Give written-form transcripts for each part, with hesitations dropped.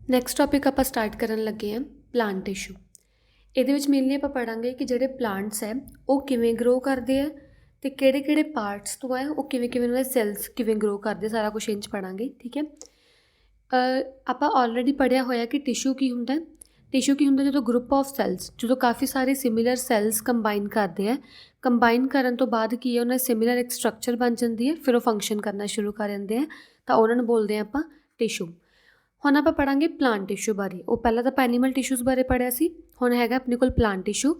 Next topic ਆਪਾਂ start ਕਰਨ ਲੱਗੇ ਹਾਂ ਪਲਾਂਟ ਟਿਸ਼ੂ। ਇਹਦੇ ਵਿੱਚ ਮੇਨਲੀ ਆਪਾਂ ਪੜ੍ਹਾਂਗੇ ਕਿ ਜਿਹੜੇ ਪਲਾਂਟਸ ਹੈ ਉਹ ਕਿਵੇਂ ਗਰੋ ਕਰਦੇ ਆ ਅਤੇ ਕਿਹੜੇ ਕਿਹੜੇ ਪਾਰਟਸ ਤੋਂ ਹੈ ਉਹ ਕਿਵੇਂ ਕਿਵੇਂ ਉਹਨਾਂ ਦੇ ਸੈੱਲਸ ਕਿਵੇਂ ਗਰੋ ਕਰਦੇ, ਸਾਰਾ ਕੁਛ ਇਹ 'ਚ ਪੜ੍ਹਾਂਗੇ। ਠੀਕ ਹੈ, ਆਪਾਂ ਆਲਰੇਡੀ ਪੜ੍ਹਿਆ ਹੋਇਆ ਕਿ ਟਿਸ਼ੂ ਕੀ ਹੁੰਦਾ। ਟਿਸ਼ੂ ਕੀ ਹੁੰਦਾ? ਜਦੋਂ ਗਰੁੱਪ ਆਫ ਸੈੱਲਸ, ਜਦੋਂ ਕਾਫੀ ਸਾਰੇ ਸਿਮੀਲਰ ਸੈੱਲਸ ਕੰਬਾਈਨ ਕਰਦੇ ਆ, ਕੰਬਾਈਨ ਕਰਨ ਤੋਂ ਬਾਅਦ ਕੀ ਹੈ, ਉਹਨਾਂ ਸਿਮੀਲਰ ਇੱਕ ਸਟਰਕਚਰ ਬਣ ਜਾਂਦੀ ਹੈ, ਫਿਰ ਉਹ ਫੰਕਸ਼ਨ ਕਰਨਾ ਸ਼ੁਰੂ ਕਰ ਦਿੰਦੇ ਆ, ਤਾਂ ਉਹਨਾਂ ਨੂੰ ਬੋਲਦੇ ਹਾਂ ਆਪਾਂ ਟਿਸ਼ੂ। ਹੁਣ ਆਪਾਂ ਪੜ੍ਹਾਂਗੇ ਪਲਾਂਟ ਟਿਸ਼ੂ ਬਾਰੇ। ਉਹ ਪਹਿਲਾਂ ਤਾਂ ਆਪਾਂ ਐਨੀਮਲ ਟਿਸ਼ੂਜ਼ ਬਾਰੇ ਪੜ੍ਹਿਆ ਸੀ, ਹੁਣ ਹੈਗਾ ਆਪਣੇ ਕੋਲ plant tissue.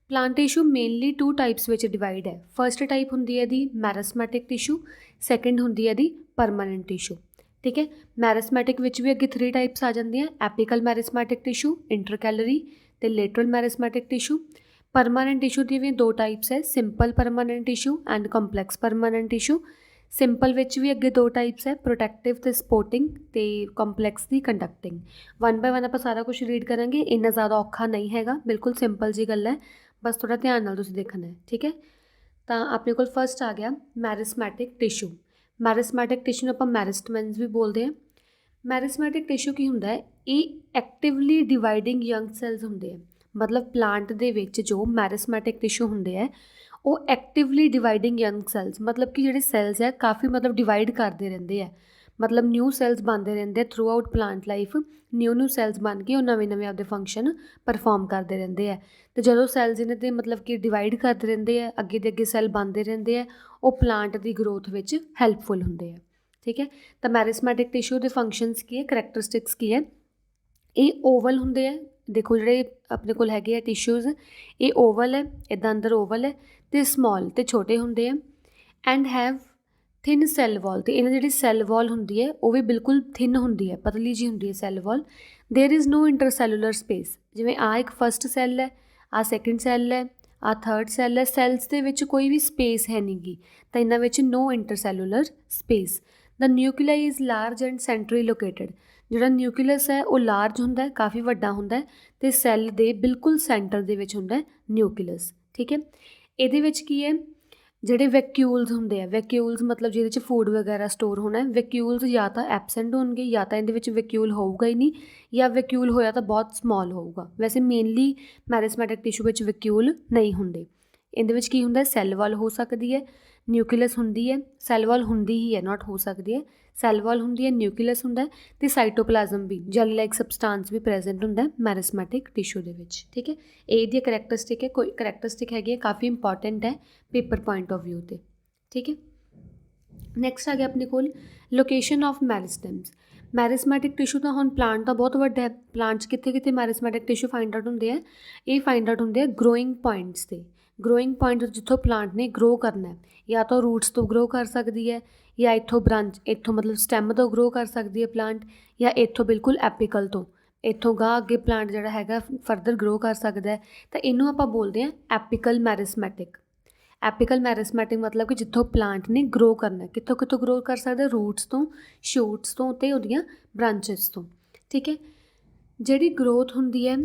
Plant tissue mainly 2 types ਵਿੱਚ ਡਿਵਾਈਡ ਹੈ। ਫਸਟ ਟਾਈਪ ਹੁੰਦੀ ਹੈ ਇਹਦੀ ਮੈਰਿਸਮੈਟਿਕ ਟਿਸ਼ੂ, ਸੈਕਿੰਡ ਹੁੰਦੀ ਹੈ ਇਹਦੀ ਪਰਮਾਨੈਂਟ ਟਿਸ਼ੂ। ਠੀਕ ਹੈ, ਮੈਰਿਸਮੈਟਿਕ ਵਿੱਚ ਵੀ ਅੱਗੇ 3 ਟਾਈਪਸ ਆ ਜਾਂਦੀਆਂ, ਐਪੀਕਲ ਮੈਰਿਸਮੈਟਿਕ ਟਿਸ਼ੂ, ਇੰਟਰਕੈਲਰੀ ਅਤੇ ਲੇਟਰਲ ਮੈਰਿਸਮੈਟਿਕ ਟਿਸ਼ੂ। ਪਰਮਾਨੈਂਟ ਟਿਸ਼ੂ ਦੀ ਵੀ 2 ਟਾਈਪਸ ਹੈ, simple permanent tissue and complex permanent tissue. Simple ਵਿੱਚ ਵੀ ਅੱਗੇ 2 ਟਾਈਪਸ ਹੈ, ਪ੍ਰੋਟੈਕਟਿਵ ਅਤੇ ਸਪੋਰਟਿੰਗ, ਅਤੇ ਕੰਪਲੈਕਸ ਦੀ ਕੰਡਕਟਿੰਗ। 1 ਬਾਏ 1 ਆਪਾਂ ਸਾਰਾ ਕੁਛ ਰੀਡ ਕਰਾਂਗੇ, ਇੰਨਾ ਜ਼ਿਆਦਾ ਔਖਾ ਨਹੀਂ ਹੈਗਾ, ਬਿਲਕੁਲ ਸਿੰਪਲ ਜੀ ਗੱਲ ਹੈ, ਬਸ ਥੋੜ੍ਹਾ ਧਿਆਨ ਨਾਲ ਤੁਸੀਂ ਦੇਖਣਾ ਹੈ। ਠੀਕ ਹੈ, ਤਾਂ ਆਪਣੇ ਕੋਲ ਫਸਟ ਆ ਗਿਆ ਮੈਰਿਸਮੈਟਿਕ ਟਿਸ਼ੂ। ਮੈਰਿਸਮੈਟਿਕ ਟਿਸ਼ੂ ਨੂੰ ਆਪਾਂ ਮੈਰਿਸਟਮੈਂਸ ਵੀ ਬੋਲਦੇ ਹਾਂ। ਮੈਰਿਸਮੈਟਿਕ ਟਿਸ਼ੂ ਕੀ ਹੁੰਦਾ ਹੈ? ਇਹ ਐਕਟਿਵਲੀ ਡਿਵਾਈਡਿੰਗ ਯੰਗ ਸੈੱਲਸ ਹੁੰਦੇ ਆ। ਮਤਲਬ ਪਲਾਂਟ ਦੇ ਵਿੱਚ ਜੋ ਮੈਰਿਸਮੈਟਿਕ ਟਿਸ਼ੂ ਹੁੰਦੇ ਹੈ ਉਹ ਐਕਟਿਵਲੀ ਡਿਵਾਈਡਿੰਗ ਯੰਗ ਸੈੱਲਸ, ਮਤਲਬ ਕਿ ਜਿਹੜੇ ਸੈੱਲਸ ਹੈ ਕਾਫੀ ਡਿਵਾਈਡ ਕਰਦੇ ਰਹਿੰਦੇ ਆ, ਮਤਲਬ ਨਿਊ ਸੈੱਲਸ ਬਣਦੇ ਰਹਿੰਦੇ ਆ through out plant life. New cells ਬਣ ਕੇ ਉਹ ਨਵੇਂ ਆਪਦੇ ਫੰਕਸ਼ਨ ਪਰਫੋਰਮ ਕਰਦੇ ਰਹਿੰਦੇ ਆ, ਅਤੇ ਜਦੋਂ ਸੈੱਲਸ ਇਹਨਾਂ ਦੇ ਕਿ ਡਿਵਾਈਡ ਕਰਦੇ ਰਹਿੰਦੇ ਆ, ਅੱਗੇ ਦੇ ਅੱਗੇ ਸੈੱਲ ਬਣਦੇ ਰਹਿੰਦੇ ਆ, ਉਹ ਪਲਾਂਟ ਦੀ ਗਰੋਥ ਵਿੱਚ ਹੈਲਪਫੁਲ ਹੁੰਦੇ ਆ। ਠੀਕ ਹੈ, ਤਾਂ ਮੈਰਿਸਮੈਟਿਕ ਟਿਸ਼ੂ ਦੇ ਫੰਕਸ਼ਨਸ ਕੀ ਹੈ, ਕਰੈਕਟਰਿਸਟਿਕਸ ਕੀ ਹੈ? ਇਹ ਓਵਲ ਹੁੰਦੇ ਆ। ਦੇਖੋ ਜਿਹੜੇ ਆਪਣੇ ਕੋਲ ਹੈਗੇ ਆ ਟਿਸ਼ੂਜ਼, ਇਹ ਓਵਲ ਹੈ, ਇੱਦਾਂ ਅੰਦਰ ਓਵਲ ਹੈ, ਅਤੇ ਸਮੋਲ ਅਤੇ ਛੋਟੇ ਹੁੰਦੇ ਆ, ਐਂਡ ਹੈਵ ਥਿਨ ਸੈੱਲ ਵਾਲ। ਅਤੇ ਇਹਨਾਂ ਦੀ ਜਿਹੜੀ ਸੈੱਲ ਵਾਲ ਹੁੰਦੀ ਹੈ ਉਹ ਵੀ ਬਿਲਕੁਲ ਥਿਨ ਹੁੰਦੀ ਹੈ, ਪਤਲੀ ਜਿਹੀ ਹੁੰਦੀ ਹੈ cell wall. There is no intercellular space. ਜਿਵੇਂ ਆਹ ਇੱਕ ਫਸਟ ਸੈੱਲ ਹੈ, ਆਹ ਸੈਕਿੰਡ ਸੈੱਲ ਹੈ, ਆਹ ਥਰਡ ਸੈੱਲ ਹੈ, ਸੈੱਲਸ ਦੇ ਵਿੱਚ ਕੋਈ ਵੀ ਸਪੇਸ ਹੈ ਨਹੀਂ ਗੀ, ਤਾਂ ਇਹਨਾਂ ਵਿੱਚ no intercellular space. The nuclei is large and centrally located. ਜਿਹੜਾ ਨਿਊਕਲੀਅਸ ਹੈ ਉਹ ਲਾਰਜ ਹੁੰਦਾ ਹੈ, ਕਾਫੀ ਵੱਡਾ ਹੁੰਦਾ ਹੈ, ਅਤੇ ਸੈੱਲ ਦੇ ਬਿਲਕੁਲ ਸੈਂਟਰ ਦੇ ਵਿੱਚ ਹੁੰਦਾ ਨਿਊਕਲੀਅਸ। ਠੀਕ ਹੈ, ਇਹਦੇ ਵਿੱਚ ਕੀ ਹੈ, ਜਿਹੜੇ ਵੈਕਿਊਲਸ ਹੁੰਦੇ ਆ, ਵੈਕਿਊਲਸ ਮਤਲਬ ਜਿਹਦੇ 'ਚ ਫੂਡ ਵਗੈਰਾ ਸਟੋਰ ਹੋਣਾ, ਵੈਕਿਊਲਸ ਜਾਂ ਤਾਂ ਐਬਸੈਂਟ ਹੋਣਗੇ, ਜਾਂ ਤਾਂ ਇਹਦੇ ਵਿੱਚ ਵੈਕਿਊਲ ਹੋਊਗਾ ਹੀ ਨਹੀਂ, ਜਾਂ ਵੈਕਿਊਲ ਹੋਇਆ ਤਾਂ ਬਹੁਤ ਸਮਾਲ ਹੋਊਗਾ। ਵੈਸੇ ਮੇਨਲੀ ਮੈਰਿਸਮੈਟਿਕ ਟਿਸ਼ੂ ਵਿੱਚ ਵੈਕਿਊਲ ਨਹੀਂ ਹੁੰਦੇ। ਇਹਦੇ ਵਿੱਚ ਕੀ ਹੁੰਦਾ, ਸੈੱਲ ਵਾਲ ਹੋ ਸਕਦੀ ਹੈ, ਨਿਊਕਲੀਅਸ ਹੁੰਦੀ ਹੈ, ਸੈੱਲ ਵਾਲ ਹੁੰਦੀ ਹੀ ਹੈ, ਨਾਟ ਹੋ ਸਕਦੀ ਹੈ, ਸੈੱਲ ਵਾਲ ਹੁੰਦੀ ਹੈ, ਨਿਊਕਲੀਅਸ ਹੁੰਦਾ, ਅਤੇ ਸਾਈਟੋਪਲਾਜ਼ਮ ਵੀ, ਜੈਲ ਲਾਈਕ ਸਬਸਟਾਂਸ ਵੀ ਪ੍ਰੈਜ਼ੈਂਟ ਹੁੰਦਾ ਮੈਰਿਸਮੈਟਿਕ ਟਿਸ਼ੂ ਦੇ ਵਿੱਚ। ਠੀਕ ਹੈ, ਇਹ ਦੀ ਕਰੈਕਟਰਿਸਟਿਕ ਹੈ, ਕੋਈ ਕਰੈਕਟਰਿਸਟਿਕ ਹੈਗੀ ਹੈ, ਕਾਫੀ ਇੰਪੋਰਟੈਂਟ ਹੈ ਪੇਪਰ ਪੁਆਇੰਟ ਆਫ ਵਿਊ 'ਤੇ। ਠੀਕ ਹੈ, ਨੈਕਸਟ ਆ ਗਿਆ ਆਪਣੇ ਕੋਲ ਲੋਕੇਸ਼ਨ ਆਫ ਮੈਰਿਸਟਮਸ। ਮੈਰਿਸਮੈਟਿਕ ਟਿਸ਼ੂ ਤਾਂ ਹੁਣ ਪਲਾਂਟ ਤਾਂ ਬਹੁਤ ਵੱਡਾ ਹੈ, ਪਲਾਂਟ 'ਚ ਕਿੱਥੇ ਕਿੱਥੇ ਮੈਰਿਸਮੈਟਿਕ ਟਿਸ਼ੂ ਫਾਈਂਡ ਆਊਟ ਹੁੰਦੇ ਆ? ਇਹ ਫਾਈਂਡ ਆਊਟ ਹੁੰਦੇ ਆ ਗਰੋਇੰਗ ਪੁਆਇੰਟਸ 'ਤੇ। ਗਰੋਇੰਗ ਪੁਆਇੰਟ ਜਿੱਥੋਂ ਪਲਾਂਟ ਨੇ ਗਰੋ ਕਰਨਾ, ਜਾਂ ਤਾਂ ਰੂਟਸ ਤੋਂ ਗਰੋ ਕਰ ਸਕਦੀ ਹੈ, ਜਾਂ ਇੱਥੋਂ ਬ੍ਰਾਂਚ, ਇੱਥੋਂ ਸਟੈਮ ਤੋਂ ਗਰੋ ਕਰ ਸਕਦੀ ਹੈ ਪਲਾਂਟ, ਜਾਂ ਇੱਥੋਂ ਬਿਲਕੁਲ ਐਪੀਕਲ ਤੋਂ, ਇੱਥੋਂ ਗਾਹ ਅੱਗੇ ਪਲਾਂਟ ਜਿਹੜਾ ਹੈਗਾ ਫਰਦਰ ਗਰੋ ਕਰ ਸਕਦਾ ਹੈ, ਤਾਂ ਇਹਨੂੰ ਆਪਾਂ ਬੋਲਦੇ ਹਾਂ ਐਪੀਕਲ ਮੈਰਿਸਮੈਟਿਕ। ਐਪੀਕਲ ਮੈਰਿਸਮੈਟਿਕ ਮਤਲਬ ਕਿ ਜਿੱਥੋਂ ਪਲਾਂਟ ਨੇ ਗਰੋ ਕਰਨਾ, ਕਿੱਥੋਂ ਕਿੱਥੋਂ ਗਰੋ ਕਰ ਸਕਦਾ? ਰੂਟਸ ਤੋਂ, ਸ਼ੂਟਸ ਤੋਂ, ਅਤੇ ਉਹਦੀਆਂ ਬ੍ਰਾਂਚਿਸ ਤੋਂ। ਠੀਕ ਹੈ, ਜਿਹੜੀ ਗਰੋਥ ਹੁੰਦੀ ਹੈ,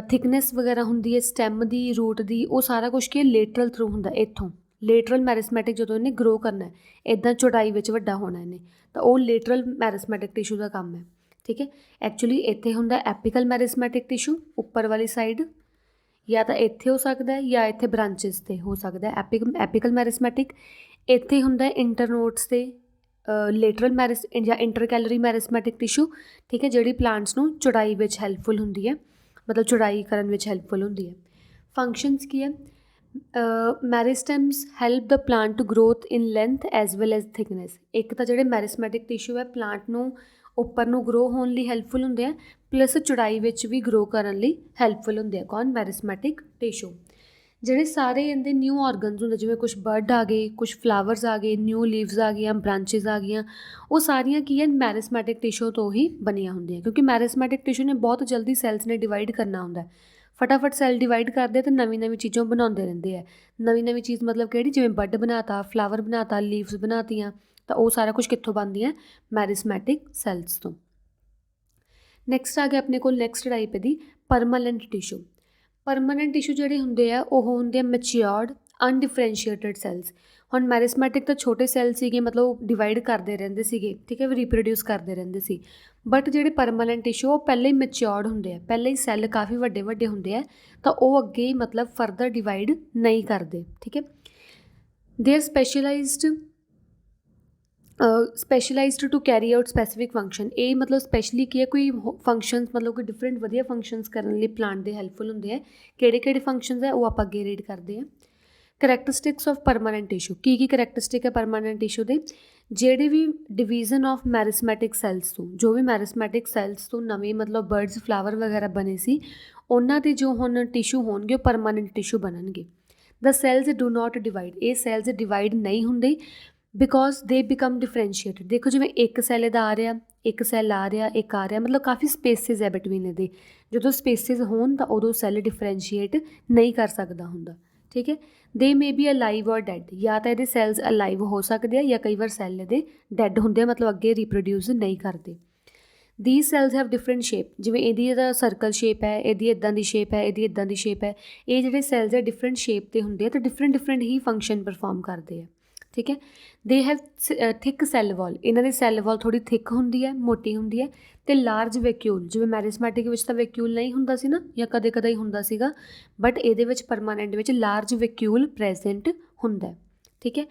ਥਿਕਨੈਸ ਵਗੈਰਾ ਹੁੰਦੀ ਹੈ ਸਟੈਮ ਦੀ, ਰੂਟ ਦੀ, ਉਹ ਸਾਰਾ ਕੁਛ ਕੀ ਲੇਟਰਲ ਥਰੂ ਹੁੰਦਾ। ਇੱਥੋਂ ਲੇਟਰਲ ਮੈਰਿਸਮੈਟਿਕ ਜਦੋਂ ਇਹਨੇ ਗਰੋ ਕਰਨਾ, ਇੱਦਾਂ ਚੌੜਾਈ ਵਿੱਚ ਵੱਡਾ ਹੋਣਾ ਇਹਨੇ, ਤਾਂ ਉਹ ਲੇਟਰਲ ਮੈਰਿਸਮੈਟਿਕ ਟਿਸ਼ੂ ਦਾ ਕੰਮ ਹੈ। ਠੀਕ ਹੈ, ਐਕਚੁਅਲੀ ਇੱਥੇ ਹੁੰਦਾ ਐਪੀਕਲ ਮੈਰਿਸਮੈਟਿਕ ਟਿਸ਼ੂ ਉੱਪਰ ਵਾਲੀ ਸਾਈਡ, ਜਾਂ ਤਾਂ ਇੱਥੇ ਹੋ ਸਕਦਾ, ਜਾਂ ਇੱਥੇ ਬ੍ਰਾਂਚਿਸ 'ਤੇ ਹੋ ਸਕਦਾ ਐਪੀਕਲ ਮੈਰਿਸਮੈਟਿਕ। ਇੱਥੇ ਹੁੰਦਾ ਇੰਟਰਨੋਡਸ 'ਤੇ ਲੇਟਰਲ ਜਾਂ ਇੰਟਰਕੈਲਰੀ ਮੈਰਿਸਮੈਟਿਕ ਟਿਸ਼ੂ। ਠੀਕ ਹੈ, ਜਿਹੜੀ ਪਲਾਂਟਸ ਨੂੰ ਚੌੜਾਈ ਵਿੱਚ ਹੈਲਪਫੁਲ ਹੁੰਦੀ ਹੈ, ਮਤਲਬ ਚੌੜਾਈ ਕਰਨ ਵਿੱਚ ਹੈਲਪਫੁਲ ਹੁੰਦੀ ਹੈ। ਫੰਕਸ਼ਨਸ ਕੀ ਹੈ? Meristems help the plant to growth in length as well as thickness. ਇੱਕ ਤਾਂ ਜਿਹੜੇ ਮੈਰਿਸਮੈਟਿਕ ਟਿਸ਼ੂ ਹੈ ਪਲਾਂਟ ਨੂੰ ਉੱਪਰ ਨੂੰ ਗਰੋ ਹੋਣ ਲਈ ਹੈਲਪਫੁਲ ਹੁੰਦੇ ਆ, ਪਲੱਸ ਚੌੜਾਈ ਵਿੱਚ ਵੀ ਗਰੋ ਕਰਨ ਲਈ ਹੈਲਪਫੁਲ ਹੁੰਦੇ ਆ। ਕੌਣ? ਮੈਰਿਸਮੈਟਿਕ ਟਿਸ਼ੂ। ਜਿਹੜੇ ਸਾਰੇ ਇਹਦੇ ਨਿਊ ਆਰਗਨਸ ਹੁੰਦੇ, ਜਿਵੇਂ ਕੁਛ ਬਰਡ ਆ ਗਏ, ਕੁਛ ਫਲਾਵਰਸ ਆ ਗਏ, ਨਿਊ ਲੀਵਸ ਆ ਗਈਆਂ, ਬ੍ਰਾਂਚਿਸ ਆ ਗਈਆਂ, ਉਹ ਸਾਰੀਆਂ ਕੀ ਹੈ ਮੈਰਿਸਮੈਟਿਕ ਟਿਸ਼ੂ ਤੋਂ ਹੀ ਬਣੀਆਂ ਹੁੰਦੀਆਂ, ਕਿਉਂਕਿ ਮੈਰਿਸਮੈਟਿਕ ਟਿਸ਼ੂ ਨੇ ਬਹੁਤ ਜਲਦੀ ਸੈੱਲਸ ਨੇ ਡਿਵਾਈਡ ਕਰਨਾ ਹੁੰਦਾ, ਫਟਾਫਟ ਸੈੱਲ ਡਿਵਾਈਡ ਕਰਦੇ ਅਤੇ ਨਵੀਂ ਚੀਜ਼ਾਂ ਬਣਾਉਂਦੇ ਰਹਿੰਦੇ ਆ। ਨਵੀਂ ਚੀਜ਼ ਮਤਲਬ ਕਿਹੜੀ? ਜਿਵੇਂ ਬਰਡ ਬਣਾਤਾ, ਫਲਾਵਰ ਬਣਾਤਾ, ਲੀਵਸ ਬਣਾਤੀਆਂ, ਤਾਂ ਉਹ ਸਾਰਾ ਕੁਛ ਕਿੱਥੋਂ ਬਣਦੀਆਂ? ਮੈਰਿਸਮੈਟਿਕ ਸੈੱਲਸ ਤੋਂ। ਨੈਕਸਟ ਆ ਗਿਆ ਆਪਣੇ ਕੋਲ ਨੈਕਸਟ ਟਾਈਪ ਇਹਦੀ ਪਰਮਾਨੈਂਟ ਟਿਸ਼ੂ। ਪਰਮਾਨੈਂਟ ਟਿਸ਼ੂ ਜਿਹੜੇ ਹੁੰਦੇ ਆ ਉਹ ਹੁੰਦੇ ਆ ਮੈਚਿਓਰਡ, ਅਨਡਿਫਰੈਂਸ਼ੀਏਟਡ ਸੈਲਸ। ਹੁਣ ਮੈਰਿਸਮੈਟਿਕ ਤਾਂ ਛੋਟੇ ਸੈੱਲ ਸੀਗੇ, ਮਤਲਬ ਡਿਵਾਈਡ ਕਰਦੇ ਰਹਿੰਦੇ ਸੀਗੇ, ਠੀਕ ਹੈ, ਰੀਪਰੋਡਿਊਸ ਕਰਦੇ ਰਹਿੰਦੇ ਸੀ। ਬਟ ਜਿਹੜੇ ਪਰਮਾਨੈਂਟ ਟਿਸ਼ੂ ਉਹ ਪਹਿਲਾਂ ਹੀ ਮੈਚਿਓਰਡ ਹੁੰਦੇ ਆ, ਪਹਿਲਾਂ ਹੀ ਸੈੱਲ ਕਾਫੀ ਵੱਡੇ ਵੱਡੇ ਹੁੰਦੇ ਆ, ਤਾਂ ਉਹ ਅੱਗੇ ਮਤਲਬ ਫਰਦਰ ਡਿਵਾਈਡ ਨਹੀਂ ਕਰਦੇ, ਠੀਕ ਹੈ। They are specialised to carry out specific function. ਇਹ ਮਤਲਬ ਸਪੈਸ਼ਲੀ ਕੀ ਹੈ, ਕੋਈ ਫੰਕਸ਼ਨਸ ਮਤਲਬ ਕੋਈ ਡਿਫਰੈਂਟ ਵਧੀਆ ਫੰਕਸ਼ਨਸ ਕਰਨ ਲਈ ਪਲਾਂਟ ਦੇ ਹੈਲਪਫੁਲ ਹੁੰਦੇ ਆ। ਕਿਹੜੇ ਕਿਹੜੇ ਫੰਕਸ਼ਨਸ ਹੈ ਉਹ ਆਪਾਂ ਅੱਗੇ ਰੀਡ ਕਰਦੇ ਹਾਂ। ਕਰੈਕਟਰਿਸਟਿਕਸ ਆਫ ਪਰਮਾਨੈਂਟ ਟਿਸ਼ੂ। ਕੀ ਕਰੈਕਟਰਿਸਟਿਕ ਹੈ ਪਰਮਾਨੈਂਟ ਟਿਸ਼ੂ ਦੇ? ਜਿਹੜੇ ਵੀ ਡਿਵੀਜ਼ਨ ਆਫ ਮੈਰਿਸਮੈਟਿਕ ਸੈਲਸ ਤੋਂ, ਜੋ ਵੀ ਮੈਰਿਸਮੈਟਿਕ ਸੈਲਸ ਤੋਂ ਨਵੇਂ ਮਤਲਬ ਬਰਡਸ ਫਲਾਵਰ ਵਗੈਰਾ ਬਣੇ ਸੀ, ਉਹਨਾਂ ਦੇ ਜੋ ਹੁਣ ਟਿਸ਼ੂ ਹੋਣਗੇ ਉਹ ਪਰਮਾਨੈਂਟ ਟਿਸ਼ੂ ਬਣਨਗੇ। ਦ ਸੈਲਸ ਡੂ ਨਾਟ ਡਿਵਾਈਡ। ਇਹ ਸੈਲਸ ਡਿਵਾਈਡ ਨਹੀਂ ਹੁੰਦੇ ਬਿਕੋਜ਼ ਦੇ ਬਿਕਮ ਡਿਫਰੈਂਸ਼ੀਏਟਡ। ਦੇਖੋ ਜਿਵੇਂ ਇੱਕ ਸੈੱਲ ਇਹਦਾ ਆ ਰਿਹਾ, ਇੱਕ ਸੈੱਲ ਆ ਰਿਹਾ, ਇੱਕ ਆ ਰਿਹਾ, ਮਤਲਬ ਕਾਫੀ ਸਪੇਸਿਸ ਹੈ ਬਿਟਵੀਨ ਇਹਦੇ। ਜਦੋਂ ਸਪੇਸਿਸ ਹੋਣ ਤਾਂ ਉਦੋਂ ਸੈੱਲ ਡਿਫਰੈਂਸ਼ੀਏਟ ਨਹੀਂ ਕਰ ਸਕਦਾ ਹੁੰਦਾ, ਠੀਕ ਹੈ। ਦੇ ਮੇ ਬੀ ਅਲਾਈਵ ਔਰ ਡੈਡ। ਜਾਂ ਤਾਂ ਇਹਦੇ ਸੈਲਸ ਅਲਾਈਵ ਹੋ ਸਕਦੇ ਆ ਜਾਂ ਕਈ ਵਾਰ ਸੈੱਲ ਇਹਦੇ ਡੈਡ ਹੁੰਦੇ ਆ, ਮਤਲਬ ਅੱਗੇ ਰੀਪਰੋਡਿਊਸ ਨਹੀਂ ਕਰਦੇ। These cells have different shape. ਜਿਵੇਂ ਇਹਦੀ ਇਹਦਾ ਸਰਕਲ ਸ਼ੇਪ ਹੈ, ਇਹਦੀ ਇੱਦਾਂ ਦੀ ਸ਼ੇਪ ਹੈ, ਇਹਦੀ ਇੱਦਾਂ ਦੀ ਸ਼ੇਪ ਹੈ। ਇਹ ਜਿਹੜੇ ਸੈਲਸ ਹੈ ਡਿਫਰੈਂਟ ਸ਼ੇਪ 'ਤੇ ਹੁੰਦੇ ਆ ਅਤੇ ਡਿਫਰੈਂਟ ਹੀ ਫੰਕਸ਼ਨ ਪਰਫੋਰਮ ਕਰਦੇ ਆ, ਠੀਕ ਹੈ। ਦੇ ਹੈਵ ਥਿੱਕ ਸੈੱਲ ਵਾਲ। ਇਹਨਾਂ ਦੀ ਸੈੱਲ ਵਾਲ ਥੋੜ੍ਹੀ ਥਿੱਕ ਹੁੰਦੀ ਹੈ, ਮੋਟੀ ਹੁੰਦੀ ਹੈ। ਅਤੇ ਲਾਰਜ ਵੈਕਿਊਲ। ਜਿਵੇਂ ਮੈਰਿਸਮੈਟਿਕ ਵਿੱਚ ਤਾਂ ਵੈਕਿਊਲ ਨਹੀਂ ਹੁੰਦਾ ਸੀ ਨਾ, ਜਾਂ ਕਦੇ ਕਦੇ ਹੀ ਹੁੰਦਾ ਸੀਗਾ, ਬਟ ਇਹਦੇ ਵਿੱਚ ਪਰਮਾਨੈਂਟ ਵਿੱਚ ਲਾਰਜ ਵੈਕਿਊਲ ਪ੍ਰੈਜੈਂਟ ਹੁੰਦਾ, ਠੀਕ ਹੈ।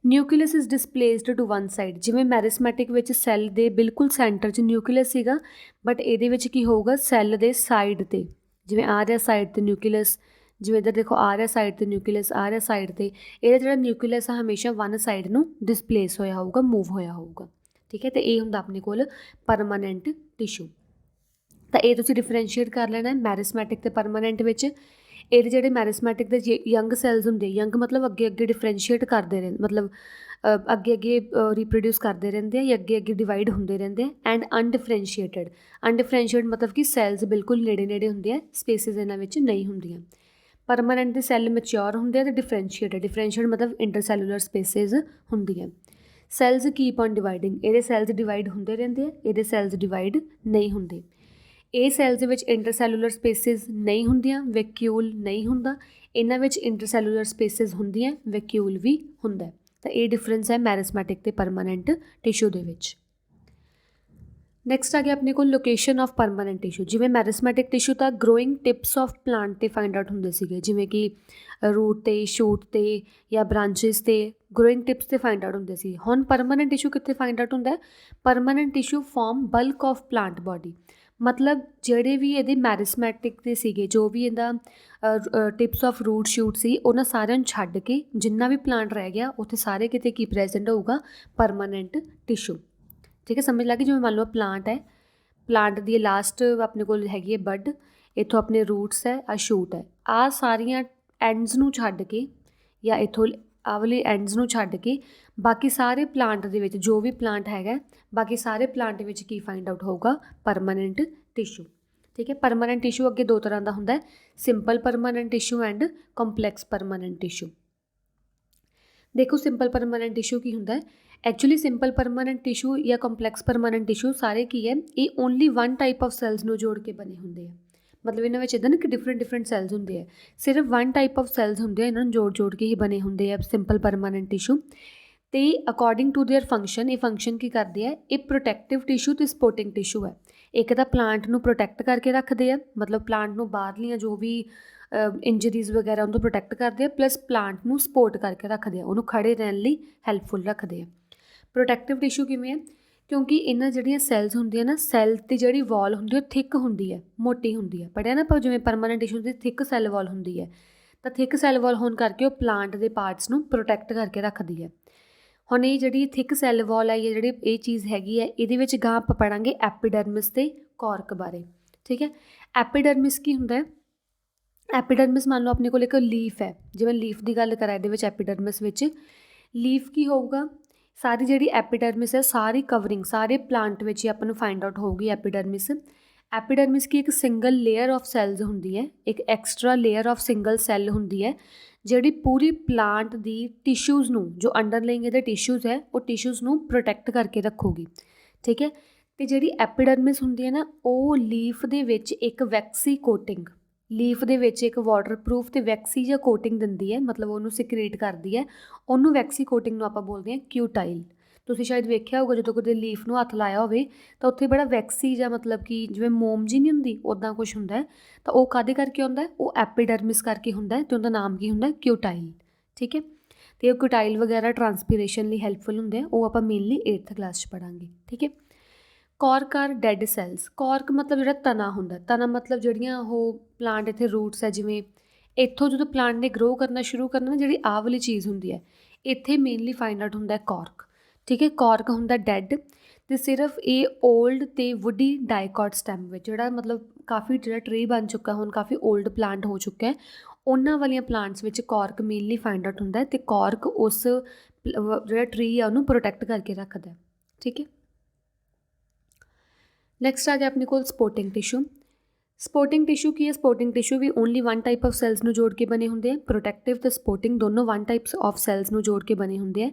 Nucleus is displaced to one side. ਜਿਵੇਂ ਮੈਰਿਸਮੈਟਿਕ ਵਿੱਚ ਸੈੱਲ ਦੇ ਬਿਲਕੁਲ ਸੈਂਟਰ 'ਚ ਨਿਊਕਲੀਅਸ ਸੀਗਾ, ਬਟ ਇਹਦੇ ਵਿੱਚ ਕੀ ਹੋਊਗਾ, ਸੈੱਲ ਦੇ ਸਾਈਡ 'ਤੇ, ਜਿਵੇਂ ਆ ਰਿਹਾ ਸਾਈਡ 'ਤੇ ਨਿਊਕਲੀਅਸ, ਜਿਵੇਂ ਇੱਧਰ ਦੇਖੋ ਆ ਰਿਹਾ ਸਾਈਡ 'ਤੇ ਨਿਊਕਲੀਅਸ, ਆ ਰਿਹਾ ਸਾਈਡ 'ਤੇ, ਇਹਦਾ ਜਿਹੜਾ ਨਿਊਕਲੀਅਸ ਆ ਹਮੇਸ਼ਾ ਵਨ ਸਾਈਡ ਨੂੰ ਡਿਸਪਲੇਸ ਹੋਇਆ ਹੋਊਗਾ, ਮੂਵ ਹੋਇਆ ਹੋਊਗਾ, ਠੀਕ ਹੈ। ਅਤੇ ਇਹ ਹੁੰਦਾ ਆਪਣੇ ਕੋਲ ਪਰਮਾਨੈਂਟ ਟਿਸ਼ੂ। ਤਾਂ ਇਹ ਤੁਸੀਂ ਡਿਫਰੈਂਸ਼ੀਏਟ ਕਰ ਲੈਣਾ ਮੈਰਿਸਮੈਟਿਕ ਅਤੇ ਪਰਮਾਨੈਂਟ ਵਿੱਚ। ਇਹਦੇ ਜਿਹੜੇ ਮੈਰਿਸਮੈਟਿਕ ਦੇ ਯੰਗ ਸੈਲਸ ਹੁੰਦੇ, ਯੰਗ ਮਤਲਬ ਅੱਗੇ ਡਿਫਰੈਂਸ਼ੀਏਟ ਕਰਦੇ ਰਹਿੰਦੇ, ਮਤਲਬ ਅੱਗੇ ਰੀਪਰੋਡਿਊਸ ਕਰਦੇ ਰਹਿੰਦੇ ਆ ਜਾਂ ਅੱਗੇ ਡਿਵਾਈਡ ਹੁੰਦੇ ਰਹਿੰਦੇ ਆ। ਐਂਡ ਅਨਡਿਫਰੈਂਸ਼ੀਏਟ ਮਤਲਬ ਕਿ ਸੈਲਸ ਬਿਲਕੁਲ ਨੇੜੇ ਹੁੰਦੇ ਆ, ਸਪੇਸਿਸ ਇਹਨਾਂ ਵਿੱਚ ਨਹੀਂ ਹੁੰਦੀਆਂ। ਪਰਮਾਨੈਂਟ ਦੇ ਸੈੱਲ ਮੈਚਿਓਰ ਹੁੰਦੇ ਆ ਅਤੇ ਡਿਫਰੈਂਸ਼ੀਏਟ ਮਤਲਬ ਇੰਟਰਸੈਲੂਲਰ ਸਪੇਸਿਸ ਹੁੰਦੀਆਂ। Cells keep on dividing. ਇਹਦੇ ਸੈਲਸ ਡਿਵਾਈਡ ਹੁੰਦੇ ਰਹਿੰਦੇ ਆ, ਇਹਦੇ ਸੈਲਸ ਡਿਵਾਈਡ ਨਹੀਂ ਹੁੰਦੇ। ਇਹ ਸੈਲਸ ਦੇ ਵਿੱਚ ਇੰਟਰਸੈਲੂਲਰ ਸਪੇਸਿਸ ਨਹੀਂ ਹੁੰਦੀਆਂ, ਵੈਕਿਊਲ ਨਹੀਂ ਹੁੰਦਾ। ਇਹਨਾਂ ਵਿੱਚ ਇੰਟਰਸੈਲੂਲਰ ਸਪੇਸਿਸ ਹੁੰਦੀਆਂ, ਵੈਕਿਊਲ ਵੀ ਹੁੰਦਾ। ਤਾਂ ਇਹ ਡਿਫਰੈਂਸ ਹੈ ਮੈਰਿਸਮੈਟਿਕ ਅਤੇ ਪਰਮਾਨੈਂਟ ਟਿਸ਼ੂ ਦੇ ਵਿੱਚ। ਨੈਕਸਟ ਆ ਗਿਆ ਆਪਣੇ ਕੋਲ ਲੋਕੇਸ਼ਨ ਆਫ ਪਰਮਾਨੈਂਟ ਟਿਸ਼ੂ। ਜਿਵੇਂ ਮੈਰਿਸਮੈਟਿਕ ਟਿਸ਼ੂ ਤਾਂ ਗਰੋਇੰਗ ਟਿਪਸ ਆਫ ਪਲਾਂਟ 'ਤੇ ਫਾਈਂਡ ਆਊਟ ਹੁੰਦੇ ਸੀਗੇ, ਜਿਵੇਂ ਕਿ ਰੂਟ 'ਤੇ, ਸ਼ੂਟ 'ਤੇ ਜਾਂ ਬ੍ਰਾਂਚਿਸ 'ਤੇ ਗਰੋਇੰਗ ਟਿਪਸ 'ਤੇ ਫਾਈਂਡ ਆਊਟ ਹੁੰਦੇ ਸੀ। ਹੁਣ ਪਰਮਾਨੈਂਟ ਟਿਸ਼ੂ ਕਿੱਥੇ ਫਾਈਂਡ ਆਊਟ ਹੁੰਦਾ? Permanent tissue form bulk of plant body. ਮਤਲਬ ਜਿਹੜੇ ਵੀ ਇਹਦੇ ਮੈਰਿਸਮੈਟਿਕ ਦੇ ਸੀਗੇ, ਜੋ ਵੀ ਇਹਦਾ ਟਿਪਸ ਆਫ ਰੂਟ ਸ਼ੂਟ ਸੀ, ਉਹਨਾਂ ਸਾਰਿਆਂ ਨੂੰ ਛੱਡ ਕੇ ਜਿੰਨਾ ਵੀ ਪਲਾਂਟ ਰਹਿ ਗਿਆ ਉੱਥੇ ਸਾਰੇ ਕਿਤੇ ਕੀ ਪ੍ਰੈਜੈਂਟ ਹੋਊਗਾ? ਪਰਮਾਨੈਂਟ ਟਿਸ਼ੂ, ਠੀਕ ਹੈ। ਸਮਝ ਲੱਗ ਗਈ? ਜਿਵੇਂ ਮੰਨ ਲਓ ਪਲਾਂਟ ਹੈ, ਪਲਾਂਟ ਦੀ ਲਾਸਟ ਆਪਣੇ ਕੋਲ ਹੈਗੀ ਹੈ ਬਡ, ਇੱਥੋਂ ਆਪਣੇ ਰੂਟਸ ਹੈ, ਆਹ ਸ਼ੂਟ ਹੈ, ਆਹ ਸਾਰੀਆਂ ਐਂਡਸ ਨੂੰ ਛੱਡ ਕੇ ਜਾਂ ਇੱਥੋਂ ਆਹ ਵਾਲੇ ਐਂਡਸ ਨੂੰ ਛੱਡ ਕੇ ਬਾਕੀ ਸਾਰੇ ਪਲਾਂਟ ਦੇ ਵਿੱਚ ਜੋ ਵੀ ਪਲਾਂਟ ਹੈਗਾ, ਬਾਕੀ ਸਾਰੇ ਪਲਾਂਟ ਵਿੱਚ ਕੀ ਫਾਈਂਡ ਆਊਟ ਹੋਊਗਾ? ਪਰਮਾਨੈਂਟ ਟਿਸ਼ੂ, ਠੀਕ ਹੈ। ਪਰਮਾਨੈਂਟ ਟਿਸ਼ੂ ਅੱਗੇ ਦੋ ਤਰ੍ਹਾਂ ਦਾ ਹੁੰਦਾ, simple permanent tissue and complex permanent tissue. ਦੇਖੋ ਸਿੰਪਲ ਪਰਮਾਨੈਂਟ ਟਿਸ਼ੂ ਕੀ ਹੁੰਦਾ? ਐਕਚੁਅਲੀ ਸਿੰਪਲ ਪਰਮਾਨੈਂਟ ਟਿਸ਼ੂ ਜਾਂ ਕੰਪਲੈਕਸ ਪਰਮਾਨੈਂਟ ਟਿਸ਼ੂ ਸਾਰੇ ਕੀ ਹੈ, ਇਹ only one type of cells ਨੂੰ ਜੋੜ ਕੇ ਬਣੇ ਹੁੰਦੇ ਆ। ਮਤਲਬ ਇਹਨਾਂ ਵਿੱਚ ਇੱਦਾਂ ਨਾ ਕਿ ਡਿਫਰੈਂਟ ਸੈਲਸ ਹੁੰਦੇ ਆ, ਸਿਰਫ ਵਨ ਟਾਈਪ ਆਫ ਸੈਲਸ ਹੁੰਦੇ ਆ, ਇਹਨਾਂ ਨੂੰ ਜੋੜ ਕੇ ਹੀ ਬਣੇ ਹੁੰਦੇ ਆ ਸਿੰਪਲ ਪਰਮਾਨੈਂਟ ਟਿਸ਼ੂ। ਅਤੇ ਅਕੋਰਡਿੰਗ ਟੂ ਦੇਅਰ ਫੰਕਸ਼ਨ, ਇਹ ਫੰਕਸ਼ਨ ਕੀ ਕਰਦੇ ਆ? ਇਹ ਪ੍ਰੋਟੈਕਟਿਵ ਟਿਸ਼ੂ ਅਤੇ ਸਪੋਰਟਿੰਗ ਟਿਸ਼ੂ ਹੈ। ਇੱਕ ਤਾਂ ਪਲਾਂਟ ਨੂੰ ਪ੍ਰੋਟੈਕਟ ਕਰਕੇ ਰੱਖਦੇ ਆ, ਮਤਲਬ ਪਲਾਂਟ ਨੂੰ ਬਾਹਰਲੀਆਂ ਜੋ ਵੀ ਇੰਜਰੀਜ਼ ਵਗੈਰਾ ਉਹਨੂੰ ਪ੍ਰੋਟੈਕਟ ਕਰਦੇ ਆ, ਪਲੱਸ ਪਲਾਂਟ ਨੂੰ ਸਪੋਰਟ ਕਰਕੇ ਰੱਖਦੇ ਆ, ਉਹਨੂੰ ਖੜੇ ਰਹਿਣ ਲਈ ਹੈਲਪਫੁਲ ਰੱਖਦੇ ਆ। ਪ੍ਰੋਟੈਕਟਿਵ ਟਿਸ਼ੂ ਕਿਵੇਂ ਹੈ? ਕਿਉਂਕਿ ਇਹਨਾਂ ਜਿਹੜੀਆਂ ਸੈਲਸ ਹੁੰਦੀਆਂ ਨਾ, ਸੈੱਲ ਦੀ ਜਿਹੜੀ ਵਾਲ ਹੁੰਦੀ ਉਹ ਥਿੱਕ ਹੁੰਦੀ ਹੈ, ਮੋਟੀ ਹੁੰਦੀ ਹੈ। ਪੜ੍ਹਿਆ ਨਾ ਆਪਾਂ, ਜਿਵੇਂ ਪਰਮਾਨੈਂਟ ਟਿਸ਼ੂ ਦੀ ਥਿੱਕ ਸੈੱਲ ਵਾਲ ਹੁੰਦੀ ਹੈ, ਤਾਂ ਥਿੱਕ ਸੈੱਲ ਵਾਲ ਹੋਣ ਕਰਕੇ ਉਹ ਪਲਾਂਟ ਦੇ ਪਾਰਟਸ ਨੂੰ ਪ੍ਰੋਟੈਕਟ ਕਰਕੇ ਰੱਖਦੀ ਹੈ। ਹੁਣ ਇਹ ਜਿਹੜੀ ਥਿੱਕ ਸੈੱਲ ਵਾਲ ਹੈ, ਜਿਹੜੀ ਇਹ ਚੀਜ਼ ਹੈਗੀ ਹੈ, ਇਹਦੇ ਵਿੱਚ ਗਾਂ ਆਪਾਂ ਪੜ੍ਹਾਂਗੇ ਐਪੀਡਰਮਿਸ ਅਤੇ ਕੋਰਕ ਬਾਰੇ, ਠੀਕ ਹੈ। ਐਪੀਡਰਮਿਸ ਕੀ ਹੁੰਦਾ? ਐਪੀਡਰਮਿਸ ਮੰਨ ਲਓ ਆਪਣੇ ਕੋਲ ਇੱਕ ਲੀਫ ਹੈ, ਜਿਵੇਂ ਲੀਫ ਦੀ ਗੱਲ ਕਰਾਂ ਇਹਦੇ ਵਿੱਚ ਐਪੀਡਰਮਿਸ ਵਿੱਚ ਲੀਫ ਕੀ ਹੋਊਗਾ? ਸਾਰੀ ਜਿਹੜੀ ਐਪੀਡਰਮਿਸ ਹੈ, ਸਾਰੀ ਕਵਰਿੰਗ ਸਾਰੇ ਪਲਾਂਟ ਵਿੱਚ ਹੀ ਆਪਾਂ ਨੂੰ ਫਾਈਂਡ ਆਊਟ ਹੋਊਗੀ ਐਪੀਡਰਮਿਸ। ਐਪੀਡਰਮਿਸ ਕੀ ਇੱਕ ਸਿੰਗਲ ਲੇਅਰ ਆਫ ਸੈਲਸ ਹੁੰਦੀ ਹੈ, ਇੱਕ extra layer of single cell ਹੁੰਦੀ ਹੈ, ਜਿਹੜੀ ਪੂਰੀ ਪਲਾਂਟ ਦੀ ਟਿਸ਼ੂਜ਼ ਨੂੰ, ਜੋ ਅੰਡਰਲਾਈਂਗ ਇਹਦੇ ਟਿਸ਼ੂਜ਼ ਹੈ, ਉਹ ਟਿਸ਼ੂਜ਼ ਨੂੰ ਪ੍ਰੋਟੈਕਟ ਕਰਕੇ ਰੱਖੂਗੀ, ਠੀਕ ਹੈ। ਅਤੇ ਜਿਹੜੀ ਐਪੀਡਰਮਿਸ ਹੁੰਦੀ ਹੈ ਨਾ, ਉਹ ਲੀਫ ਦੇ ਵਿੱਚ ਇੱਕ ਵੈਕਸੀ ਕੋਟਿੰਗ, ਲੀਫ ਦੇ ਵਿੱਚ ਇੱਕ ਵਾਟਰਪ੍ਰੂਫ ਤੇ ਵੈਕਸੀ ਜਾਂ ਕੋਟਿੰਗ ਦਿੰਦੀ ਹੈ, ਮਤਲਬ ਉਹਨੂੰ ਸਿਕ੍ਰੀਟ ਕਰਦੀ ਹੈ। ਉਹਨੂੰ ਵੈਕਸੀ ਕੋਟਿੰਗ ਨੂੰ ਆਪਾਂ ਬੋਲਦੇ ਹਾਂ ਕਿਊਟਾਈਲ। ਤੁਸੀਂ ਸ਼ਾਇਦ ਵੇਖਿਆ ਹੋਊਗਾ ਜਦੋਂ ਕਦੇ ਲੀਫ ਨੂੰ ਹੱਥ ਲਾਇਆ ਹੋਵੇ ਤਾਂ ਉੱਥੇ ਬੜਾ ਵੈਕਸੀ ਜਾਂ ਮਤਲਬ ਕਿ ਜਿਵੇਂ ਮੋਮ ਜੀ ਨਹੀਂ ਹੁੰਦੀ, ਉੱਦਾਂ ਕੁਛ ਹੁੰਦਾ ਹੈ। ਤਾਂ ਉਹ ਕਾਹਦੇ ਕਰਕੇ ਹੁੰਦਾ ਹੈ? ਉਹ ਐਪੀਡਰਮਿਸ ਕਰਕੇ ਹੁੰਦਾ ਹੈ, ਅਤੇ ਉਹਦਾ ਨਾਮ ਕੀ ਹੁੰਦਾ? ਕਿਊਟਾਈਲ। ਠੀਕ ਹੈ, ਅਤੇ ਉਹ ਕਿਊਟਾਈਲ ਵਗੈਰਾ ਟਰਾਂਸਪੀਰੇਸ਼ਨ ਲਈ ਹੈਲਪਫੁਲ ਹੁੰਦੇ ਆ। ਉਹ ਆਪਾਂ ਮੇਨਲੀ 8th ਕਲਾਸ 'ਚ ਪੜ੍ਹਾਂਗੇ। ਠੀਕ ਹੈ। ਕੌਰਕ ਆਰ ਡੈਡ ਸੈੱਲਸ। ਕੌਰਕ ਮਤਲਬ ਜਿਹੜਾ ਤਣਾ ਹੁੰਦਾ, ਤਣਾ ਮਤਲਬ ਜਿਹੜੀਆਂ ਉਹ ਪਲਾਂਟ ਇੱਥੇ ਰੂਟਸ ਹੈ, ਜਿਵੇਂ ਇੱਥੋਂ ਜਦੋਂ ਪਲਾਂਟ ਨੇ ਗਰੋ ਕਰਨਾ ਸ਼ੁਰੂ ਕਰਨਾ, ਜਿਹੜੀ ਆਹ ਵਾਲੀ ਚੀਜ਼ ਹੁੰਦੀ ਹੈ, ਇੱਥੇ ਮੇਨਲੀ ਫਾਈਂਡ ਆਊਟ ਹੁੰਦਾ ਕੌਰਕ। ਠੀਕ ਹੈ, ਕੌਰਕ ਹੁੰਦਾ ਡੈਡ, ਅਤੇ ਸਿਰਫ ਇਹ ਓਲਡ ਅਤੇ ਵੁੱਡੀ ਡਾਈਕॉट ਸਟੈਮ ਵਿੱਚ, ਜਿਹੜਾ ਮਤਲਬ ਕਾਫੀ ਜਿਹੜਾ ਟਰੀ ਬਣ ਚੁੱਕਾ, ਹੁਣ ਕਾਫੀ ਓਲਡ ਪਲਾਂਟ ਹੋ ਚੁੱਕਾ ਹੈ, ਉਹਨਾਂ ਵਾਲੀਆਂ ਪਲਾਂਟਸ ਵਿੱਚ ਕੌਰਕ ਮੇਨਲੀ ਫਾਈਂਡ ਆਊਟ ਹੁੰਦਾ, ਅਤੇ ਕੌਰਕ ਉਸ ਜਿਹੜਾ ਟਰੀ ਆ ਉਹਨੂੰ ਪ੍ਰੋਟੈਕਟ ਕਰਕੇ ਰੱਖਦਾ। ਠੀਕ ਹੈ। ਨੈਕਸਟ ਆ ਗਿਆ ਆਪਣੇ ਕੋਲ ਸਪੋਰਟਿੰਗ ਟਿਸ਼ੂ। ਸਪੋਰਟਿੰਗ ਟਿਸ਼ੂ ਕੀ ਹੈ? ਸਪੋਰਟਿੰਗ ਟਿਸ਼ੂ ਵੀ only one type of cells ਨੂੰ ਜੋੜ ਕੇ ਬਣੇ ਹੁੰਦੇ ਆ। ਪ੍ਰੋਟੈਕਟਿਵ ਅਤੇ ਸਪੋਰਟਿੰਗ ਦੋਨੋਂ ਵਨ ਟਾਈਪਸ ਆਫ ਸੈਲਸ ਨੂੰ ਜੋੜ ਕੇ ਬਣੇ ਹੁੰਦੇ ਆ।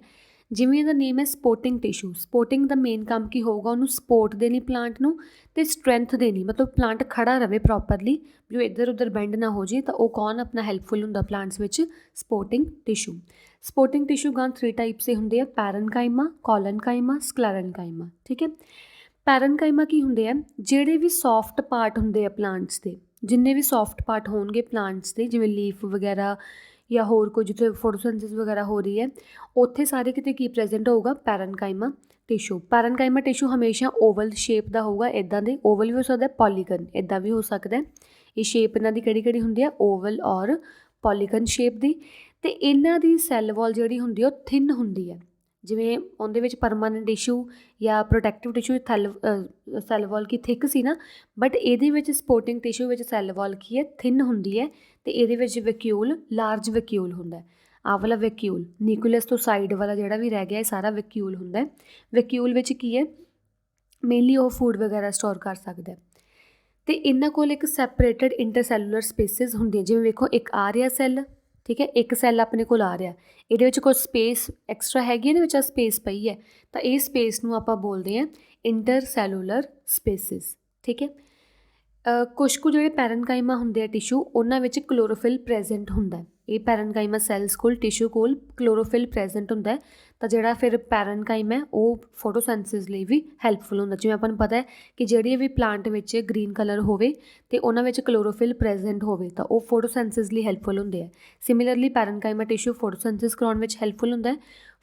ਜਿਵੇਂ ਇਹਦਾ ਨੇਮ ਹੈ ਸਪੋਰਟਿੰਗ ਟਿਸ਼ੂ, ਸਪੋਰਟਿੰਗ ਦਾ ਮੇਨ ਕੰਮ ਕੀ ਹੋਊਗਾ? ਉਹਨੂੰ ਸਪੋਰਟ ਦੇਣੀ ਪਲਾਂਟ ਨੂੰ, ਅਤੇ ਸਟਰੈਂਥ ਦੇਣੀ, ਮਤਲਬ ਪਲਾਂਟ ਖੜਾ ਰਵੇ ਪ੍ਰੋਪਰਲੀ, ਜੋ ਇੱਧਰ ਉੱਧਰ ਬੈਂਡ ਨਾ ਹੋ ਜੇ। ਤਾਂ ਉਹ ਕੌਣ ਆਪਣਾ ਹੈਲਪਫੁਲ ਹੁੰਦਾ ਪਲਾਂਟਸ ਵਿੱਚ? Supporting tissue. ਸਪੋਰਟਿੰਗ ਟਿਸ਼ੂ ਗਾਂ 3 ਟਾਈਪਸ ਦੇ ਹੁੰਦੇ ਆ, ਪੈਰਨਕਾਈਮਾ, ਕੋਲਨਕਾਈਮਾ, ਸਕਲੈਰਨਕਾਈਮਾ। ਠੀਕ ਹੈ। ਪੈਰਨਕਾਈਮਾ ਕੀ ਹੁੰਦੇ ਆ? ਜਿਹੜੇ ਵੀ ਸੌਫਟ ਪਾਰਟ ਹੁੰਦੇ ਆ ਪਲਾਂਟਸ ਦੇ, ਜਿੰਨੇ ਵੀ ਸੌਫਟ ਪਾਰਟ ਹੋਣਗੇ ਪਲਾਂਟਸ ਦੇ, ਜਿਵੇਂ ਲੀਫ ਵਗੈਰਾ ਜਾਂ ਹੋਰ ਕੁਝ ਜਿੱਥੇ ਫੋਟੋਸਿੰਥੇਸਿਸ ਵਗੈਰਾ ਹੋ ਰਹੀ ਹੈ, ਉੱਥੇ ਸਾਰੇ ਕਿਤੇ ਕੀ ਪ੍ਰੈਜ਼ੈਂਟ ਹੋਊਗਾ? ਪੈਰਨਕਾਈਮਾ ਟਿਸ਼ੂ। ਪੈਰਨਕਾਈਮਾ ਟਿਸ਼ੂ ਹਮੇਸ਼ਾ ਓਵਲ ਸ਼ੇਪ ਦਾ ਹੋਊਗਾ, ਇੱਦਾਂ ਦੇ। ਓਵਲ ਵੀ ਹੋ ਸਕਦਾ, ਪੋਲੀਗਨ ਇੱਦਾਂ ਵੀ ਹੋ ਸਕਦਾ। ਇਹ ਸ਼ੇਪ ਇਹਨਾਂ ਦੀ ਕਿਹੜੀ ਕਿਹੜੀ ਹੁੰਦੀ ਆ? ਓਵਲ ਔਰ ਪੋਲੀਗਨ ਸ਼ੇਪ ਦੀ। ਅਤੇ ਇਹਨਾਂ ਦੀ ਸੈੱਲ ਵਾਲ ਜਿਹੜੀ ਹੁੰਦੀ ਆ ਉਹ ਥਿਨ ਹੁੰਦੀ ਹੈ। ਜਿਵੇਂ ਉਹਦੇ ਵਿੱਚ ਪਰਮਾਨੈਂਟ ਟਿਸ਼ੂ ਜਾਂ ਪ੍ਰੋਟੈਕਟਿਵ ਟਿਸ਼ੂ ਸੈੱਲ ਵਾਲ ਕੀ ਥਿਕ ਸੀ ਨਾ, ਬਟ ਇਹਦੇ ਵਿੱਚ ਸਪੋਰਟਿੰਗ ਟਿਸ਼ੂ ਵਿੱਚ ਸੈੱਲ ਵਾਲ ਕੀ ਹੈ? ਥਿਨ ਹੁੰਦੀ ਹੈ, ਅਤੇ ਇਹਦੇ ਵਿੱਚ ਵੈਕਿਊਲ ਲਾਰਜ ਵੈਕਿਊਲ ਹੁੰਦਾ। ਆਹ ਵਾਲਾ ਵੈਕਿਊਲ, ਨਿਊਕਲੀਅਸ ਤੋਂ ਸਾਈਡ ਵਾਲਾ ਜਿਹੜਾ ਵੀ ਰਹਿ ਗਿਆ, ਇਹ ਸਾਰਾ ਵੈਕਿਊਲ ਹੁੰਦਾ। ਵੈਕਿਊਲ ਵਿੱਚ ਕੀ ਹੈ? ਮੇਨਲੀ ਉਹ ਫੂਡ ਵਗੈਰਾ ਸਟੋਰ ਕਰ ਸਕਦਾ। ਅਤੇ ਇਹਨਾਂ ਕੋਲ ਇੱਕ ਸੈਪਰੇਟਡ ਇੰਟਰਸੈਲੂਲਰ ਸਪੇਸਿਸ ਹੁੰਦੀਆਂ, ਜਿਵੇਂ ਵੇਖੋ ਇੱਕ ਆ ਰਿਹਾ ਸੈੱਲ, ਠੀਕ ਹੈ, ਇੱਕ ਸੈੱਲ ਆਪਣੇ ਕੋਲ ਆ ਰਿਹਾ, ਇਹਦੇ ਵਿੱਚ ਕੁਝ ਸਪੇਸ ਐਕਸਟਰਾ ਹੈਗੀ, ਇਹਦੇ ਵਿੱਚ ਆ ਸਪੇਸ ਪਈ ਹੈ, ਤਾਂ ਇਹ ਸਪੇਸ ਨੂੰ ਆਪਾਂ ਬੋਲਦੇ ਹਾਂ ਇੰਟਰਸੈਲੂਲਰ ਸਪੇਸਿਸ। ਠੀਕ ਹੈ। ਕੁਛ ਕੁ ਜਿਹੜੇ ਪੈਰਨਕਾਈਮਾ ਹੁੰਦੇ ਆ ਟਿਸ਼ੂ, ਉਹਨਾਂ ਵਿੱਚ ਕਲੋਰੋਫਿਲ ਪ੍ਰੈਜ਼ੈਂਟ ਹੁੰਦਾ। ਇਹ ਪੈਰਨਕਾਈਮਾ ਸੈਲਸ ਕੋਲ, ਟਿਸ਼ੂ ਕੋਲ ਕਲੋਰੋਫਿਲ ਪ੍ਰੈਜ਼ੈਂਟ ਹੁੰਦਾ, ਤਾਂ ਜਿਹੜਾ ਫਿਰ ਪੈਰਨਕਾਈਮਾ ਉਹ ਫੋਟੋਸਿੰਥੇਸਿਸ ਲਈ ਵੀ ਹੈਲਪਫੁਲ ਹੁੰਦਾ। ਜਿਵੇਂ ਆਪਾਂ ਨੂੰ ਪਤਾ ਹੈ ਕਿ ਜਿਹੜੀ ਵੀ ਪਲਾਂਟ ਵਿੱਚ ਗ੍ਰੀਨ ਕਲਰ ਹੋਵੇ ਅਤੇ ਉਹਨਾਂ ਵਿੱਚ ਕਲੋਰੋਫਿਲ ਪ੍ਰੈਜ਼ੈਂਟ ਹੋਵੇ, ਤਾਂ ਉਹ ਫੋਟੋਸਿੰਥੇਸਿਸ ਲਈ ਹੈਲਪਫੁਲ ਹੁੰਦੇ ਆ। ਸਿਮਿਲਰਲੀ ਪੈਰਨਕਾਈਮਾ ਟਿਸ਼ੂ ਫੋਟੋਸਿੰਥੇਸਿਸ ਕਰਾਉਣ ਵਿੱਚ ਹੈਲਪਫੁਲ ਹੁੰਦਾ।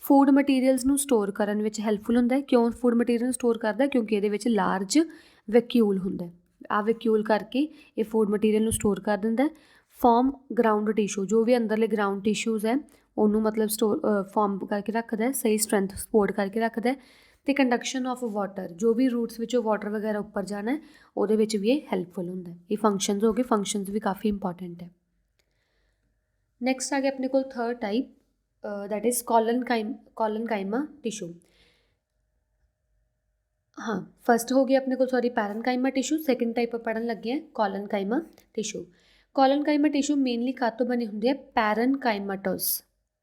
ਫੂਡ ਮਟੀਰੀਅਲਸ ਨੂੰ ਸਟੋਰ ਕਰਨ ਵਿੱਚ ਹੈਲਪਫੁਲ ਹੁੰਦਾ। ਕਿਉਂ ਫੂਡ ਮਟੀਰੀਅਲ ਨੂੰ ਸਟੋਰ ਕਰਦਾ? ਕਿਉਂਕਿ ਇਹਦੇ ਵਿੱਚ ਲਾਰਜ ਵੈਕਿਊਲ ਹੁੰਦਾ। ਆਹ ਵੈਕਿਊਲ ਕਰਕੇ ਇਹ ਫੂਡ ਮਟੀਰੀਅਲ ਨੂੰ ਸਟੋਰ ਕਰ ਦਿੰਦਾ। ਫਾਰਮ ਗਰਾਊਂਡ ਟਿਸ਼ੂ, ਜੋ ਵੀ ਅੰਦਰਲੇ ਗਰਾਊਂਡ ਟਿਸ਼ੂਜ਼ ਹੈ ਉਹਨੂੰ ਮਤਲਬ ਫਾਰਮ ਕਰਕੇ ਰੱਖਦਾ, ਸਹੀ ਸਟਰੈਂਥ ਸਪੋਰਟ ਕਰਕੇ ਰੱਖਦਾ। ਅਤੇ ਕੰਡਕਸ਼ਨ ਆਫ ਵਾਟਰ, ਜੋ ਵੀ ਰੂਟਸ ਵਿੱਚੋਂ ਵਾਟਰ ਵਗੈਰਾ ਉੱਪਰ ਜਾਣਾ, ਉਹਦੇ ਵਿੱਚ ਵੀ ਇਹ ਹੈਲਪਫੁਲ ਹੁੰਦਾ। ਇਹ ਫੰਕਸ਼ਨਸ ਹੋ ਗਏ, ਫੰਕਸ਼ਨਸ ਵੀ ਕਾਫੀ ਇੰਪੋਰਟੈਂਟ ਹੈ। ਨੈਕਸਟ ਆ ਗਿਆ ਆਪਣੇ ਕੋਲ 3rd type, that is collenchyma tissue. ਹਾਂ, ਫਸਟ ਹੋ ਗਿਆ ਆਪਣੇ ਕੋਲ ਪੈਰਨਕਾਈਮਾ ਟਿਸ਼ੂ। ਸੈਕਿੰਡ ਟਾਈਪ ਪੜ੍ਹਨ ਲੱਗੇ ਹਾਂ ਕੋਲਨਕਾਈਮਾ ਟਿਸ਼ੂ। ਕੋਲਨਕਾਈਮਾ ਟਿਸ਼ੂ ਮੇਨਲੀ ਕਾਹਤੋਂ ਬਣੇ ਹੁੰਦੇ ਆ?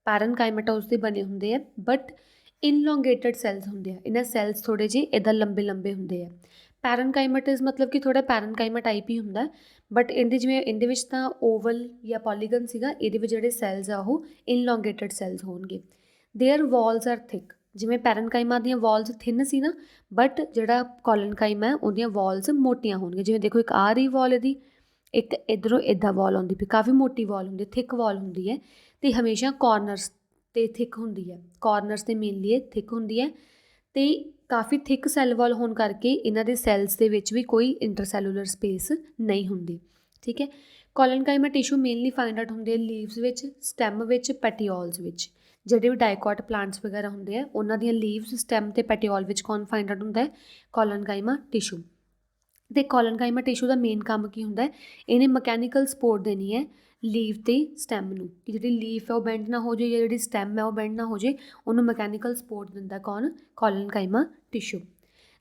ਪੈਰਨਕਾਈਮਾਟੋਸ ਦੇ ਬਣੇ ਹੁੰਦੇ ਆ, ਬਟ ਇਨਲੋਂਗੇਟਡ ਸੈਲਸ ਹੁੰਦੇ ਆ। ਇਹਨਾਂ ਸੈਲਸ ਥੋੜ੍ਹੇ ਜਿਹੇ ਇੱਦਾਂ ਲੰਬੇ ਲੰਬੇ ਹੁੰਦੇ ਆ। ਪੈਰਨਕਾਈਮਾਟਸ ਮਤਲਬ ਕਿ ਥੋੜ੍ਹਾ ਪੈਰਨਕਾਈਮਾ ਟਾਈਪ ਹੀ ਹੁੰਦਾ, ਬਟ ਇਹਦੇ ਵਿੱਚ ਤਾਂ ਓਵਲ ਜਾਂ ਪੋਲੀਗਨ ਸੀਗਾ, ਇਹਦੇ ਵਿੱਚ ਜਿਹੜੇ ਸੈਲਸ ਆ ਉਹ ਇਨਲੋਂਗੇਟਡ ਸੈਲਸ ਹੋਣਗੇ। Their walls are thick. ਜਿਵੇਂ ਪੈਰਨਕਾਈਮਾ ਦੀਆਂ ਵਾਲਸ ਥਿਨ ਸੀ ਨਾ, ਬਟ ਜਿਹੜਾ ਕੋਲਨਕਾਈਮਾ ਉਹਦੀਆਂ ਵਾਲਸ ਮੋਟੀਆਂ ਹੋਣਗੀਆਂ। ਜਿਵੇਂ ਦੇਖੋ ਇੱਕ ਆ ਰਹੀ ਵਾਲ ਇਹਦੀ, ਇੱਕ ਇੱਧਰੋਂ ਇੱਦਾਂ ਵਾਲ ਆਉਂਦੀ ਪਈ, ਕਾਫੀ ਮੋਟੀ ਵਾਲ ਹੁੰਦੀ, ਥਿਕ ਵਾਲ ਹੁੰਦੀ ਹੈ, ਅਤੇ ਹਮੇਸ਼ਾ ਕਾਰਨਰਸ 'ਤੇ ਥਿਕ ਹੁੰਦੀ ਹੈ। ਕਾਰਨਰਸ 'ਤੇ ਮੇਨਲੀ ਇਹ ਥਿਕ ਹੁੰਦੀ ਹੈ, ਅਤੇ ਕਾਫੀ ਥਿਕ ਸੈੱਲ ਵਾਲ ਹੋਣ ਕਰਕੇ ਇਹਨਾਂ ਦੇ ਸੈਲਸ ਦੇ ਵਿੱਚ ਵੀ ਕੋਈ ਇੰਟਰਸੈਲੂਲਰ ਸਪੇਸ ਨਹੀਂ ਹੁੰਦੀ। ਠੀਕ ਹੈ। ਕੋਲਨਕਾਈਮਾ ਟਿਸ਼ੂ ਮੇਨਲੀ ਫਾਈਂਡ ਆਊਟ ਹੁੰਦੇ ਆ ਲੀਵਸ ਵਿੱਚ, ਸਟੈਮ ਵਿੱਚ, ਪੈਟੀਓਲਸ ਵਿੱਚ। ਜਿਹੜੇ ਵੀ ਡਾਈਕॉट ਪਲਾਂਟਸ ਵਗੈਰਾ ਹੁੰਦੇ ਆ, ਉਹਨਾਂ ਦੀਆਂ ਲੀਵਸ, ਸਟੈਮ ਅਤੇ ਪੈਟੀਓਲ ਵਿੱਚ ਕੌਣ ਫਾਈਂਡ ਆਊਟ ਹੁੰਦਾ ਹੈ? ਕੋਲਨਕਾਈਮਾ ਟਿਸ਼ੂ। ਅਤੇ ਕੋਲਨਕਾਈਮਾ ਟਿਸ਼ੂ ਦਾ ਮੇਨ ਕੰਮ ਕੀ ਹੁੰਦਾ ਹੈ? ਇਹਨੇ ਮਕੈਨੀਕਲ ਸਪੋਰਟ ਦੇਣੀ ਹੈ ਲੀਵ ਅਤੇ ਸਟੈਮ ਨੂੰ, ਕਿ ਜਿਹੜੀ ਲੀਫ ਹੈ ਉਹ ਬੈਂਡ ਨਾ ਹੋ ਜਾਏ, ਜਾਂ ਜਿਹੜੀ ਸਟੈਮ ਹੈ ਉਹ ਬੈਂਡ ਨਾ ਹੋ ਜਾਏ, ਉਹਨੂੰ ਮਕੈਨੀਕਲ ਸਪੋਰਟ ਦਿੰਦਾ ਕੌਣ? ਕੋਲਨਕਾਈਮਾ ਟਿਸ਼ੂ।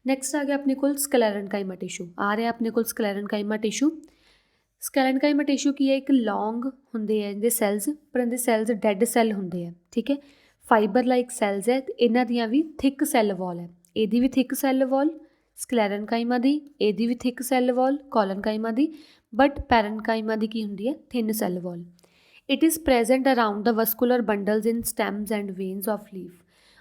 ਨੈਕਸਟ ਆ ਗਿਆ ਆਪਣੇ ਕੋਲ ਸਕਲੈਰਨਕਾਈਮਾ ਟਿਸ਼ੂ। ਆ ਰਿਹਾ ਆਪਣੇ ਕੋਲ ਸਕਲੈਰਨਕਾਈਮਾ ਟਿਸ਼ੂ। ਸਕਲੈਰਨਕਾਈਮਾ ਟਿਸ਼ੂ ਕੀ ਹੈ? ਇੱਕ ਲੌਂਗ ਹੁੰਦੇ ਆ ਇਹਦੇ ਸੈਲਸ, ਪਰ ਇਹਦੇ ਸੈਲਸ ਡੈਡ ਸੈੱਲ ਹੁੰਦੇ ਆ। ਠੀਕ ਹੈ। ਫਾਈਬਰ ਲਾਈਕ ਸੈਲਸ ਹੈ, ਅਤੇ ਇਹਨਾਂ ਦੀਆਂ ਵੀ ਥਿਕ ਸੈੱਲ ਵਾਲ ਹੈ। ਇਹਦੀ ਵੀ ਥਿਕ ਸੈੱਲ ਵਾਲ, ਸਕਲੈਰਨਕਾਈਮਾ ਦੀ, ਇਹਦੀ ਵੀ ਥਿਕ ਸੈੱਲ ਵਾਲ, ਕੋਲਨਕਾਈਮਾ ਦੀ, ਬਟ ਪੈਰਨਕਾਈਮਾ ਦੀ ਕੀ ਹੁੰਦੀ ਹੈ, thin cell wall. It is present around the vascular bundles in stems and veins of leaf.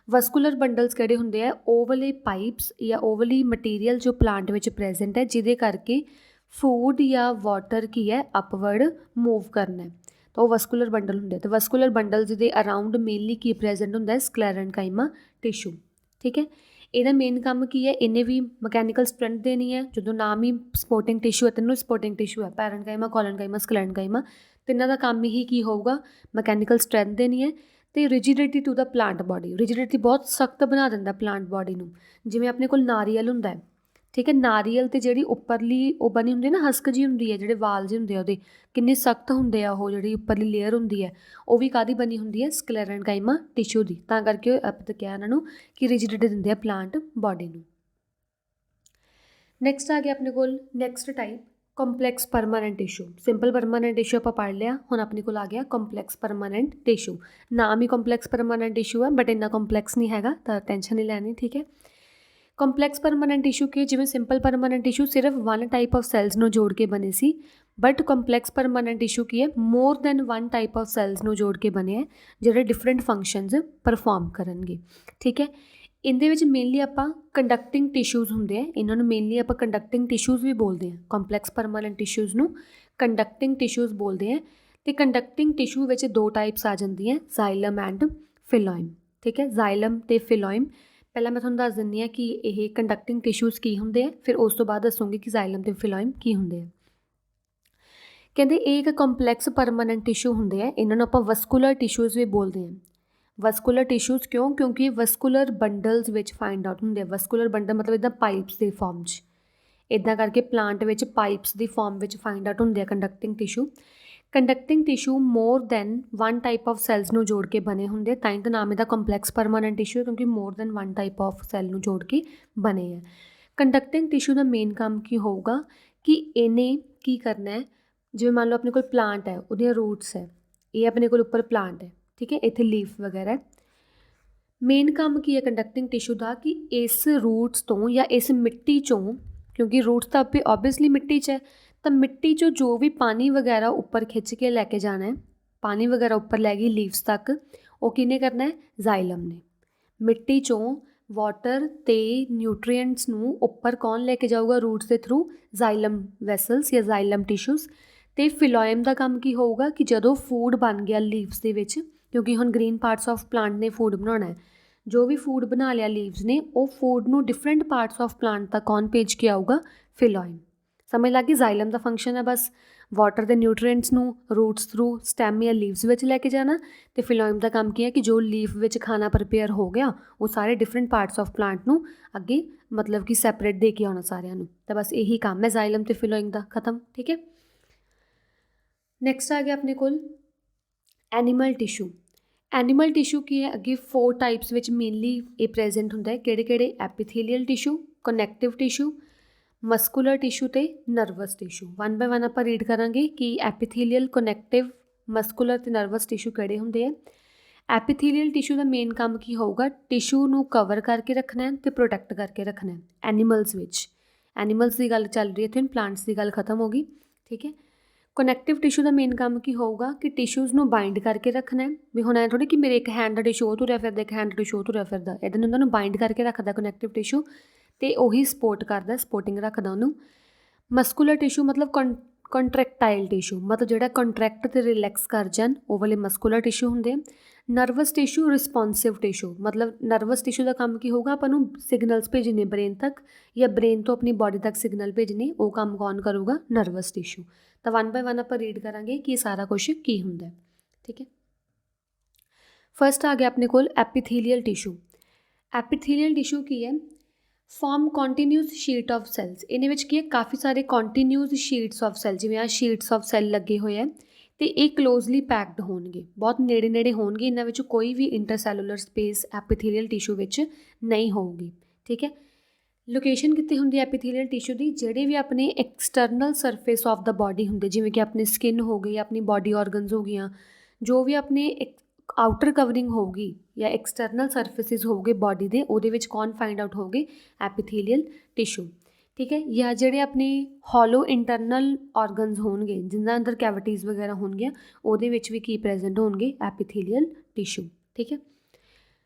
Vascular bundles ਕਿਹੜੇ ਹੁੰਦੇ ਆ, ਉਹ ਵਾਲੇ ਪਾਈਪਸ ਜਾਂ ਉਹ ਵਾਲੀ ਮਟੀਰੀਅਲ ਜੋ ਪਲਾਂਟ ਵਿੱਚ ਪ੍ਰੈਜ਼ੈਂਟ ਹੈ, ਜਿਹਦੇ ਕਰਕੇ ਫੂਡ ਜਾਂ ਵਾਟਰ ਕੀ ਹੈ, ਅਪਵਰਡ ਮੂਵ ਕਰਨਾ ਹੈ, ਤਾਂ ਉਹ ਵਸਕੂਲਰ ਬੰਡਲ ਹੁੰਦੇ ਆ। ਅਤੇ ਵਸਕੂਲਰ ਬੰਡਲਸ ਦੇ ਅਰਾਊਂਡ ਮੇਨਲੀ ਕੀ ਪ੍ਰੈਜ਼ੈਂਟ ਹੁੰਦਾ ਹੈ, ਸਕਲੈਰਨਕਾਈਮਾ ਟਿਸ਼ੂ। ਠੀਕ ਹੈ, ਇਹਦਾ ਮੇਨ ਕੰਮ ਕੀ ਹੈ, ਇਹਨੇ ਵੀ ਮਕੈਨੀਕਲ ਸਟਰੈਂਥ ਦੇਣੀ ਹੈ। ਜਦੋਂ ਨਾਮ ਹੀ ਸਪੋਰਟਿੰਗ ਟਿਸ਼ੂ ਹੈ, ਤੈਨੂੰ ਸਪੋਰਟਿੰਗ ਟਿਸ਼ੂ ਹੈ, ਪੈਰਨਕਾਈਮਾ, ਕੋਲਨਕਾਈਮਾ, ਸਕਲੈਰਨਕਾਈਮਾ, ਤਿੰਨਾਂ ਦਾ ਕੰਮ ਹੀ ਕੀ ਹੋਊਗਾ, ਮਕੈਨੀਕਲ ਸਟਰੈਂਥ ਦੇਣੀ ਹੈ। ਅਤੇ ਰਿਜਿਡਿਟੀ ਟੂ ਦਾ ਪਲਾਂਟ ਬਾਡੀ, ਰਿਜਿਡਿਟੀ ਬਹੁਤ ਸਖਤ ਬਣਾ ਦਿੰਦਾ ਪਲਾਂਟ ਬਾਡੀ ਨੂੰ। ਜਿਵੇਂ ਆਪਣੇ ਕੋਲ ਨਾਰੀਅਲ ਹੁੰਦਾ ਹੈ, ਠੀਕ ਹੈ, ਨਾਰੀਅਲ 'ਤੇ ਜਿਹੜੀ ਉੱਪਰਲੀ ਉਹ ਬਣੀ ਹੁੰਦੀ ਹੈ ਨਾ, ਹਸਕ ਜਿਹੀ ਹੁੰਦੀ ਹੈ, ਜਿਹੜੇ ਵਾਲ ਜਿਹੇ ਹੁੰਦੇ ਆ ਉਹਦੇ ਕਿੰਨੇ ਸਖਤ ਹੁੰਦੇ ਆ, ਉਹ ਜਿਹੜੀ ਉੱਪਰਲੀ ਲੇਅਰ ਹੁੰਦੀ ਹੈ, ਉਹ ਵੀ ਕਾਹਦੀ ਬਣੀ ਹੁੰਦੀ ਹੈ, ਸਕਲੈਰਨਕਾਈਮਾ ਟਿਸ਼ੂ ਦੀ। ਤਾਂ ਕਰਕੇ ਆਪਾਂ ਕਿਹਾ ਇਹਨਾਂ ਨੂੰ ਕਿ ਰਿਜਿਡਿਟੀ ਦਿੰਦੇ ਆ ਪਲਾਂਟ ਬਾਡੀ ਨੂੰ। ਨੈਕਸਟ ਆ ਗਿਆ ਆਪਣੇ ਕੋਲ next type, complex permanent tissue. Simple permanent tissue ਆਪਾਂ ਪੜ੍ਹ ਲਿਆ, ਹੁਣ ਆਪਣੇ ਕੋਲ ਆ ਗਿਆ ਕੰਪਲੈਕਸ ਪਰਮਾਨੈਂਟ ਟਿਸ਼ੂ। ਨਾਮ ਹੀ ਕੰਪਲੈਕਸ ਪਰਮਾਨੈਂਟ ਟਿਸ਼ੂ ਹੈ, ਬਟ ਇੰਨਾ ਕੰਪਲੈਕਸ ਨਹੀਂ ਹੈਗਾ, ਤਾਂ ਟੈਨਸ਼ਨ ਨਹੀਂ ਲੈਣੀ। ਠੀਕ ਹੈ, ਕੰਪਲੈਕਸ ਪਰਮਾਨੈਂਟ ਟਿਸ਼ੂ ਕੀ, ਜਿਵੇਂ ਸਿੰਪਲ ਪਰਮਾਨੈਂਟ ਟਿਸ਼ੂ ਸਿਰਫ ਵਨ ਟਾਈਪ ਆਫ ਸੈਲਸ ਨੂੰ ਜੋੜ ਕੇ ਬਣੇ ਸੀ, ਬਟ ਕੰਪਲੈਕਸ ਪਰਮਾਨੈਂਟ ਟਿਸ਼ੂ ਕੀ ਹੈ, more than one type of cells ਨੂੰ ਜੋੜ ਕੇ ਬਣੇ ਹੈ, ਜਿਹੜੇ ਡਿਫਰੈਂਟ ਫੰਕਸ਼ਨਸ ਪਰਫੋਰਮ ਕਰਨਗੇ। ਠੀਕ ਹੈ, ਇਹਦੇ ਵਿੱਚ ਮੇਨਲੀ ਆਪਾਂ ਕੰਡਕਟਿੰਗ ਟਿਸ਼ੂਜ਼ ਹੁੰਦੇ ਆ, ਇਹਨਾਂ ਨੂੰ ਮੇਨਲੀ ਆਪਾਂ ਕੰਡਕਟਿੰਗ ਟਿਸ਼ੂਜ਼ ਵੀ ਬੋਲਦੇ ਹਾਂ। ਕੰਪਲੈਕਸ ਪਰਮਾਨੈਂਟ ਟਿਸ਼ੂਜ਼ ਨੂੰ ਕੰਡਕਟਿੰਗ ਟਿਸ਼ੂਜ਼ ਬੋਲਦੇ ਆ। ਅਤੇ ਕੰਡਕਟਿੰਗ ਟਿਸ਼ੂ ਵਿੱਚ ਦੋ ਟਾਈਪਸ ਆ ਜਾਂਦੀਆਂ, ਜ਼ਾਈਲਮ ਐਂਡ ਫਿਲੋਇਮ। ਠੀਕ ਹੈ, ਜ਼ਾਈਲਮ ਅਤੇ ਫਿਲੋਇਮ। ਪਹਿਲਾਂ ਮੈਂ ਤੁਹਾਨੂੰ ਦੱਸ ਦਿੰਦੀ ਹਾਂ ਕਿ ਇਹ ਕੰਡਕਟਿੰਗ ਟਿਸ਼ੂਜ਼ ਕੀ ਹੁੰਦੇ ਆ, ਫਿਰ ਉਸ ਤੋਂ ਬਾਅਦ ਦੱਸੂਗੀ ਕਿ ਜ਼ਾਈਲਮ ਅਤੇ ਫਿਲੋਇਮ ਕੀ ਹੁੰਦੇ ਆ। ਕਹਿੰਦੇ ਇਹ ਇੱਕ ਕੰਪਲੈਕਸ ਪਰਮਾਨੈਂਟ ਟਿਸ਼ੂ ਹੁੰਦੇ ਆ, ਇਹਨਾਂ ਨੂੰ ਆਪਾਂ ਵਸਕੂਲਰ ਟਿਸ਼ੂਜ਼ ਵੀ ਬੋਲਦੇ ਹਾਂ। ਵਸਕੂਲਰ ਟਿਸ਼ੂਜ਼ ਕਿਉਂ, ਕਿਉਂਕਿ ਵਸਕੂਲਰ ਬੰਡਲਸ ਵਿੱਚ ਫਾਈਂਡ ਆਊਟ ਹੁੰਦੇ ਆ। ਵਸਕੂਲਰ ਬੰਡਲ ਮਤਲਬ ਇੱਦਾਂ ਪਾਈਪਸ ਦੇ ਫਾਰਮ 'ਚ, ਇੱਦਾਂ ਕਰਕੇ ਪਲਾਂਟ ਵਿੱਚ ਪਾਈਪਸ ਦੀ ਫਾਰਮ ਵਿੱਚ ਫਾਈਂਡ ਆਊਟ ਹੁੰਦੇ ਆ conducting tissue. Conducting tissue more than one type of cells ਨੂੰ ਜੋੜ ਕੇ ਬਣੇ ਹੁੰਦੇ, ਤਾਂ ਹੀ ਤਾਂ ਨਾਮ ਇਹਦਾ ਕੰਪਲੈਕਸ ਪਰਮਾਨੈਂਟ ਟਿਸ਼ੂ, ਕਿਉਂਕਿ ਮੋਰ than one type of cell ਨੂੰ ਜੋੜ ਕੇ ਬਣੇ ਹੈ। ਕੰਡਕਟਿੰਗ ਟਿਸ਼ੂ ਦਾ ਮੇਨ ਕੰਮ ਕੀ ਹੋਊਗਾ ਕਿ ਇਹਨੇ ਕੀ ਕਰਨਾ ਹੈ, ਜਿਵੇਂ ਮੰਨ ਲਓ ਆਪਣੇ ਕੋਲ ਪਲਾਂਟ ਹੈ, ਉਹਦੀਆਂ ਰੂਟਸ ਹੈ, ਇਹ ਆਪਣੇ ਕੋਲ ਉੱਪਰ ਪਲਾਂਟ ਹੈ, ਠੀਕ ਹੈ, ਇੱਥੇ ਲੀਫ ਵਗੈਰਾ ਹੈ। ਮੇਨ ਕੰਮ ਕੀ ਹੈ ਕੰਡਕਟਿੰਗ ਟਿਸ਼ੂ ਦਾ, ਕਿ ਇਸ ਰੂਟਸ ਤੋਂ ਜਾਂ ਇਸ ਮਿੱਟੀ 'ਚੋਂ, ਕਿਉਂਕਿ ਰੂਟਸ ਤਾਂ ਓਬਵੀਅਸਲੀ ਮਿੱਟੀ 'ਚ ਹੈ, ਤਾਂ ਮਿੱਟੀ 'ਚੋਂ ਜੋ ਵੀ ਪਾਣੀ ਵਗੈਰਾ ਉੱਪਰ ਖਿੱਚ ਕੇ ਲੈ ਕੇ ਜਾਣਾ ਹੈ, ਪਾਣੀ ਵਗੈਰਾ ਉੱਪਰ ਲੈ ਗਈ ਲੀਵਸ ਤੱਕ, ਉਹ ਕਿਹਨੇ ਕਰਨਾ ਹੈ, ਜ਼ਾਈਲਮ ਨੇ। ਮਿੱਟੀ 'ਚੋਂ ਵਾਟਰ ਅਤੇ ਨਿਊਟਰੀਐਂਟਸ ਨੂੰ ਉੱਪਰ ਕੌਣ ਲੈ ਕੇ ਜਾਊਗਾ, ਰੂਟਸ ਦੇ ਥਰੂ, ਜ਼ਾਈਲਮ ਵੈਸਲਸ ਜਾਂ ਜ਼ਾਈਲਮ ਟਿਸ਼ੂਜ਼। ਅਤੇ ਫਿਲੋਇਮ ਦਾ ਕੰਮ ਕੀ ਹੋਊਗਾ ਕਿ ਜਦੋਂ ਫੂਡ ਬਣ ਗਿਆ ਲੀਵਸ ਦੇ ਵਿੱਚ, ਕਿਉਂਕਿ ਹੁਣ ਗ੍ਰੀਨ ਪਾਰਟਸ ਆਫ ਪਲਾਂਟ ਨੇ ਫੂਡ ਬਣਾਉਣਾ ਹੈ, ਜੋ ਵੀ ਫੂਡ ਬਣਾ ਲਿਆ ਲੀਵਸ ਨੇ, ਉਹ ਫੂਡ ਨੂੰ ਡਿਫਰੈਂਟ ਪਾਰਟਸ ਆਫ ਪਲਾਂਟ ਤੱਕ ਕੌਣ ਭੇਜ ਕੇ ਆਊਗਾ, ਫਿਲੋਇਮ। ਸਮਝ ਲੱਗ ਗਈ, ਜ਼ਾਈਲਮ ਦਾ ਫੰਕਸ਼ਨ ਹੈ ਬਸ ਵਾਟਰ ਦੇ ਨਿਊਟਰੀਐਂਟਸ ਨੂੰ ਰੂਟਸ ਥਰੂ ਸਟੈਮ ਜਾਂ ਲੀਵਸ ਵਿੱਚ ਲੈ ਕੇ ਜਾਣਾ, ਅਤੇ ਫਿਲੋਇਮ ਦਾ ਕੰਮ ਕੀ ਹੈ ਕਿ ਜੋ ਲੀਫ ਵਿੱਚ ਖਾਣਾ ਪ੍ਰਪੇਅਰ ਹੋ ਗਿਆ, ਉਹ ਸਾਰੇ ਡਿਫਰੈਂਟ ਪਾਰਟਸ ਆਫ ਪਲਾਂਟ ਨੂੰ ਅੱਗੇ ਮਤਲਬ ਕਿ ਸੈਪਰੇਟ ਦੇ ਕੇ ਆਉਣਾ ਸਾਰਿਆਂ ਨੂੰ। ਤਾਂ ਬਸ ਇਹੀ ਕੰਮ ਹੈ ਜ਼ਾਈਲਮ ਅਤੇ ਫਿਲੋਇਮ ਦਾ, ਖਤਮ। ਠੀਕ ਹੈ, ਨੈਕਸਟ ਆ ਗਿਆ ਆਪਣੇ ਕੋਲ ਐਨੀਮਲ ਟਿਸ਼ੂ। ਐਨੀਮਲ ਟਿਸ਼ੂ ਕੀ ਹੈ, ਅੱਗੇ 4 ਟਾਈਪਸ ਵਿੱਚ ਮੇਨਲੀ ਇਹ ਪ੍ਰੈਜ਼ੈਂਟ ਹੁੰਦਾ ਹੈ। ਕਿਹੜੇ ਕਿਹੜੇ, epithelial tissue, connective tissue, muscular tissue ਅਤੇ nervous tissue. One by one ਆਪਾਂ ਰੀਡ ਕਰਾਂਗੇ ਕਿ ਐਪੀਥੀਲੀਅਲ, ਕਨੈਕਟਿਵ, ਮਸਕੂਲਰ ਅਤੇ ਨਰਵਸ ਟਿਸ਼ੂ ਕਿਹੜੇ ਹੁੰਦੇ ਆ। ਐਪੀਥੀਲੀਅਲ ਟਿਸ਼ੂ ਦਾ ਮੇਨ ਕੰਮ ਕੀ ਹੋਊਗਾ, ਟਿਸ਼ੂ ਨੂੰ ਕਵਰ ਕਰਕੇ ਰੱਖਣਾ ਅਤੇ ਪ੍ਰੋਟੈਕਟ ਕਰਕੇ ਰੱਖਣਾ ਐਨੀਮਲਸ ਵਿੱਚ। ਐਨੀਮਲਸ ਦੀ ਗੱਲ ਚੱਲ ਰਹੀ ਹੈ ਇੱਥੇ, ਪਲਾਂਟਸ ਦੀ ਗੱਲ ਖਤਮ ਹੋ ਗਈ। ਠੀਕ ਹੈ, ਕਨੈਕਟਿਵ ਟਿਸ਼ੂ ਦਾ ਮੇਨ ਕੰਮ ਕੀ ਹੋਊਗਾ ਕਿ ਟਿਸ਼ੂਜ਼ ਨੂੰ ਬਾਈਂਡ ਕਰਕੇ ਰੱਖਣਾ, ਵੀ ਹੁਣ ਐਂ ਥੋੜ੍ਹੀ ਕਿ ਮੇਰੇ ਇੱਕ ਹੈਂਡ ਦਾ ਟਿਸ਼ੂ ਉਹ ਤੁਰਿਆ ਫਿਰਦਾ, ਇੱਕ ਹੈਂਡ ਦਾ ਟਿਸ਼ੂ ਉਹ ਤੁਰਿਆ ਫਿਰਦਾ, ਇੱਦਾਂ ਉਹਨਾਂ ਨੂੰ ਬਾਈਂਡ ਕਰਕੇ ਰੱਖਦਾ ਕਨੈਕਟਿਵ ਟਿਸ਼ੂ, ਅਤੇ ਉਹੀ ਸਪੋਰਟ ਕਰਦਾ, ਸਪੋਰਟਿੰਗ ਰੱਖਦਾ ਉਹਨੂੰ। ਮਸਕੂਲਰ ਟਿਸ਼ੂ ਮਤਲਬ ਕੰਟਰੈਕਟਾਈਲ ਟਿਸ਼ੂ, ਮਤਲਬ ਜਿਹੜਾ ਕੰਟਰੈਕਟ ਅਤੇ ਰਿਲੈਕਸ ਕਰ ਜਾਣ, ਉਹ ਵਾਲੇ ਮਸਕੂਲਰ ਟਿਸ਼ੂ ਹੁੰਦੇ ਆ। ਨਰਵਸ ਟਿਸ਼ੂ ਰਿਸਪੋਂਸਿਵ ਟਿਸ਼ੂ, ਮਤਲਬ ਨਰਵਸ ਟਿਸ਼ੂ ਦਾ ਕੰਮ ਕੀ ਹੋਊਗਾ, ਆਪਾਂ ਨੂੰ ਸਿਗਨਲਸ ਭੇਜਣੇ ਬ੍ਰੇਨ ਤੱਕ ਜਾਂ ਬ੍ਰੇਨ ਤੋਂ ਆਪਣੀ ਬਾਡੀ ਤੱਕ ਸਿਗਨਲ ਭੇਜਣੇ, ਉਹ ਕੰਮ ਕੌਣ ਕਰੂਗਾ, ਨਰਵਸ ਟਿਸ਼ੂ। ਤਾਂ ਵਨ ਬਾਏ ਵਨ ਆਪਾਂ ਰੀਡ ਕਰਾਂਗੇ ਕਿ ਸਾਰਾ ਕੁਛ ਕੀ ਹੁੰਦਾ। ਠੀਕ ਹੈ, ਫਸਟ ਆ ਗਿਆ ਆਪਣੇ ਕੋਲ ਐਪੀਥੀਲੀਅਲ ਟਿਸ਼ੂ। ਐਪੀਥੀਲੀਅਲ ਟਿਸ਼ੂ ਕੀ ਹੈ, form continuous sheet of cells. ਇਹਦੇ ਵਿੱਚ ਕੀ ਹੈ, ਕਾਫੀ ਸਾਰੇ ਕੰਟੀਨਿਊਸ ਸ਼ੀਟਸ ਆਫ ਸੈਲ, ਜਿਵੇਂ ਆਹ ਸ਼ੀਟਸ ਆਫ ਸੈਲ ਲੱਗੇ ਹੋਏ ਹੈ, ਅਤੇ ਇਹ ਕਲੋਜ਼ਲੀ ਪੈਕਡ ਹੋਣਗੇ, ਬਹੁਤ ਨੇੜੇ ਨੇੜੇ ਹੋਣਗੇ, ਇਹਨਾਂ ਵਿੱਚ ਕੋਈ ਵੀ ਇੰਟਰਸੈਲੂਲਰ ਸਪੇਸ ਐਪੀਥੀਲੀਅਲ ਟਿਸ਼ੂ ਵਿੱਚ ਨਹੀਂ ਹੋਊਗੀ। ਠੀਕ ਹੈ, ਲੋਕੇਸ਼ਨ ਕਿੱਥੇ ਹੁੰਦੀ ਹੈ ਐਪੀਥੀਲੀਅਲ ਟਿਸ਼ੂ ਦੀ, ਜਿਹੜੇ ਵੀ ਆਪਣੇ external surface of the body ਹੁੰਦੇ, ਜਿਵੇਂ ਕਿ ਆਪਣੀ ਸਕਿਨ ਹੋ ਗਈ, ਆਪਣੀ ਬਾਡੀ ਔਰਗਨਸ ਹੋ ਗਈਆਂ, ਜੋ ਵੀ ਆਪਣੇ ਆਊਟਰ ਕਵਰਿੰਗ ਹੋਊਗੀ ਜਾਂ ਐਕਸਟਰਨਲ ਸਰਫੇਸਿਸ ਹੋਊਗੇ ਬਾਡੀ ਦੇ, ਉਹਦੇ ਵਿੱਚ ਕੌਣ ਫਾਈਂਡ ਆਊਟ ਹੋਗੇ? ਐਪੀਥੀਲੀਅਲ ਟਿਸ਼ੂ। ਠੀਕ ਹੈ, ਜਾਂ ਜਿਹੜੇ ਆਪਣੇ ਹੋਲੋ ਇੰਟਰਨਲ ਔਰਗਨਸ ਹੋਣਗੇ ਜਿਨ੍ਹਾਂ ਅੰਦਰ ਕੈਵਿਟੀਜ਼ ਵਗੈਰਾ ਹੋਣਗੀਆਂ, ਉਹਦੇ ਵਿੱਚ ਵੀ ਕੀ ਪ੍ਰੈਜ਼ੈਂਟ ਹੋਣਗੇ? ਐਪੀਥੀਲੀਅਲ ਟਿਸ਼ੂ। ਠੀਕ ਹੈ,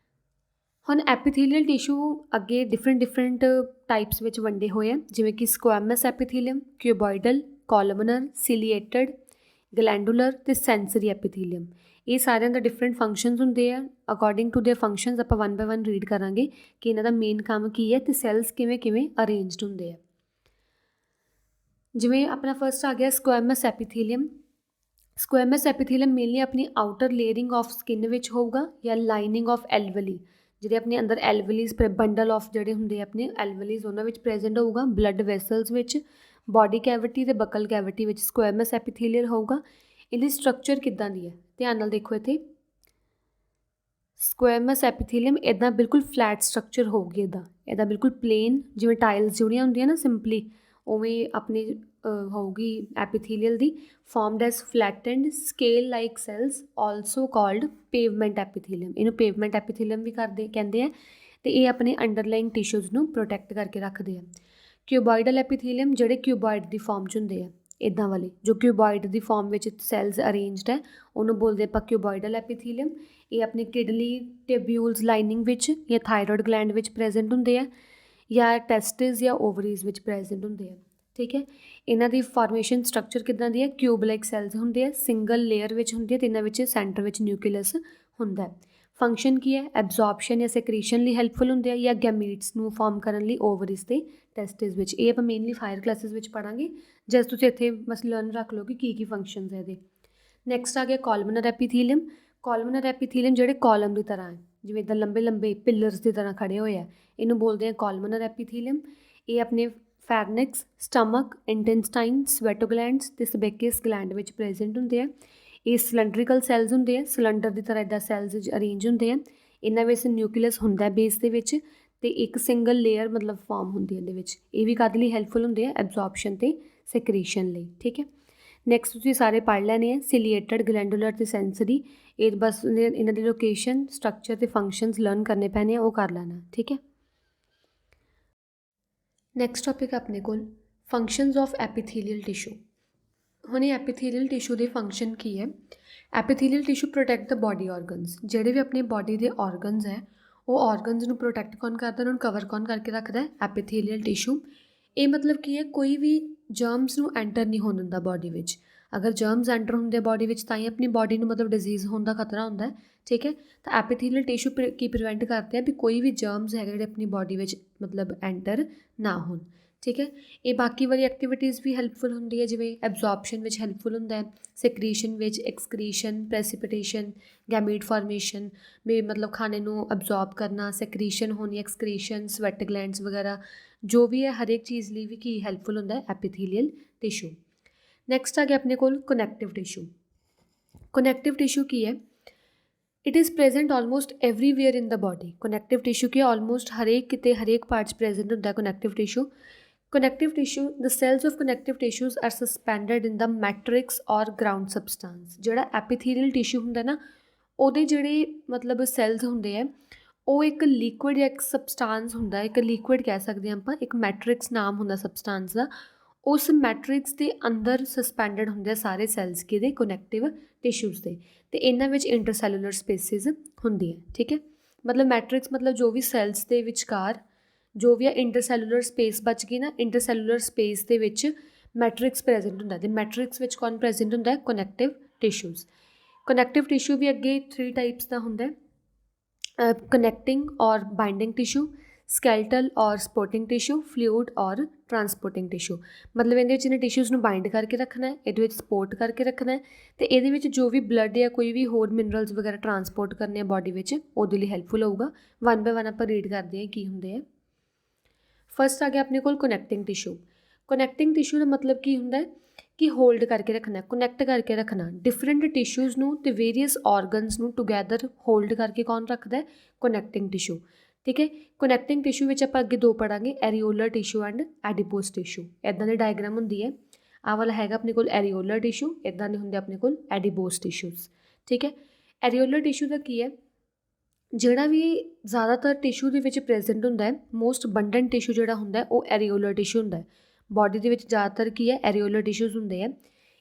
ਹੁਣ ਐਪੀਥੀਲੀਅਲ ਟਿਸ਼ੂ ਅੱਗੇ ਡਿਫਰੈਂਟ ਟਾਈਪਸ ਵਿੱਚ ਵੰਡੇ ਹੋਏ ਆ, ਜਿਵੇਂ ਕਿ ਸਕੁਐਮਸ ਐਪੀਥੀਲੀਅਮ, ਕਿਊਬੋਇਡਲ, ਕੋਲਮਨਰ, ਸਿਲੀਏਟਡ, ਗਲੈਂਡੂਲਰ ਅਤੇ ਸੈਂਸਰੀ ਐਪੀਥੀਲੀਅਮ। ਇਹ ਸਾਰਿਆਂ ਦਾ ਡਿਫਰੈਂਟ ਫੰਕਸ਼ਨਸ ਹੁੰਦੇ ਆ। ਅਕੋਰਡਿੰਗ ਟੂ ਦੇਅਰ ਫੰਕਸ਼ਨਸ ਆਪਾਂ 1 ਬਾਏ 1 ਰੀਡ ਕਰਾਂਗੇ ਕਿ ਇਹਨਾਂ ਦਾ ਮੇਨ ਕੰਮ ਕੀ ਹੈ ਅਤੇ ਸੈਲਸ ਕਿਵੇਂ ਕਿਵੇਂ ਅਰੇਂਜਡ ਹੁੰਦੇ ਆ। ਜਿਵੇਂ ਆਪਣਾ ਫਸਟ ਆ ਗਿਆ ਸਕੁਐਮਸ ਐਪੀਥੀਲੀਅਮ। ਸਕੁਐਮਸ ਐਪੀਥੀਲੀਅਮ ਮੇਨਲੀ ਆਪਣੀ ਆਊਟਰ ਲੇਅਰਿੰਗ ਆਫ ਸਕਿਨ ਵਿੱਚ ਹੋਊਗਾ ਜਾਂ ਲਾਈਨਿੰਗ ਆਫ ਐਲਵਲੀ, ਜਿਹੜੇ ਆਪਣੇ ਅੰਦਰ ਐਲਵਲੀਜ਼ ਬੰਡਲ ਆਫ ਜਿਹੜੇ ਹੁੰਦੇ ਆ ਆਪਣੇ ਐਲਵਲੀਜ਼, ਉਹਨਾਂ ਵਿੱਚ ਪ੍ਰੈਜ਼ੈਂਟ ਹੋਊਗਾ। ਬਲੱਡ ਵੈਸਲਸ ਵਿੱਚ, ਬਾਡੀ ਕੈਵਿਟੀ ਅਤੇ ਬਕਲ ਕੈਵਿਟੀ ਵਿੱਚ ਸਕੁਐਮਸ ਐਪੀਥੀਲੀਅਲ ਹੋਊਗਾ। ਇਹਦੀ ਸਟਰਕਚਰ ਕਿੱਦਾਂ ਦੀ ਹੈ? ਧਿਆਨ ਨਾਲ ਦੇਖੋ ਇੱਥੇ, ਸਕੁਐਮਸ ਐਪੀਥੀਲੀਅਮ ਇੱਦਾਂ ਬਿਲਕੁਲ ਫਲੈਟ ਸਟਰਕਚਰ ਹੋਊਗੀ, ਇੱਦਾਂ ਬਿਲਕੁਲ ਪਲੇਨ, ਜਿਵੇਂ ਟਾਈਲਸ ਜਿਹੜੀਆਂ ਹੁੰਦੀਆਂ ਨਾ ਸਿੰਪਲੀ, ਉਵੇਂ ਆਪਣੀ ਹੋਊਗੀ ਐਪੀਥੀਲੀਅਲ ਦੀ, formed as flattened scale like cells, also called pavement epithelium. ਇਹਨੂੰ ਪੇਵਮੈਂਟ ਐਪੀਥੀਲੀਅਮ ਵੀ ਕਹਿੰਦੇ ਆ, ਅਤੇ ਇਹ ਆਪਣੇ ਅੰਡਰਲਾਈਨ ਟਿਸ਼ੂਜ਼ ਨੂੰ ਪ੍ਰੋਟੈਕਟ ਕਰਕੇ ਰੱਖਦੇ ਆ। ਕਿਊਬੋਇਡਲ ਐਪੀਥੀਲੀਅਮ ਜਿਹੜੇ ਕਿਊਬੋਇਡ ਦੀ ਫਾਰਮ 'ਚ ਹੁੰਦੇ ਆ, ਇੱਦਾਂ ਵਾਲੇ ਜੋ ਕਿਊਬੋਇਡ ਦੀ ਫਾਰਮ ਵਿੱਚ ਸੈਲਸ ਅਰੇਂਜਡ ਹੈ, ਉਹਨੂੰ ਬੋਲਦੇ ਆਪਾਂ ਕਿਊਬੋਇਡਲ ਐਪੀਥੀਲੀਅਮ। ਇਹ ਆਪਣੀ ਕਿਡਨੀ ਟਿਊਬਿਊਲਸ ਲਾਈਨਿੰਗ ਵਿੱਚ ਜਾਂ ਥਾਇਰੋਇਡ ਗਲੈਂਡ ਵਿੱਚ ਪ੍ਰੈਜ਼ੈਂਟ ਹੁੰਦੇ ਆ, ਜਾਂ ਟੈਸਟਿਸ ਜਾਂ ਓਵਰੀਜ਼ ਵਿੱਚ ਪ੍ਰੈਜ਼ੈਂਟ ਹੁੰਦੇ ਆ। ਠੀਕ ਹੈ, ਇਹਨਾਂ ਦੀ ਫਾਰਮੇਸ਼ਨ ਸਟਰਕਚਰ ਕਿੱਦਾਂ ਦੀ ਹੈ? ਕਿਊਬ ਲਾਈਕ ਸੈਲਸ ਹੁੰਦੇ ਆ, ਸਿੰਗਲ ਲੇਅਰ ਵਿੱਚ ਹੁੰਦੀ ਹੈ, ਅਤੇ ਇਹਨਾਂ ਵਿੱਚ ਸੈਂਟਰ ਵਿੱਚ ਨਿਊਕਲੀਅਸ ਹੁੰਦਾ ਹੈ। ਫੰਕਸ਼ਨ ਕੀ ਹੈ? ਐਬਜ਼ੋਰਪਸ਼ਨ ਜਾਂ ਸੈਕਰੀਸ਼ਨ ਲਈ ਹੈਲਪਫੁਲ ਹੁੰਦੇ ਆ, ਜਾਂ ਗੈਮੀਟਸ ਨੂੰ ਫਾਰਮ ਕਰਨ ਲਈ ਓਵਰੀਜ਼ ਅਤੇ ਟੈਸਟਿਸ ਵਿੱਚ। ਇਹ ਆਪਾਂ ਮੇਨਲੀ ਹਾਇਰ ਕਲਾਸਿਸ ਵਿੱਚ ਪੜ੍ਹਾਂਗੇ, ਜਦ ਤੁਸੀਂ ਇੱਥੇ ਬਸ ਲਰਨ ਰੱਖ ਲਓ ਕਿ ਕੀ ਫੰਕਸ਼ਨਸ ਹੈ ਇਹਦੇ। ਨੈਕਸਟ ਆ ਗਿਆ ਕੋਲਮਨਰ ਐਪੀਥੀਲੀਅਮ। ਕੋਲਮਨਰ ਐਪੀਥੀਲੀਅਮ ਜਿਹੜੇ ਕਾਲਮ ਦੀ ਤਰ੍ਹਾਂ ਹੈ, ਜਿਵੇਂ ਇੱਦਾਂ ਲੰਬੇ ਲੰਬੇ ਪਿਲਰਸ ਦੀ ਤਰ੍ਹਾਂ ਖੜ੍ਹੇ ਹੋਏ ਆ, ਇਹਨੂੰ ਬੋਲਦੇ ਆ ਕੋਲਮਨਰ ਐਪੀਥੀਲੀਅਮ। ਇਹ ਆਪਣੇ ਫੈਰਨਿਕਸ, ਸਟਮਕ, ਇੰਟੈਸਟਾਈਨ, ਸਵੈਟੋਗਲੈਂਡਸ ਅਤੇ ਸਬੇਕੀਅਸ ਗਲੈਂਡ ਵਿੱਚ ਪ੍ਰੈਜ਼ੈਂਟ ਹੁੰਦੇ ਆ। ਇਹ ਸਿਲੰਡਰੀਕਲ ਸੈਲਸ ਹੁੰਦੇ ਆ, ਸਿਲੰਡਰ ਦੀ ਤਰ੍ਹਾਂ ਇੱਦਾਂ ਸੈਲਸ ਅਰੇਂਜ ਹੁੰਦੇ ਆ। ਇਹਨਾਂ ਵਿੱਚ ਨਿਊਕਲੀਅਸ ਹੁੰਦਾ ਬੇਸ ਦੇ ਵਿੱਚ, ਅਤੇ ਇੱਕ ਸਿੰਗਲ ਲੇਅਰ ਮਤਲਬ ਫਾਰਮ ਹੁੰਦੀ ਇਹਦੇ ਵਿੱਚ। ਇਹ ਵੀ ਕਾਹਦੇ ਲਈ ਹੈਲਪਫੁਲ ਹੁੰਦੇ ਆ? ਐਬਜ਼ੋਰਪਸ਼ਨ ਅਤੇ ਸੈਕਰੀਸ਼ਨ ਲਈ। ਠੀਕ ਹੈ, ਨੈਕਸਟ ਤੁਸੀਂ ਸਾਰੇ ਪੜ੍ਹ ਲੈਣੇ ਆ ਸਿਲੀਏਟਡ, ਗਲੈਂਡੂਲਰ ਅਤੇ ਸੈਂਸਰੀ। ਇਹ ਬਸ ਇਹਨਾਂ ਦੀ ਲੋਕੇਸ਼ਨ, ਸਟਰਕਚਰ ਅਤੇ ਫੰਕਸ਼ਨਸ ਲਰਨ ਕਰਨੇ ਪੈਣੇ ਆ, ਉਹ ਕਰ ਲੈਣਾ। ਠੀਕ ਹੈ, ਨੈਕਸਟ ਟੌਪਿਕ ਆਪਣੇ ਕੋਲ ਫੰਕਸ਼ਨਸ ਆਫ ਐਪੀਥੀਲੀਅਲ ਟਿਸ਼ੂ। ਹੁਣ ਇਹ ਐਪੀਥੀਲੀਅਲ ਟਿਸ਼ੂ ਦੇ ਫੰਕਸ਼ਨ ਕੀ ਹੈ? Epithelial tissue protect the body organs. ਜਿਹੜੇ ਵੀ ਆਪਣੀ ਬਾਡੀ ਦੇ ਔਰਗਨਸ ਹੈ, ਉਹ ਔਰਗਨਸ ਨੂੰ ਪ੍ਰੋਟੈਕਟ ਕੌਣ ਕਰਦਾ? ਉਹਨਾਂ ਨੂੰ ਕਵਰ ਕੌਣ ਕਰਕੇ ਰੱਖਦਾ? ਐਪੀਥੀਲੀਅਲ ਟਿਸ਼ੂ। ਇਹ ਮਤਲਬ ਕੀ ਹੈ? ਕੋਈ ਵੀ ਜਰਮਸ ਨੂੰ ਐਂਟਰ ਨਹੀਂ ਹੋਣ ਦਿੰਦਾ ਬਾਡੀ ਵਿੱਚ। ਅਗਰ ਜਰਮਸ ਐਂਟਰ ਹੁੰਦੇ ਆ ਬਾਡੀ ਵਿੱਚ, ਤਾਂ ਹੀ ਆਪਣੀ ਬਾਡੀ ਨੂੰ ਮਤਲਬ ਡਿਜ਼ੀਜ਼ ਹੋਣ ਦਾ ਖਤਰਾ ਹੁੰਦਾ ਹੈ। ਠੀਕ ਹੈ, ਤਾਂ ਐਪੀਥੀਲੀਅਲ ਟਿਸ਼ੂ ਕੀ ਪ੍ਰੀਵੈਂਟ ਕਰਦੇ ਆ ਵੀ ਕੋਈ ਵੀ ਜਰਮਸ ਹੈਗੇ ਜਿਹੜੇ ਆਪਣੀ ਬਾਡੀ ਵਿੱਚ ਮਤਲਬ ਐਂਟਰ ਨਾ ਹੋਣ। ਠੀਕ ਹੈ, ਇਹ ਬਾਕੀ ਵਾਲੀ ਐਕਟੀਵਿਟੀਜ਼ ਵੀ ਹੈਲਪਫੁਲ ਹੁੰਦੀ ਹੈ, ਜਿਵੇਂ ਐਬਜ਼ੋਰਪਸ਼ਨ ਵਿੱਚ ਹੈਲਪਫੁਲ ਹੁੰਦਾ ਹੈ, ਸੈਕਰੀਸ਼ਨ ਵਿੱਚ, ਐਕਸਕ੍ਰੀਸ਼ਨ, ਪ੍ਰੈਸੀਪੀਟੇਸ਼ਨ, ਗੈਮੀਟ ਫਾਰਮੇਸ਼ਨ ਵੀ ਮਤਲਬ ਖਾਣੇ ਨੂੰ ਅਬਜ਼ੋਰਬ ਕਰਨਾ, ਸੈਕਰੀਸ਼ਨ ਹੋਣੀ, ਐਕਸਕ੍ਰੀਸ਼ਨ, ਸਵੈਟ ਗਲੈਂਡਸ ਵਗੈਰਾ ਜੋ ਵੀ ਹੈ, ਹਰੇਕ ਚੀਜ਼ ਲਈ ਵੀ ਕੀ ਹੈਲਪਫੁਲ ਹੁੰਦਾ ਹੈ? Epithelial tissue. ਨੈਕਸਟ ਆ ਗਿਆ ਆਪਣੇ ਕੋਲ ਕਨੈਕਟਿਵ ਟਿਸ਼ੂ। ਕਨੈਕਟਿਵ ਟਿਸ਼ੂ ਕੀ ਹੈ? It is present almost everywhere in the body. Connective tissue Ki almost ਹਰੇਕ ਕਿਤੇ, ਹਰੇਕ ਪਾਰਟਸ ਪ੍ਰੈਜ਼ੈਂਟ ਹੁੰਦਾ connective tissue. Connective tissue, the cells of connective tissues are suspended in the matrix or ground substance। ਜਿਹੜਾ ਐਪੀਥੀਲੀਅਲ tissue ਹੁੰਦਾ ਨਾ, ਉਹਦੇ ਜਿਹੜੇ ਮਤਲਬ ਸੈਲਸ ਹੁੰਦੇ ਆ, ਉਹ ਇੱਕ ਲਿਕੁਇਡ ਜਾਂ ਇੱਕ ਸਬਸਟਾਂਸ ਹੁੰਦਾ, ਇੱਕ ਲਿਕੁਇਡ ਕਹਿ ਸਕਦੇ ਹਾਂ ਆਪਾਂ, ਇੱਕ ਮੈਟ੍ਰਿਕਸ ਨਾਮ ਹੁੰਦਾ ਸਬਸਟਾਂਸ ਦਾ। ਉਸ ਮੈਟ੍ਰਿਕਸ ਦੇ ਅੰਦਰ ਸਸਪੈਂਡਡ ਹੁੰਦੇ ਆ ਸਾਰੇ ਸੈਲਸ ਕਿਹਦੇ? ਕਨੈਕਟਿਵ ਟਿਸ਼ੂਜ਼ ਦੇ, ਅਤੇ ਇਹਨਾਂ ਵਿੱਚ ਇੰਟਰਸੈਲੂਲਰ ਸਪੇਸਿਸ ਹੁੰਦੀਆਂ। ਠੀਕ ਹੈ, ਮਤਲਬ ਮੈਟ੍ਰਿਕਸ ਮਤਲਬ ਜੋ ਵੀ ਸੈਲਸ ਦੇ ਵਿਚਕਾਰ ਜੋ ਵੀ ਆ ਇੰਟਰਸੈਲੂਲਰ ਸਪੇਸ ਬਚ ਗਈ ਨਾ, ਇੰਟਰਸੈਲੂਲਰ ਸਪੇਸ ਦੇ ਵਿੱਚ ਮੈਟ੍ਰਿਕਸ ਪ੍ਰੈਜ਼ੈਂਟ ਹੁੰਦਾ, ਅਤੇ ਮੈਟ੍ਰਿਕਸ ਵਿੱਚ ਕੌਣ ਪ੍ਰੈਜ਼ੈਂਟ ਹੁੰਦਾ? Connective tissues. ਕਨੈਕਟਿਵ ਟਿਸ਼ੂ ਵੀ ਅੱਗੇ 3 ਟਾਈਪਸ ਦਾ ਹੁੰਦਾ, ਕਨੈਕਟਿੰਗ ਔਰ ਬਾਈਂਡਿੰਗ ਟਿਸ਼ੂ, ਸਕੈਲਟਲ ਔਰ ਸਪੋਰਟਿੰਗ ਟਿਸ਼ੂ, ਫਲੂਇਡ ਔਰ ਟਰਾਂਸਪੋਰਟਿੰਗ ਟਿਸ਼ੂ। ਮਤਲਬ ਇਹਦੇ ਵਿੱਚ ਇਹਨੇ ਟਿਸ਼ੂਜ਼ ਨੂੰ ਬਾਈਂਡ ਕਰਕੇ ਰੱਖਣਾ ਹੈ, ਇਹਦੇ ਵਿੱਚ ਸਪੋਰਟ ਕਰਕੇ ਰੱਖਣਾ ਹੈ, ਅਤੇ ਇਹਦੇ ਵਿੱਚ ਜੋ ਵੀ ਬਲੱਡ ਜਾਂ ਕੋਈ ਵੀ ਹੋਰ ਮਿਨਰਲਸ ਵਗੈਰਾ ਟਰਾਂਸਪੋਰਟ ਕਰਨੇ ਆ ਬਾਡੀ ਵਿੱਚ, ਉਹਦੇ ਲਈ ਹੈਲਪਫੁਲ ਹੋਊਗਾ। 1 ਬਾਏ 1 ਆਪਾਂ ਰੀਡ ਕਰਦੇ ਹਾਂ ਕੀ ਹੁੰਦੇ ਆ। ਫਸਟ ਆ ਗਿਆ ਆਪਣੇ ਕੋਲ ਕਨੈਕਟਿੰਗ ਟਿਸ਼ੂ। ਕਨੈਕਟਿੰਗ ਟਿਸ਼ੂ ਦਾ ਮਤਲਬ ਕੀ ਹੁੰਦਾ ਹੈ ਕਿ ਹੋਲਡ ਕਰਕੇ ਰੱਖਣਾ, ਕਨੈਕਟ ਕਰਕੇ ਰੱਖਣਾ ਡਿਫਰੈਂਟ ਟਿਸ਼ੂਜ਼ ਨੂੰ ਅਤੇ ਵੇਰੀਅਸ ਔਰਗਨਸ ਨੂੰ ਟੂਗੈਦਰ ਹੋਲਡ ਕਰਕੇ ਕੌਣ ਰੱਖਦਾ? Connecting tissue. ਠੀਕ ਹੈ, ਕਨੈਕਟਿੰਗ ਟਿਸ਼ੂ ਵਿੱਚ ਆਪਾਂ ਅੱਗੇ 2 ਪੜ੍ਹਾਂਗੇ, ਐਰੀਓਲਰ ਟਿਸ਼ੂ ਐਂਡ ਐਡੀਪੋਸ ਟਿਸ਼ੂ। ਇੱਦਾਂ ਦੀ ਡਾਇਗਰਾਮ ਹੁੰਦੀ ਹੈ, ਆਹ ਵਾਲਾ ਹੈਗਾ ਆਪਣੇ ਕੋਲ ਐਰੀਓਲਰ ਟਿਸ਼ੂ, ਇੱਦਾਂ ਦੇ ਹੁੰਦੇ ਆਪਣੇ ਕੋਲ ਐਡੀਪੋਸ ਟਿਸ਼ੂਜ਼। ਠੀਕ ਹੈ, ਐਰੀਓਲਰ ਟਿਸ਼ੂ ਦਾ ਕੀ ਹੈ, ਜਿਹੜਾ ਵੀ ਜ਼ਿਆਦਾਤਰ ਟਿਸ਼ੂ ਦੇ ਵਿੱਚ ਪ੍ਰੈਜ਼ੈਂਟ ਹੁੰਦਾ ਹੈ, ਮੋਸਟ ਅਬੰਡੈਂਟ ਟਿਸ਼ੂ ਜਿਹੜਾ ਹੁੰਦਾ ਉਹ ਐਰੀਓਲਰ ਟਿਸ਼ੂ ਹੁੰਦਾ ਹੈ। ਬੋਡੀ ਦੇ ਵਿੱਚ ਜ਼ਿਆਦਾਤਰ ਕੀ ਹੈ, ਐਰੀਓਲਰ ਟਿਸ਼ੂਜ਼ ਹੁੰਦੇ ਆ।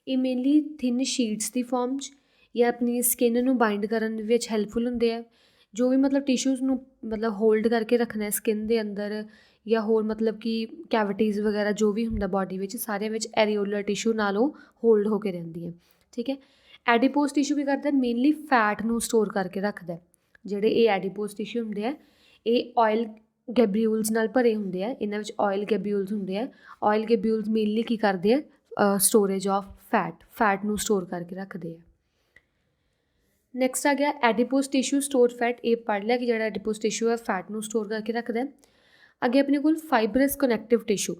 ਇਹ ਮੇਨਲੀ ਥਿਨ ਸ਼ੀਟਸ ਦੀ ਫਾਰਮ 'ਚ ਜਾਂ ਆਪਣੀ ਸਕਿਨ ਨੂੰ ਬਾਈਂਡ ਕਰਨ ਵਿੱਚ ਹੈਲਪਫੁਲ ਹੁੰਦੇ ਆ। ਜੋ ਵੀ ਮਤਲਬ ਟਿਸ਼ੂਜ਼ ਨੂੰ ਮਤਲਬ ਹੋਲਡ ਕਰਕੇ ਰੱਖਣਾ ਸਕਿਨ ਦੇ ਅੰਦਰ, ਜਾਂ ਹੋਰ ਮਤਲਬ ਕਿ ਕੈਵਿਟੀਜ਼ ਵਗੈਰਾ ਜੋ ਵੀ ਹੁੰਦਾ ਬੋਡੀ ਵਿੱਚ, ਸਾਰਿਆਂ ਵਿੱਚ ਐਰੀਓਲਰ ਟਿਸ਼ੂ ਨਾਲ ਉਹ ਹੋਲਡ ਹੋ ਕੇ ਰਹਿੰਦੀ ਹੈ। ਠੀਕ ਹੈ। ਐਡੀਪੋਜ਼ ਟਿਸ਼ੂ ਕੀ ਕਰਦਾ, ਮੇਨਲੀ ਫੈਟ ਨੂੰ ਸਟੋਰ ਕਰਕੇ ਰੱਖਦਾ। ਜਿਹੜੇ ਇਹ ਐਡੀਪੋਜ਼ ਟਿਸ਼ੂ ਹੁੰਦੇ ਆ, ਇਹ ਆਇਲ ਗੈਬਿਊਲਸ ਨਾਲ ਭਰੇ ਹੁੰਦੇ ਆ। ਇਹਨਾਂ ਵਿੱਚ ਆਇਲ ਗੈਬਿਊਲਸ ਹੁੰਦੇ ਆ। ਆਇਲ ਗੈਬਿਊਲਸ ਮੇਨਲੀ ਕੀ ਕਰਦੇ ਆ, ਸਟੋਰੇਜ ਆਫ ਫੈਟ ਨੂੰ ਸਟੋਰ ਕਰਕੇ ਰੱਖਦੇ ਆ। ਨੈਕਸਟ ਆ ਗਿਆ ਐਡੀਪੋਜ਼ ਟਿਸ਼ੂ ਸਟੋਰ ਫੈਟ। ਇਹ ਪੜ੍ਹ ਲਿਆ ਕਿ ਜਿਹੜਾ ਐਡੀਪੋਜ਼ ਟਿਸ਼ੂ ਹੈ ਫੈਟ ਨੂੰ ਸਟੋਰ ਕਰਕੇ ਰੱਖਦਾ। ਅੱਗੇ ਆਪਣੇ ਕੋਲ fibres connective tissue.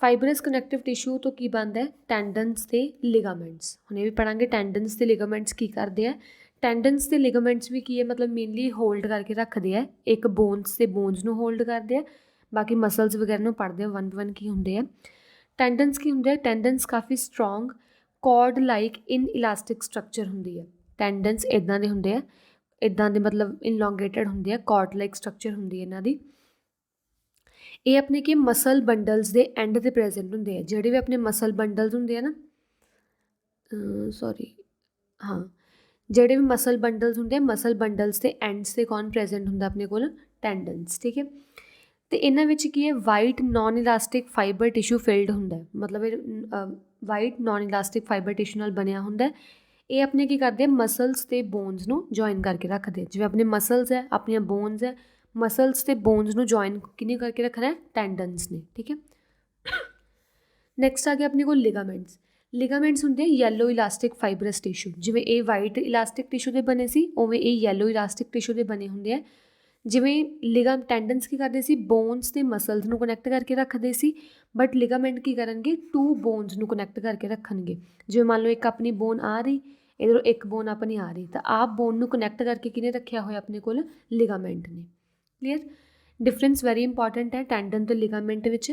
Fibres connective tissue ਤੋਂ ਕੀ ਬਣਦਾ ਹੈ, ਟੈਂਡਨਸ ਤੇ ਲਿਗਾਮੈਂਟਸ। ਹੁਣ ਇਹ ਵੀ ਪੜਾਂਗੇ ਟੈਂਡਨਸ ਤੇ ਲਿਗਾਮੈਂਟਸ ਕੀ ਕਰਦੇ ਆ। ਟੈਂਡਨਸ ਤੇ ਲਿਗਾਮੈਂਟਸ ਵੀ ਕੀ ਹੈ, ਮਤਲਬ ਮੇਨਲੀ ਹੋਲਡ ਕਰਕੇ ਰੱਖਦੇ ਆ। ਇੱਕ ਬੋਨਸ ਤੇ ਬੋਨਸ ਨੂੰ ਹੋਲਡ ਕਰਦੇ ਆ, ਬਾਕੀ ਮਸਲਸ ਵਗੈਰਾ ਨੂੰ ਪੜ੍ਹਦੇ ਆ ਵਨ ਵਨ ਕੀ ਹੁੰਦੇ ਆ। ਟੈਂਡਨਸ ਕੀ ਹੁੰਦੇ ਆ, ਟੈਂਡਨਸ ਕਾਫੀ strong cord like in elastic structure ਹੁੰਦੀ ਹੈ। ਟੈਂਡਨਸ ਇੱਦਾਂ ਦੇ ਹੁੰਦੇ ਆ, ਇੱਦਾਂ ਦੇ ਮਤਲਬ ਇਨਲੋਂਗੇਟਡ ਹੁੰਦੇ ਆ, ਕੌਰਡ ਲਾਈਕ ਸਟਰਕਚਰ ਹੁੰਦੀ ਹੈ ਇਹਨਾਂ ਦੀ। ਇਹ ਆਪਣੇ ਕੀ ਮਸਲ ਬੰਡਲਸ ਦੇ ਐਂਡ 'ਤੇ ਪ੍ਰੈਜ਼ੈਂਟ ਹੁੰਦੇ ਆ। ਜਿਹੜੇ ਵੀ ਆਪਣੇ ਮਸਲ ਬੰਡਲਸ ਹੁੰਦੇ ਆ ਨਾ, ਜਿਹੜੇ ਵੀ ਮਸਲ ਬੰਡਲਸ ਹੁੰਦੇ ਆ, ਮਸਲ ਬੰਡਲਸ ਦੇ ਐਂਡਸ 'ਤੇ ਕੌਣ ਪ੍ਰੈਜ਼ੈਂਟ ਹੁੰਦਾ ਆਪਣੇ ਕੋਲ, ਟੈਂਡਨਸ। ਠੀਕ ਹੈ। ਅਤੇ ਇਹਨਾਂ ਵਿੱਚ ਕੀ ਹੈ, white non elastic fibre tissue filled ਹੁੰਦਾ। ਮਤਲਬ ਇਹ white non elastic fibre tissue ਨਾਲ ਬਣਿਆ ਹੁੰਦਾ। ਇਹ ਆਪਣੇ ਕੀ ਕਰਦੇ ਆ, ਮਸਲਸ ਅਤੇ ਬੋਨਸ ਨੂੰ ਜੁਆਇਨ ਕਰਕੇ ਰੱਖਦੇ। ਜਿਵੇਂ ਆਪਣੇ ਮਸਲਸ ਹੈ, ਆਪਣੀਆਂ ਬੋਨਸ ਹੈ, ਮਸਲਸ ਅਤੇ ਬੋਨਸ ਨੂੰ ਜੁਆਇਨ ਕਿਹਨੇ ਕਰਕੇ ਰੱਖਣਾ, ਟੈਂਡਨਸ ਨੇ। ਠੀਕ ਹੈ। ਨੈਕਸਟ ਆ ਗਿਆ ਆਪਣੇ ਕੋਲ ਲਿਗਾਮੈਂਟਸ। ਲਿਗਾਮੈਂਟਸ ਹੁੰਦੇ ਆ ਯੈਲੋ ਇਲਾਸਟਿਕ ਫਾਈਬਰਸ ਟਿਸ਼ੂ। ਜਿਵੇਂ ਇਹ ਵਾਈਟ ਇਲਾਸਟਿਕ ਟਿਸ਼ੂ ਦੇ ਬਣੇ ਸੀ, ਉਵੇਂ ਇਹ ਯੈਲੋ ਇਲਾਸਟਿਕ ਟਿਸ਼ੂ ਦੇ ਬਣੇ ਹੁੰਦੇ ਆ। ਜਿਵੇਂ ਟੈਂਡਨਸ ਕੀ ਕਰਦੇ ਸੀ, ਬੋਨਸ ਅਤੇ ਮਸਲਸ ਨੂੰ ਕਨੈਕਟ ਕਰਕੇ ਰੱਖਦੇ ਸੀ, ਬਟ ਲਿਗਾਮੈਂਟ ਕੀ ਕਰਨਗੇ, ਟੂ ਬੋਨਸ ਨੂੰ ਕਨੈਕਟ ਕਰਕੇ ਰੱਖਣਗੇ। ਜਿਵੇਂ ਮੰਨ ਲਓ ਇੱਕ ਆਪਣੀ ਬੋਨ ਆ ਰਹੀ, ਇੱਧਰੋਂ ਇੱਕ ਬੋਨ ਆਪਣੀ ਆ ਰਹੀ, ਤਾਂ ਆਪ ਬੋਨ ਨੂੰ ਕਨੈਕਟ ਕਰਕੇ ਕਿਹਨੇ ਰੱਖਿਆ ਹੋਇਆ ਆਪਣੇ ਕੋਲ, ਲਿਗਾਮੈਂਟ ਨੇ। ਕਲੀਅਰ। ਡਿਫਰੈਂਸ ਵੈਰੀ ਇੰਪੋਰਟੈਂਟ ਹੈ ਟੈਂਡਨ ਅਤੇ ਲਿਗਾਮੈਂਟ ਵਿੱਚ।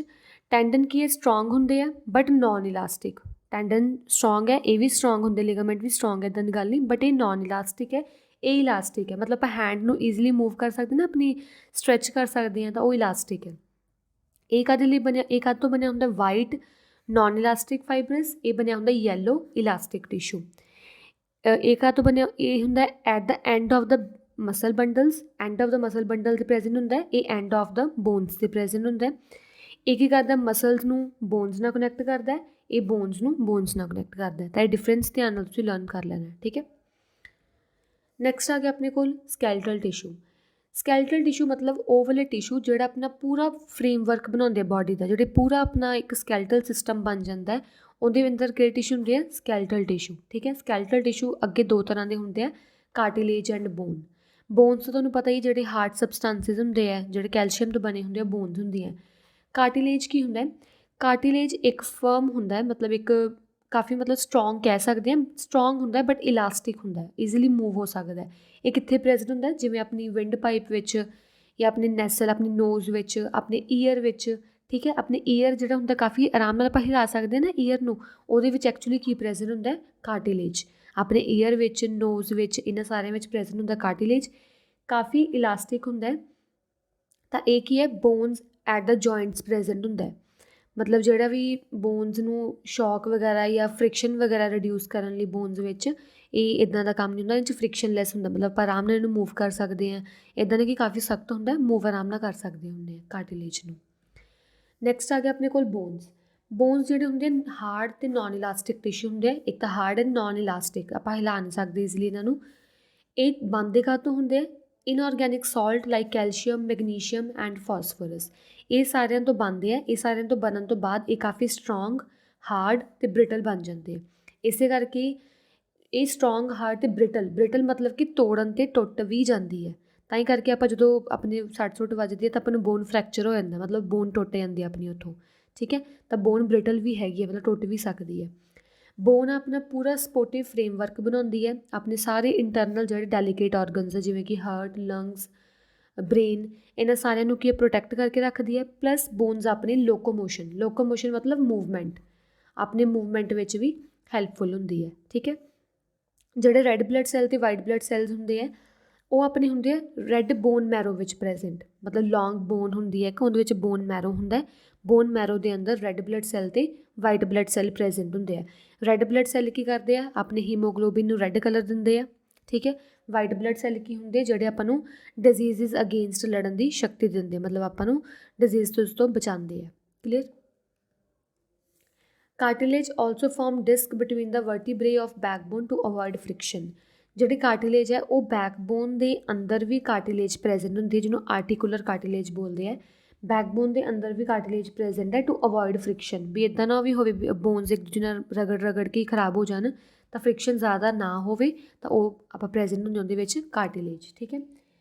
ਟੈਂਡਨ ਕੀ ਹੈ, ਸਟਰੋਂਗ ਹੁੰਦੇ ਆ ਬਟ ਨੋਨ ਇਲਾਸਟਿਕ। ਟੈਂਡਨ ਸਟਰੋਂਗ ਹੈ, ਇਹ ਵੀ ਸਟਰੋਂਗ ਹੁੰਦੇ, ਲਿਗਾਮੈਂਟ ਵੀ ਸਟਰੋਂਗ ਹੈ, ਇੱਦਾਂ ਦੀ ਗੱਲ ਨਹੀਂ, ਬਟ ਇਹ ਨੋਨ ਇਲਾਸਟਿਕ ਹੈ, ਇਹ ਇਲਾਸਟਿਕ ਹੈ। ਮਤਲਬ ਆਪਾਂ ਹੈਂਡ ਨੂੰ ਈਜ਼ੀਲੀ ਮੂਵ ਕਰ ਸਕਦੇ ਨਾ, ਆਪਣੀ ਸਟਰੈਚ ਕਰ ਸਕਦੇ ਹਾਂ, ਤਾਂ ਉਹ ਇਲਾਸਟਿਕ ਹੈ। ਇਹ ਕਾਹਦੇ ਲਈ ਬਣਿਆ, ਇਹ ਕਾਹਦੇ ਤੋਂ ਬਣਿਆ ਹੁੰਦਾ, ਵਾਈਟ ਨੋਨ ਇਲਾਸਟਿਕ ਫਾਈਬਰਸ। ਇਹ ਬਣਿਆ ਹੁੰਦਾ ਯੈਲੋ ਇਲਾਸਟਿਕ ਟਿਸ਼ੂ। ਇਹ ਕਾਹਦੇ ਤੋਂ ਬਣਿਆ, ਇਹ ਹੁੰਦਾ at the end of the muscle bundles. End of the muscle bundle 'ਤੇ ਪ੍ਰੈਜ਼ੈਂਟ ਹੁੰਦਾ, ਇਹ ਐਂਡ ਆਫ ਦ ਬੋਨਸ 'ਤੇ ਪ੍ਰੈਜ਼ੈਂਟ ਹੁੰਦਾ। ਇਹ ਕੀ ਕਰਦਾ, ਮਸਲਸ ਨੂੰ ਬੋਨਸ ਨਾਲ ਕਨੈਕਟ ਕਰਦਾ, ਇਹ ਬੋਨਸ ਨੂੰ ਬੋਨਸ ਨਾਲ ਕਨੈਕਟ ਕਰਦਾ। ਤਾਂ ਇਹ ਡਿਫਰੈਂਸ ਧਿਆਨ ਨਾਲ ਤੁਸੀਂ ਲਰਨ ਕਰ ਲੈਣਾ। ਠੀਕ ਹੈ। ਨੈਕਸਟ ਆ ਗਿਆ ਆਪਣੇ ਕੋਲ ਸਕੈਲਟਲ ਟਿਸ਼ੂ। ਸਕੈਲਟਲ ਟਿਸ਼ੂ ਮਤਲਬ ਉਹ ਵਾਲੇ ਟਿਸ਼ੂ ਜਿਹੜਾ ਆਪਣਾ ਪੂਰਾ ਫਰੇਮਵਰਕ ਬਣਾਉਂਦੇ ਆ ਬੋਡੀ ਦਾ, ਜਿਹੜੇ ਪੂਰਾ ਆਪਣਾ ਇੱਕ ਸਕੈਲਟਲ ਸਿਸਟਮ ਬਣ ਜਾਂਦਾ। ਉਹਦੇ ਅੰਦਰ ਕਿਹੜੇ ਟਿਸ਼ੂ ਹੁੰਦੇ ਆ, ਸਕੈਲਟਲ ਟਿਸ਼ੂ। ਠੀਕ ਹੈ। ਸਕੈਲਟਲ ਟਿਸ਼ੂ ਅੱਗੇ ਦੋ ਤਰ੍ਹਾਂ ਦੇ ਹੁੰਦੇ ਆ, ਕਾਰਟਿਲੇਜ ਐਂਡ ਬੋਨ। ਬੋਨਸ ਤੁਹਾਨੂੰ ਪਤਾ ਹੀ, ਜਿਹੜੇ ਹਾਰਡ ਸਬਸਟੈਂਸਿਸ ਹੁੰਦੇ ਆ, ਜਿਹੜੇ ਕੈਲਸ਼ੀਅਮ ਤੋਂ ਬਣੇ ਹੁੰਦੇ ਆ, ਬੋਨਸ ਹੁੰਦੀਆਂ। ਕਾਰਟਿਲੇਜ ਕੀ ਹੁੰਦਾ, ਕਾਰਟਿਲੇਜ ਇੱਕ ਫਰਮ ਹੁੰਦਾ, ਮਤਲਬ ਇੱਕ ਕਾਫੀ ਮਤਲਬ ਸਟਰੋਂਗ ਕਹਿ ਸਕਦੇ ਹਾਂ, ਸਟਰੋਂਗ ਹੁੰਦਾ ਬਟ ਇਲਾਸਟਿਕ ਹੁੰਦਾ, ਈਜ਼ੀਲੀ ਮੂਵ ਹੋ ਸਕਦਾ। ਇਹ ਕਿੱਥੇ ਪ੍ਰੈਜ਼ੈਂਟ ਹੁੰਦਾ, ਜਿਵੇਂ ਆਪਣੀ ਵਿੰਡ ਪਾਈਪ ਵਿੱਚ, ਜਾਂ ਆਪਣੇ ਨੈਸਲ, ਆਪਣੀ ਨੋਜ਼ ਵਿੱਚ, ਆਪਣੇ ਈਅਰ ਵਿੱਚ। ਠੀਕ ਹੈ। ਆਪਣੇ ਈਅਰ ਜਿਹੜਾ ਹੁੰਦਾ ਕਾਫੀ ਆਰਾਮ ਨਾਲ ਆਪਾਂ ਹਿਲਾ ਸਕਦੇ ਨਾ ਈਅਰ ਨੂੰ, ਉਹਦੇ ਵਿੱਚ ਐਕਚੁਅਲੀ ਕੀ ਪ੍ਰੈਜ਼ੈਂਟ ਹੁੰਦਾ, ਕਾਰਟਿਲੇਜ। ਆਪਣੇ ਈਅਰ ਵਿੱਚ, ਨੋਜ਼ ਵਿੱਚ, ਇਹਨਾਂ ਸਾਰਿਆਂ ਵਿੱਚ ਪ੍ਰੈਜ਼ੈਂਟ ਹੁੰਦਾ ਕਾਰਟਿਲੇਜ। ਕਾਫੀ ਇਲਾਸਟਿਕ ਹੁੰਦਾ। ਤਾਂ ਇਹ ਕੀ ਹੈ, bonus at the joints present ਹੁੰਦਾ। ਮਤਲਬ ਜਿਹੜਾ ਵੀ ਬੋਨਸ ਨੂੰ ਸ਼ੌਕ ਵਗੈਰਾ ਜਾਂ ਫ੍ਰਿਕਸ਼ਨ ਵਗੈਰਾ ਰਿਡਿਊਸ ਕਰਨ ਲਈ ਬੋਨਸ ਵਿੱਚ, ਇਹ ਇੱਦਾਂ ਦਾ ਕੰਮ ਨਹੀਂ ਹੁੰਦਾ, ਇਹ 'ਚ ਫ੍ਰਿਕਸ਼ਨਲੈਸ ਹੁੰਦਾ। ਮਤਲਬ ਆਪਾਂ ਆਰਾਮ ਨਾਲ ਇਹਨੂੰ ਮੂਵ ਕਰ ਸਕਦੇ ਹਾਂ, ਇੱਦਾਂ ਨਹੀਂ ਕਿ ਕਾਫੀ ਸਖਤ ਹੁੰਦਾ, ਮੂਵ ਆਰਾਮ ਨਾਲ ਕਰ ਸਕਦੇ ਹੁੰਦੇ ਆ ਕਾਰਟਿਲੇਜ ਨੂੰ। ਨੈਕਸਟ ਆ ਗਿਆ ਆਪਣੇ ਕੋਲ ਬੋਨਸ। ਬੋਨਸ ਜਿਹੜੇ ਹੁੰਦੇ ਹਾਰਡ ਅਤੇ ਨੋਨ ਇਲਾਸਟਿਕ ਟਿਸ਼ੂ ਹੁੰਦੇ ਆ। ਇੱਕ ਤਾਂ ਹਾਰਡ ਐਂਡ ਨੋਨ ਇਲਾਸਟਿਕ, ਆਪਾਂ ਹਿਲਾ ਨਹੀਂ ਸਕਦੇ ਈਜ਼ੀਲੀ ਇਹਨਾਂ ਨੂੰ। ਇਹ ਬਣਦੇ ਕਾਹਤੋਂ ਹੁੰਦੇ ਆ, inorganic salt like calcium, magnesium and phosphorus. ਇਹ ਸਾਰਿਆਂ ਤੋਂ ਬਣਦੇ ਆ। ਇਹ ਸਾਰਿਆਂ ਤੋਂ ਬਣਨ ਤੋਂ ਬਾਅਦ ਇਹ ਕਾਫੀ ਸਟਰੋਂਗ, ਹਾਰਡ ਅਤੇ ਬ੍ਰਿਟਲ ਬਣ ਜਾਂਦੇ। ਇਸੇ ਕਰਕੇ ਇਹ ਸਟਰੋਂਗ, ਹਾਰਡ ਅਤੇ ਬ੍ਰਿਟਲ ਮਤਲਬ ਕਿ ਤੋੜਨ 'ਤੇ ਟੁੱਟ ਵੀ ਜਾਂਦੀ ਹੈ। ਤਾਂ ਹੀ ਕਰਕੇ ਆਪਾਂ ਜਦੋਂ ਆਪਣੇ ਸੱਟ ਸੁੱਟ ਵੱਜਦੀ ਹੈ ਤਾਂ ਆਪਾਂ ਨੂੰ ਬੋਨ ਫਰੈਕਚਰ ਹੋ ਜਾਂਦਾ, ਮਤਲਬ ਬੋਨ ਟੁੱਟ ਜਾਂਦੀ ਹੈ ਆਪਣੀ ਉੱਥੋਂ। ਠੀਕ ਹੈ। ਤਾਂ ਬੋਨ ਬ੍ਰਿਟਲ ਵੀ ਹੈਗੀ ਹੈ, ਮਤਲਬ ਟੁੱਟ ਵੀ ਸਕਦੀ ਹੈ। ਬੋਨ ਆਪਣਾ ਪੂਰਾ ਸਪੋਰਟਿਵ ਫਰੇਮਵਰਕ ਬਣਾਉਂਦੀ ਹੈ। ਆਪਣੇ ਸਾਰੇ ਇੰਟਰਨਲ ਜਿਹੜੇ ਡੈਲੀਕੇਟ ਔਰਗਨਸ ਹੈ, ਜਿਵੇਂ ਕਿ ਹਾਰਟ, ਲੰਗਸ, ਬ੍ਰੇਨ, ਇਹਨਾਂ ਸਾਰਿਆਂ ਨੂੰ ਕੀ ਪ੍ਰੋਟੈਕਟ ਕਰਕੇ ਰੱਖਦੀ ਹੈ। ਪਲੱਸ ਬੋਨਸ ਆਪਣੀ ਲੋਕੋਮੋਸ਼ਨ ਮਤਲਬ ਮੂਵਮੈਂਟ, ਆਪਣੇ ਮੂਵਮੈਂਟ ਵਿੱਚ ਵੀ ਹੈਲਪਫੁਲ ਹੁੰਦੀ ਹੈ। ਠੀਕ ਹੈ। ਜਿਹੜੇ ਰੈੱਡ ਬਲੱਡ ਸੈੱਲ ਅਤੇ ਵਾਈਟ ਬਲੱਡ ਸੈੱਲਸ ਹੁੰਦੇ ਆ ਉਹ ਆਪਣੇ ਹੁੰਦੇ ਆ ਰੈੱਡ ਬੋਨ ਮੈਰੋ ਵਿੱਚ ਪ੍ਰੈਜੈਂਟ, ਮਤਲਬ ਲੌਂਗ ਬੋਨ ਹੁੰਦੀ ਹੈ ਕਿ ਉਹਦੇ ਵਿੱਚ ਬੋਨ ਮੈਰੋ ਹੁੰਦਾ ਹੈ। ਬੋਨ ਮੈਰੋ ਦੇ ਅੰਦਰ ਰੈੱਡ ਬਲੱਡ ਸੈੱਲ ਅਤੇ ਵਾਈਟ ਬਲੱਡ ਸੈੱਲ ਪ੍ਰੈਜੈਂਟ ਹੁੰਦੇ ਆ। ਰੈੱਡ ਬਲੱਡ ਸੈੱਲ ਕੀ ਕਰਦੇ ਆ, ਆਪਣੇ ਹੀਮੋਗਲੋਬਿਨ ਨੂੰ ਰੈੱਡ ਕਲਰ ਦਿੰਦੇ ਆ, ਠੀਕ ਹੈ। ਵਾਈਟ ਬਲੱਡ ਸੈੱਲ ਕੀ ਹੁੰਦੇ, ਜਿਹੜੇ ਆਪਾਂ ਨੂੰ ਡਿਜ਼ੀਜ਼ਿਜ਼ ਅਗੇਂਸਟ ਲੜਨ ਦੀ ਸ਼ਕਤੀ ਦਿੰਦੇ, ਮਤਲਬ ਆਪਾਂ ਨੂੰ ਡਿਜ਼ੀਜ਼ ਤੋਂ ਬਚਾਉਂਦੇ ਆ। Clear. Cartilage also form disc between the vertebrae of backbone to avoid friction. ਜਿਹੜੀ ਕਾਰਟਿਲੇਜ ਹੈ ਉਹ ਬੈਕਬੋਨ ਦੇ ਅੰਦਰ ਵੀ ਕਾਰਟਿਲੇਜ ਪ੍ਰੈਜੈਂਟ ਹੁੰਦੀ ਹੈ, ਜਿਹਨੂੰ ਆਰਟੀਕੂਲਰ ਕਾਰਟਿਲੇਜ ਬੋਲਦੇ ਆ। ਬੈਕਬੋਨ ਦੇ ਅੰਦਰ ਵੀ ਕਾਰਟਿਲੇਜ ਪ੍ਰੈਜੈਂਟ ਹੈ ਟੂ ਅਵੋਇਡ ਫ੍ਰਿਕਸ਼ਨ, ਵੀ ਇੱਦਾਂ ਨਾ ਵੀ ਹੋਵੇ ਬੋਨਸ ਇੱਕ ਦੂਜੇ ਨਾਲ ਰਗੜ ਕੇ ਖਰਾਬ ਹੋ ਜਾਣ, ਤਾਂ ਫ੍ਰਿਕਸ਼ਨ ਜ਼ਿਆਦਾ ਨਾ ਹੋਵੇ, ਤਾਂ ਉਹ ਆਪਾਂ ਪ੍ਰੈਜੈਂਟ ਹੁੰਦੇ ਉਹਦੇ ਵਿੱਚ ਕਾਰਟਿਲੇਜ, ਠੀਕ ਹੈ।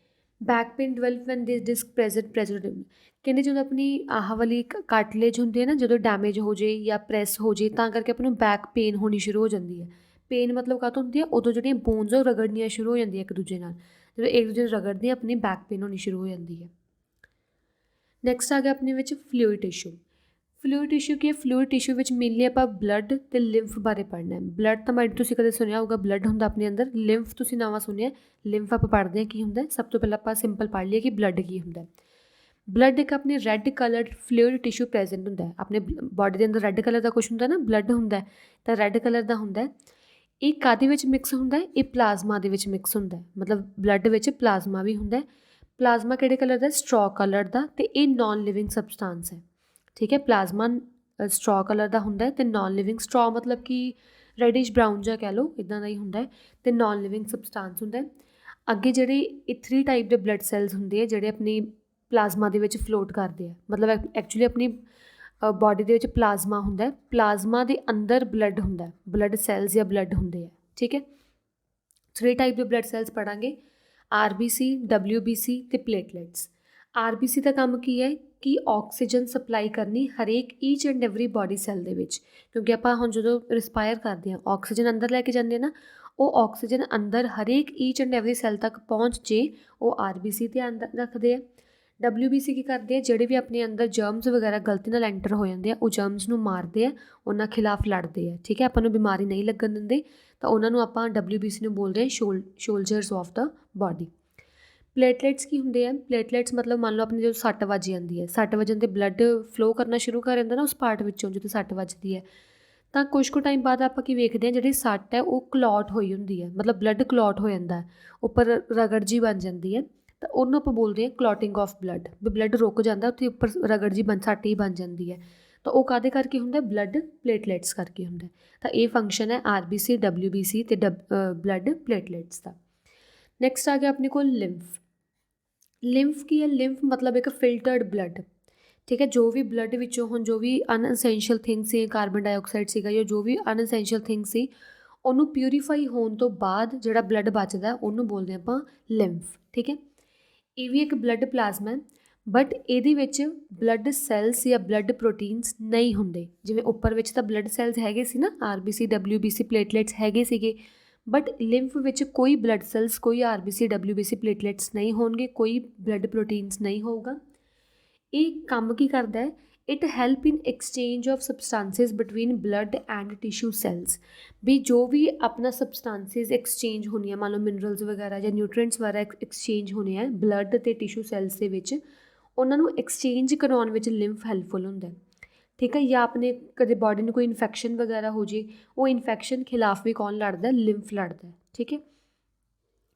ਬੈਕ ਪੇਨ ਡਿਵੈਲਪ ਵੈਨ ਦਿਸ ਡਿਸਕ ਪ੍ਰੈਜੈਂਟ ਕਹਿੰਦੇ ਜਦੋਂ ਆਪਣੀ ਆਹ ਵਾਲੀ ਕਾਰਟਿਲੇਜ ਹੁੰਦੀ ਹੈ ਨਾ, ਜਦੋਂ ਡੈਮੇਜ ਹੋ ਜੇ ਜਾਂ ਪ੍ਰੈਸ ਹੋ ਜੇ ਤਾਂ ਕਰਕੇ ਆਪਾਂ ਨੂੰ ਬੈਕ ਪੇਨ ਹੋਣੀ ਸ਼ੁਰੂ ਹੋ ਜਾਂਦੀ ਹੈ। ਪੇਨ ਮਤਲਬ ਕਾਹਤੋਂ ਹੁੰਦੀ ਹੈ, ਉਦੋਂ ਜਿਹੜੀਆਂ ਬੋਨਸ ਉਹ ਰਗੜਨੀਆਂ ਸ਼ੁਰੂ ਹੋ ਜਾਂਦੀਆਂ ਇੱਕ ਦੂਜੇ ਨਾਲ, ਜਦੋਂ ਇੱਕ ਦੂਜੇ ਨੂੰ ਰਗੜਦੇ ਆਪਣੀ ਬੈਕ ਪੇਨ ਹੋਣੀ ਸ਼ੁਰੂ ਹੋ ਜਾਂਦੀ ਹੈ। ਨੈਕਸਟ ਆ ਗਿਆ ਆਪਣੇ ਵਿੱਚ ਫਲੂਇਡ ਟਿਸ਼ੂ। ਫਲੂਇਡ ਟਿਸ਼ੂ ਕੀ ਹੈ, ਫਲੂਇਡ ਟਿਸ਼ੂ ਵਿੱਚ ਮੇਨਲੀ ਆਪਾਂ ਬਲੱਡ ਅਤੇ ਲਿੰਫ ਬਾਰੇ ਪੜ੍ਹਨਾ ਹੈ। ਬਲੱਡ ਤਾਂ ਤੁਸੀਂ ਕਦੇ ਸੁਣਿਆ ਹੋਊਗਾ, ਬਲੱਡ ਹੁੰਦਾ ਆਪਣੇ ਅੰਦਰ। ਲਿੰਫ ਤੁਸੀਂ ਨਵਾਂ ਸੁਣਿਆ, ਲਿੰਫ ਆਪਾਂ ਪੜ੍ਹਦੇ ਹਾਂ ਕੀ ਹੁੰਦਾ। ਸਭ ਤੋਂ ਪਹਿਲਾਂ ਆਪਾਂ ਸਿੰਪਲ ਪੜ੍ਹ ਲਈਏ ਕਿ ਬਲੱਡ ਕੀ ਹੁੰਦਾ। ਬਲੱਡ ਇੱਕ ਆਪਣੀ red coloured fluid tissue present ਹੁੰਦਾ ਹੈ। ਆਪਣੇ ਬਾਡੀ ਦੇ ਅੰਦਰ ਰੈੱਡ ਕਲਰ ਦਾ ਕੁਛ ਹੁੰਦਾ ਨਾ, ਬਲੱਡ ਹੁੰਦਾ ਤਾਂ ਰੈੱਡ ਕਲਰ ਦਾ ਹੁੰਦਾ। ਇਹ ਕਾਹਦੇ ਵਿੱਚ ਮਿਕਸ ਹੁੰਦਾ, ਇਹ ਪਲਾਜ਼ਮਾ ਦੇ ਵਿੱਚ ਮਿਕਸ ਹੁੰਦਾ, ਮਤਲਬ ਬਲੱਡ ਵਿੱਚ ਪਲਾਜ਼ਮਾ ਵੀ ਹੁੰਦਾ। ਪਲਾਜ਼ਮਾ ਕਿਹੜੇ ਕਲਰ ਦਾ, ਸਟ੍ਰੋ ਕਲਰ ਦਾ, ਅਤੇ ਇਹ ਨੋਨ ਲਿਵਿੰਗ ਸਬਸਟਾਂਸ ਹੈ, ਠੀਕ ਹੈ। ਪਲਾਜ਼ਮਾ ਸਟ੍ਰੋ ਕਲਰ ਦਾ ਹੁੰਦਾ ਅਤੇ ਨੋਨ ਲਿਵਿੰਗ, ਸਟ੍ਰੋ ਮਤਲਬ ਕਿ ਰੈਡਿਸ਼ ਬਰਾਊਨ ਜਿਹਾ ਕਹਿ ਲਓ, ਇੱਦਾਂ ਦਾ ਹੀ ਹੁੰਦਾ ਅਤੇ ਨੋਨ ਲਿਵਿੰਗ ਸਬਸਟਾਂਸ ਹੁੰਦਾ। ਅੱਗੇ ਜਿਹੜੇ ਇਹ 3 ਟਾਈਪ ਦੇ ਬਲੱਡ ਸੈੱਲਸ ਹੁੰਦੇ ਆ ਜਿਹੜੇ ਆਪਣੀ ਪਲਾਜ਼ਮਾ ਦੇ ਵਿੱਚ ਫਲੋਟ ਕਰਦੇ ਆ, ਮਤਲਬ ਐਕਚੁਅਲੀ ਆਪਣੀ ਬਾਡੀ ਦੇ ਵਿੱਚ ਪਲਾਜ਼ਮਾ ਹੁੰਦਾ, ਪਲਾਜ਼ਮਾ ਦੇ ਅੰਦਰ ਬਲੱਡ ਹੁੰਦਾ, ਬਲੱਡ ਸੈੱਲਸ ਜਾਂ ਬਲੱਡ ਹੁੰਦੇ ਆ, ਠੀਕ ਹੈ। 3 ਟਾਈਪ ਦੇ ਬਲੱਡ ਸੈੱਲਸ ਪੜ੍ਹਾਂਗੇ, RBC, WBC ਅਤੇ ਪਲੇਟਲੈਟਸ। RBC ਦਾ ਕੰਮ ਕੀ ਹੈ ਕਿ ਆਕਸੀਜਨ ਸਪਲਾਈ ਕਰਨੀ ਹਰੇਕ each and every body cell ਦੇ ਵਿੱਚ, ਕਿਉਂਕਿ ਆਪਾਂ ਹੁਣ ਜਦੋਂ ਰਿਸਪਾਇਰ ਕਰਦੇ ਹਾਂ ਆਕਸੀਜਨ ਅੰਦਰ ਲੈ ਕੇ ਜਾਂਦੇ ਹਾਂ ਨਾ, ਉਹ ਆਕਸੀਜਨ ਅੰਦਰ ਹਰੇਕ ਈਚ ਐਂਡ ਐਵਰੀ ਸੈੱਲ ਤੱਕ ਪਹੁੰਚ ਜੇ, ਉਹ RBC ਧਿਆਨ ਰੱਖਦੇ ਆ। WBC ਕੀ ਕਰਦੇ ਆ, ਜਿਹੜੇ ਵੀ ਆਪਣੇ ਅੰਦਰ ਜਰਮਸ ਵਗੈਰਾ ਗਲਤੀ ਨਾਲ ਐਂਟਰ ਹੋ ਜਾਂਦੇ ਆ, ਉਹ ਜਰਮਸ ਨੂੰ ਮਾਰਦੇ ਆ, ਉਹਨਾਂ ਖਿਲਾਫ ਲੜਦੇ ਆ, ਠੀਕ ਹੈ। ਆਪਾਂ ਨੂੰ ਬਿਮਾਰੀ ਨਹੀਂ ਲੱਗਣ ਦਿੰਦੇ, ਤਾਂ ਉਹਨਾਂ ਨੂੰ ਆਪਾਂ WBC ਨੂੰ ਬੋਲਦੇ ਹਾਂ ਸ਼ੋਲਜਰਸ ਆਫ ਦਾ ਬਾਡੀ। ਪਲੇਟਲੈਟਸ ਕੀ ਹੁੰਦੇ ਆ, ਪਲੇਟਲੈਟਸ ਮਤਲਬ ਮੰਨ ਲਓ ਆਪਣੀ ਜਦੋਂ ਸੱਟ ਵੱਜ ਜਾਂਦੀ ਹੈ, ਸੱਟ ਵੱਜਣ 'ਤੇ ਬਲੱਡ ਫਲੋ ਕਰਨਾ ਸ਼ੁਰੂ ਕਰ ਜਾਂਦਾ ਨਾ ਉਸ ਪਾਰਟ ਵਿੱਚੋਂ ਜਦੋਂ ਸੱਟ ਵੱਜਦੀ ਹੈ, ਤਾਂ ਕੁਛ ਕੁ ਟਾਈਮ ਬਾਅਦ ਆਪਾਂ ਕੀ ਵੇਖਦੇ ਹਾਂ, ਜਿਹੜੀ ਸੱਟ ਹੈ ਉਹ ਕਲੌਟ ਹੋਈ ਹੁੰਦੀ ਹੈ, ਮਤਲਬ ਬਲੱਡ ਕਲੌਟ ਹੋ ਜਾਂਦਾ, ਉੱਪਰ ਰਗੜ ਜੀ ਬਣ ਜਾਂਦੀ ਹੈ, ਤਾਂ ਉਹਨੂੰ ਆਪਾਂ ਬੋਲਦੇ ਹਾਂ ਕਲੌਟਿੰਗ ਆਫ ਬਲੱਡ, ਵੀ ਬਲੱਡ ਰੁਕ ਜਾਂਦਾ ਉੱਥੇ ਉੱਪਰ ਰਗੜ ਜੀ ਸੱਟ ਹੀ ਬਣ ਜਾਂਦੀ ਹੈ, ਤਾਂ ਉਹ ਕਾਹਦੇ ਕਰਕੇ ਹੁੰਦਾ, ਬਲੱਡ ਪਲੇਟਲੈਟਸ ਕਰਕੇ ਹੁੰਦਾ। ਤਾਂ ਇਹ ਫੰਕਸ਼ਨ ਹੈ RBC, WBC ਅਤੇ ਬਲੱਡ ਪਲੇਟਲੈਟਸ ਦਾ। ਨੈਕਸਟ ਆ ਗਿਆ ਆਪਣੇ ਕੋਲ ਲਿੰਫ। ਲਿੰਫ ਕੀ ਹੈ, ਲਿੰਫ ਮਤਲਬ ਇੱਕ ਫਿਲਟਰਡ ਬਲੱਡ, ਠੀਕ ਹੈ। ਜੋ ਵੀ ਬਲੱਡ ਵਿੱਚੋਂ ਹੁਣ ਜੋ ਵੀ ਅਨਅਸੈਂਸ਼ੀਅਲ ਥਿੰਗ ਸੀ, ਕਾਰਬਨ ਡਾਈਆਕਸਾਈਡ ਸੀਗਾ ਜਾਂ ਜੋ ਵੀ ਅਨਅਸੈਂਸ਼ੀਅਲ ਥਿੰਗ ਸੀ, ਉਹਨੂੰ ਪਿਊਰੀਫਾਈ ਹੋਣ ਤੋਂ ਬਾਅਦ ਜਿਹੜਾ ਬਲੱਡ ਬਚਦਾ ਉਹਨੂੰ ਬੋਲਦੇ ਆਪਾਂ ਲਿੰਫ, ਠੀਕ ਹੈ। ਇਹ ਵੀ ਇੱਕ ਬਲੱਡ ਪਲਾਜ਼ਮਾ ਹੈ, ਬਟ ਇਹਦੇ ਵਿੱਚ ਬਲੱਡ ਸੈੱਲਸ ਜਾਂ ਬਲੱਡ ਪ੍ਰੋਟੀਨਸ ਨਹੀਂ ਹੁੰਦੇ। ਜਿਵੇਂ ਉੱਪਰ ਵਿੱਚ ਤਾਂ ਬਲੱਡ ਸੈੱਲਸ ਹੈਗੇ ਸੀ ਨਾ, RBC, WBC, ਪਲੇਟਲੈਟਸ ਹੈਗੇ ਸੀਗੇ, ਬਟ ਲਿੰਫ ਵਿੱਚ ਕੋਈ ਬਲੱਡ ਸੈੱਲਸ, ਕੋਈ RBC, WBC, ਪਲੇਟਲੈਟਸ ਨਹੀਂ ਹੋਣਗੇ, ਕੋਈ ਬਲੱਡ ਪ੍ਰੋਟੀਨਸ ਨਹੀਂ ਹੋਊਗਾ। ਇਹ ਕੰਮ ਕੀ ਕਰਦਾ ਹੈ, it help in exchange of substances between blood and tissue cells, ਵੀ ਜੋ ਵੀ ਆਪਣਾ ਸਬਸਟਾਂਸਿਸ ਐਕਸਚੇਂਜ ਹੋਣੀਆਂ, ਮੰਨ ਲਓ ਮਿਨਰਲਸ ਵਗੈਰਾ ਜਾਂ ਨਿਊਟ੍ਰੀਐਂਟਸ ਵਗੈਰਾ ਐਕਸਚੇਂਜ ਹੋਣੇ ਆ ਬਲੱਡ ਅਤੇ ਟਿਸ਼ੂ ਸੈੱਲਸ ਦੇ ਵਿੱਚ, ਉਹਨਾਂ ਨੂੰ ਐਕਸਚੇਂਜ ਕਰਵਾਉਣ ਵਿੱਚ ਲਿੰਫ ਹੈਲਪਫੁਲ ਹੁੰਦਾ, ਠੀਕ ਹੈ। ਜਾਂ ਆਪਣੇ ਕਦੇ ਬਾਡੀ ਨੂੰ ਕੋਈ ਇਨਫੈਕਸ਼ਨ ਵਗੈਰਾ ਹੋ ਜੇ, ਉਹ ਇਨਫੈਕਸ਼ਨ ਖਿਲਾਫ ਵੀ ਕੌਣ ਲੜਦਾ, ਲਿੰਫ ਲੜਦਾ, ਠੀਕ ਹੈ।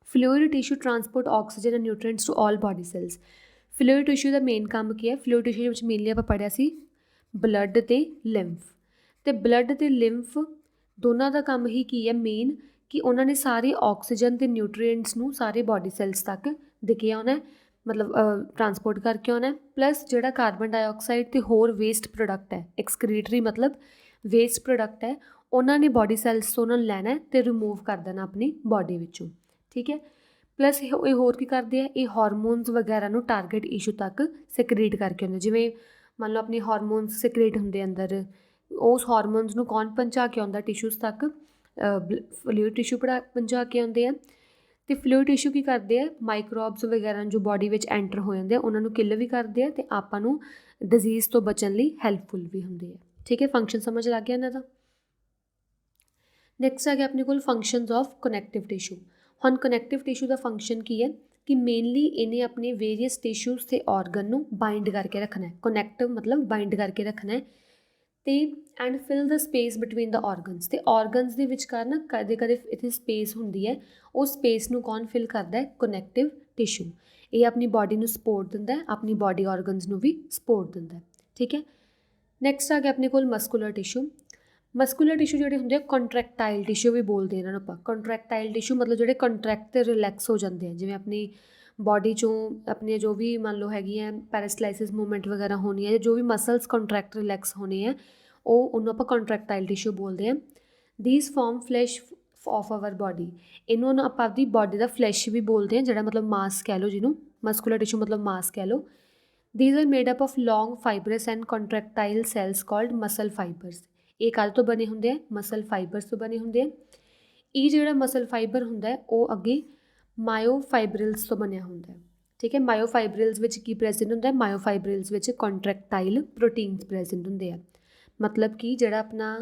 Fluid tissue transport oxygen and nutrients to all body cells. Fluid tissue ਦਾ ਮੇਨ ਕੰਮ ਕੀ ਹੈ, ਫਲੂਇਡ ਟਿਸ਼ੂ ਵਿੱਚ ਮੇਨਲੀ ਆਪਾਂ ਪੜ੍ਹਿਆ ਸੀ ਬਲੱਡ ਅਤੇ ਲਿੰਫ, ਅਤੇ ਬਲੱਡ ਅਤੇ ਲਿੰਫ ਦੋਨਾਂ ਦਾ ਕੰਮ ਹੀ ਕੀ ਹੈ ਮੇਨ, ਕਿ ਉਹਨਾਂ ਨੇ ਸਾਰੇ ਆਕਸੀਜਨ ਅਤੇ ਨਿਊਟ੍ਰੀਐਂਟਸ ਨੂੰ ਸਾਰੇ ਬਾਡੀ ਸੈੱਲਸ ਤੱਕ ਦੇ ਕੇ ਆਉਣਾ, ਮਤਲਬ ਟਰਾਂਸਪੋਰਟ ਕਰਕੇ ਆਉਣਾ, ਪਲੱਸ ਜਿਹੜਾ ਕਾਰਬਨ ਡਾਈਆਕਸਾਈਡ ਅਤੇ ਹੋਰ ਵੇਸਟ ਪ੍ਰੋਡਕਟ ਹੈ, ਐਕਸਕ੍ਰੀਟਰੀ ਮਤਲਬ ਵੇਸਟ ਪ੍ਰੋਡਕਟ ਹੈ, ਉਹਨਾਂ ਨੇ ਬਾਡੀ ਸੈੱਲਸ ਤੋਂ ਉਹਨਾਂ ਨੂੰ ਲੈਣਾ ਅਤੇ ਰਿਮੂਵ ਕਰ ਦੇਣਾ ਆਪਣੀ ਬਾਡੀ ਵਿੱਚੋਂ, ਠੀਕ ਹੈ। ਪਲੱਸ ਇਹ ਹੋਰ ਕੀ ਕਰਦੇ ਆ, ਇਹ ਹਾਰਮੋਨਸ ਵਗੈਰਾ ਨੂੰ ਟਾਰਗੇਟ ਇਸ਼ੂ ਤੱਕ ਸਿਕਰੀਟ ਕਰਕੇ ਆਉਂਦੇ, ਜਿਵੇਂ ਮੰਨ ਲਓ ਆਪਣੇ ਹਾਰਮੋਨਸ ਸਿਕਰੀਟ ਹੁੰਦੇ ਅੰਦਰ, ਉਸ ਹਾਰਮੋਨਸ ਨੂੰ ਕੌਣ ਪਹੁੰਚਾ ਕੇ ਆਉਂਦਾ ਟਿਸ਼ੂਜ਼ ਤੱਕ, ਫਲੂਇਡ ਟਿਸ਼ੂ ਪਹੁੰਚਾ ਕੇ ਆਉਂਦੇ ਆ। ਅਤੇ ਫਲੂਇਡ ਟਿਸ਼ੂ ਕੀ ਕਰਦੇ ਆ, ਮਾਈਕਰੋਬਸ ਵਗੈਰਾ ਜੋ ਬਾਡੀ ਵਿੱਚ ਐਂਟਰ ਹੋ ਜਾਂਦੇ ਆ ਉਹਨਾਂ ਨੂੰ ਕਿਲ ਵੀ ਕਰਦੇ ਆ, ਅਤੇ ਆਪਾਂ ਨੂੰ ਡਿਜ਼ੀਜ਼ ਤੋਂ ਬਚਣ ਲਈ ਹੈਲਪਫੁਲ ਵੀ ਹੁੰਦੇ ਆ, ਠੀਕ ਹੈ। ਫੰਕਸ਼ਨ ਸਮਝ ਲੱਗ ਗਿਆ ਇਹਨਾਂ ਦਾ। ਨੈਕਸਟ ਆ ਗਿਆ ਆਪਣੇ ਕੋਲ ਫੰਕਸ਼ਨਸ ਆਫ ਕਨੈਕਟਿਵ ਟਿਸ਼ੂ। ਹੁਣ ਕਨੈਕਟਿਵ ਟਿਸ਼ੂ ਦਾ ਫੰਕਸ਼ਨ ਕੀ ਹੈ ਕਿ ਮੇਨਲੀ ਇਹਨੇ ਆਪਣੇ ਵੇਰੀਅਸ ਟਿਸ਼ੂਜ਼ ਤੇ ਆਰਗਨ ਨੂੰ ਬਾਈਂਡ ਕਰਕੇ ਰੱਖਣਾ ਹੈ। ਕਨੈਕਟਿਵ ਮਤਲਬ ਬਾਈਂਡ ਕਰਕੇ ਰੱਖਣਾ ਹੈ ਤੇ and fill the space between the organs. ਤੇ ਆਰਗਨਸ ਦੇ ਵਿਚਕਾਰ ਨਾ ਕਦੇ ਕਦੇ ਇੱਥੇ ਸਪੇਸ ਹੁੰਦੀ ਹੈ, ਉਹ ਸਪੇਸ ਨੂੰ ਕੌਣ ਫਿਲ ਕਰਦਾ ਹੈ? Connective tissue. ਇਹ ਆਪਣੀ ਬਾਡੀ ਨੂੰ ਸਪੋਰਟ ਦਿੰਦਾ ਹੈ, ਆਪਣੀ ਬਾਡੀ ਆਰਗਨਸ ਨੂੰ ਵੀ ਸਪੋਰਟ ਦਿੰਦਾ ਹੈ। ਠੀਕ ਹੈ। ਨੈਕਸਟ ਆ ਗਿਆ ਆਪਣੇ ਕੋਲ ਮਸਕੂਲਰ ਟਿਸ਼ੂ। ਮਸਕੂਲਰ ਟਿਸ਼ੂ ਜਿਹੜੇ ਹੁੰਦੇ ਆ ਕੰਟਰੈਕਟਾਈਲ ਟਿਸ਼ੂ ਵੀ ਬੋਲਦੇ ਇਹਨਾਂ ਨੂੰ ਆਪਾਂ। ਕੰਟਰੈਕਟਾਈਲ ਟਿਸ਼ੂ ਮਤਲਬ ਜਿਹੜੇ ਕੰਟਰੈਕਟ ਤੇ ਰਿਲੈਕਸ ਹੋ ਜਾਂਦੇ ਆ, ਜਿਵੇਂ ਆਪਣੀ ਬਾਡੀ 'ਚੋਂ ਆਪਣੀਆਂ ਜੋ ਵੀ ਮੰਨ ਲਓ ਹੈਗੀਆਂ ਪੈਰਾਸਲਾਈਸਿਸ ਮੂਵਮੈਂਟ ਵਗੈਰਾ ਹੋਣੀ ਹੈ, ਜੋ ਵੀ ਮਸਲਸ ਕੰਟਰੈਕਟ ਰਿਲੈਕਸ ਹੋਣੇ ਆ, ਉਹਨੂੰ ਆਪਾਂ ਕੰਟਰੈਕਟਾਈਲ ਟਿਸ਼ੂ ਬੋਲਦੇ ਹਾਂ। These form flesh of our body. ਇਹਨੂੰ ਨਾ ਆਪਾਂ ਆਪਦੀ ਬਾਡੀ ਦਾ ਫਲੈਸ਼ ਵੀ ਬੋਲਦੇ ਹਾਂ, ਜਿਹੜਾ ਮਤਲਬ ਮਾਸ ਕਹਿ ਲਓ ਜਿਹਨੂੰ। ਮਸਕੂਲਰ ਟਿਸ਼ੂ ਮਤਲਬ ਮਾਸ ਕਹਿ ਲਓ। These are made up of long fibres and contractile cells called muscle fibres. ਇਹ ਕਾਹਦੇ ਤੋਂ ਬਣੇ ਹੁੰਦੇ ਆ? ਮਸਲ ਫਾਈਬਰਸ ਤੋਂ ਬਣੇ ਹੁੰਦੇ ਆ। ਇਹ ਜਿਹੜਾ ਮਸਲ ਫਾਈਬਰ ਹੁੰਦਾ ਹੈ ਉਹ ਅੱਗੇ ਮਾਇਓਫਾਈਬਰਿਲਸ ਤੋਂ ਬਣਿਆ ਹੁੰਦਾ ਹੈ। ਠੀਕ ਹੈ। ਮਾਇਓਫਾਈਬਰਿਲਸ ਵਿੱਚ ਕੀ ਪ੍ਰੈਜ਼ੈਂਟ ਹੁੰਦਾ ਹੈ? ਮਾਇਓਫਾਈਬਰਿਲਸ ਵਿੱਚ ਕੰਟਰੈਕਟਾਈਲ ਪ੍ਰੋਟੀਨਸ ਪ੍ਰੈਜ਼ੈਂਟ ਹੁੰਦੇ ਆ। ਮਤਲਬ ਕਿ ਜਿਹੜਾ ਆਪਣਾ